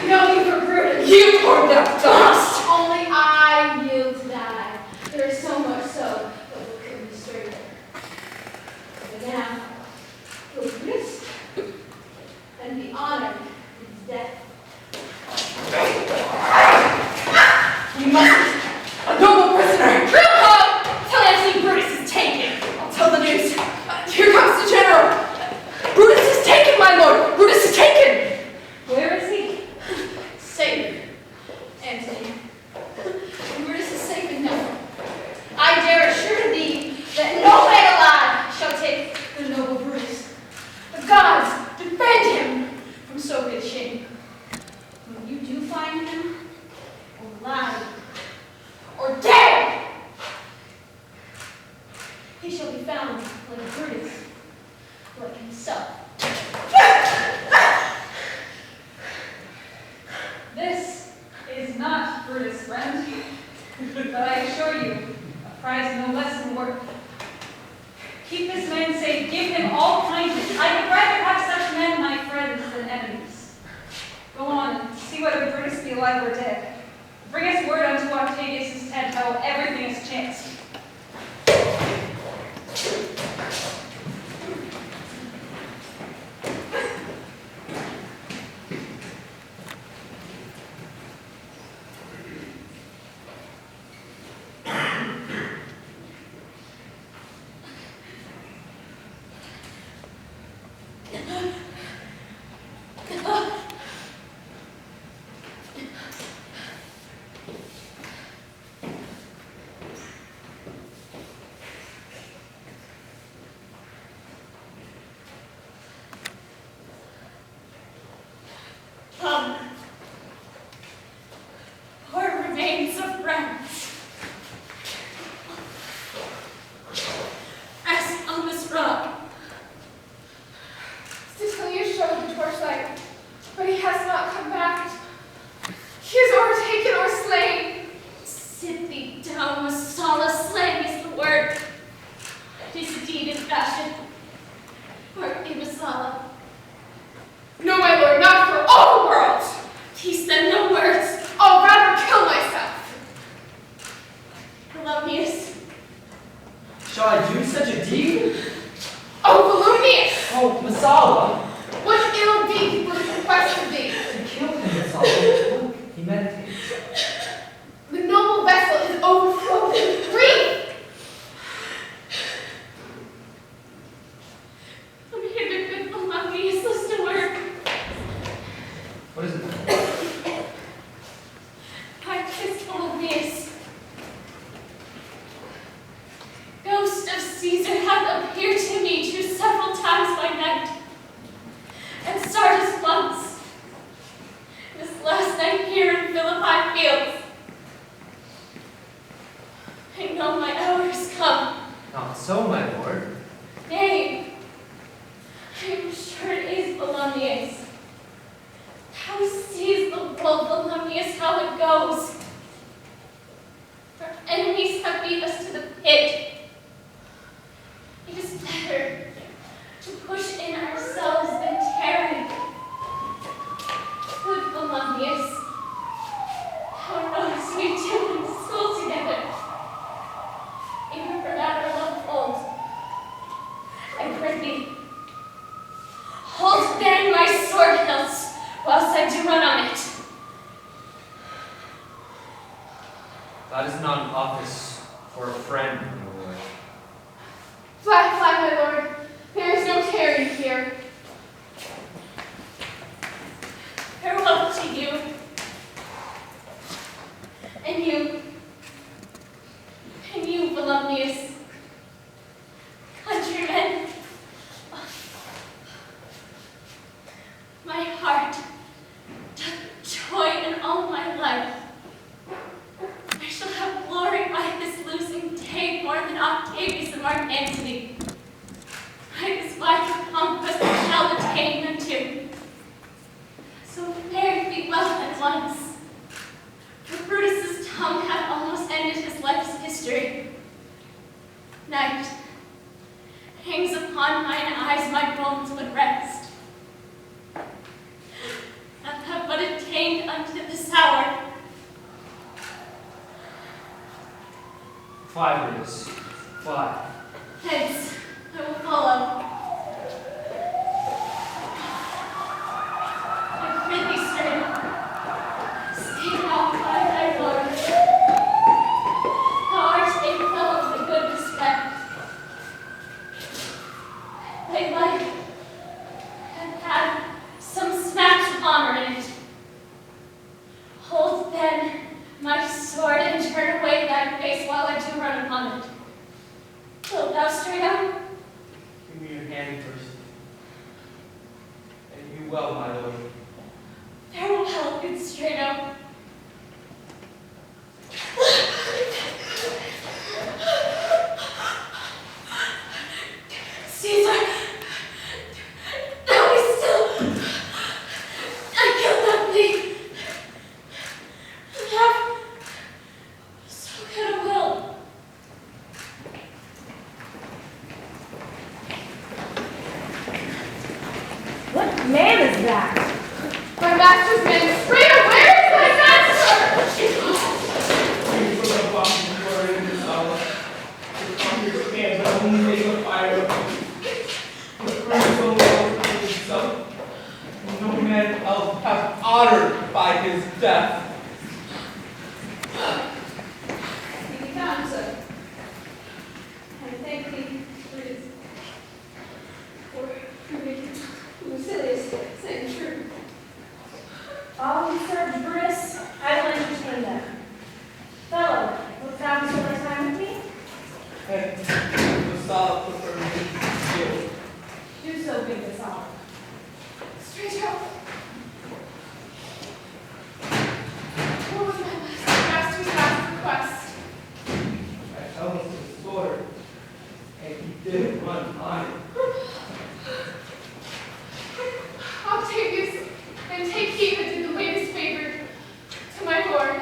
Know you for Brutus. You poured that dust! Only I yield to that. There is so much so that will kill me straight. But now, kill Brutus and be honored with death. You mustn't! A noble prisoner! True, till Anthony Brutus is taken. I'll tell the news. Here comes the general! Brutus is taken, my lord! Brutus is taken! Where is he? Safe, Antony. Brutus is safe enough. I dare assure thee that no man alive shall take the noble Brutus. The gods defend him from so great shame. When you do find him, alive or dead, he shall be found like Brutus, like himself. This is not Brutus, friend. But I assure you, a prize no less than worth. Keep this man safe, give him all kindness. I would rather have such men, my friends, than enemies. Go on and see whether Brutus be alive or dead. Bring us word unto Octavius' tent how everything is chanced. Come. Poor remains of friends. As on this rock. Cecilia showed the torchlight, but he has not come back. He is overtaken or slain. Sit thee down, Masala. Slaying is the word. It is a deed in fashion. Art thee, Masala. No, my lord, not for all the world. He said no words. I'll rather kill myself. Polonius. Shall I do such a deed? Oh, Volumnius! Oh, Masala! What ill deed was requested thee? To kill him, Masala. Look, he meditates. The noble vessel is overflowed with grief. I'm here to good Polonius. Listen to word. What is it? I kiss Polonius. Ghost of Caesar hath appeared to me several times by night, and Sardis once. This last night here in Philippi fields. I know my hour is come. Not so, my lord. Nay, I am sure it is Polonius. How sees the world, Polonius, how it goes? Our enemies have beat us to the pit. It is better to push in ourselves than tarry. Good Polonius, how notice we two in school together. Even for that our love holds. I pray thee, hold then my sword hilts whilst I do run on it. That is not an office for a friend, my lord. Fly, fly, my lord. There is no tarrying here. Farewell to you. And you, Volumnius. Countrymen, otherwise my bones would rest. And have but attained unto this hour. 5 Brutus. 5. Hence, I will follow. I prithee, sir, stay not by thy lord. Thou art a fellow of good respect. Thy life hath had some snatch of honor in it. Hold then my sword and turn away thy face while I do run upon it. Wilt thou stray out? Give me your hand first. And you well, my lord. Farewell, good Strano. Caesar, thou be still. I cannot thee. And have so good a will. What man is that? My master's men. Straight where is my master? You put a bomb you are in this hour. The conqueror's hands are only make a fire. The first only overcame himself. No man else hath honored by his death. Be found, sir. And thank thee for his, for making Lucilius saying true. All who served Brutus, I will entertain them. Fellow, wilt thou spend thy time with me? And the solid prefer me to Do so, big this hour. Straight out. What was my master's last request? I held his sword, and he did run on it. Octavius, then take heed that did the latest favor to my lord.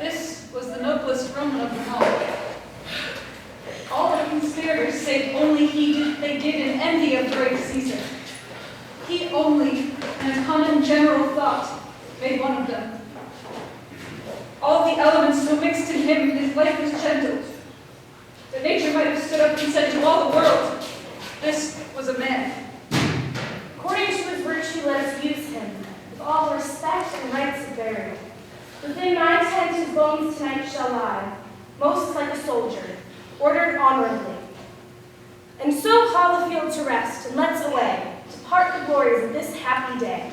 This was the noblest Roman of them all. All the conspirators say only they did in envy of great Caesar. He only, in a common general thought, made one of them. All the elements so mixed in him, his life was gentle. That nature might have stood up and said to all the world, this was a man. According to his virtue, let us use him, with all respect and rights of burial. Within my tent his bones tonight shall lie, most like a soldier, ordered honorably. And so call the field to rest, and let's away, to part the glories of this happy day.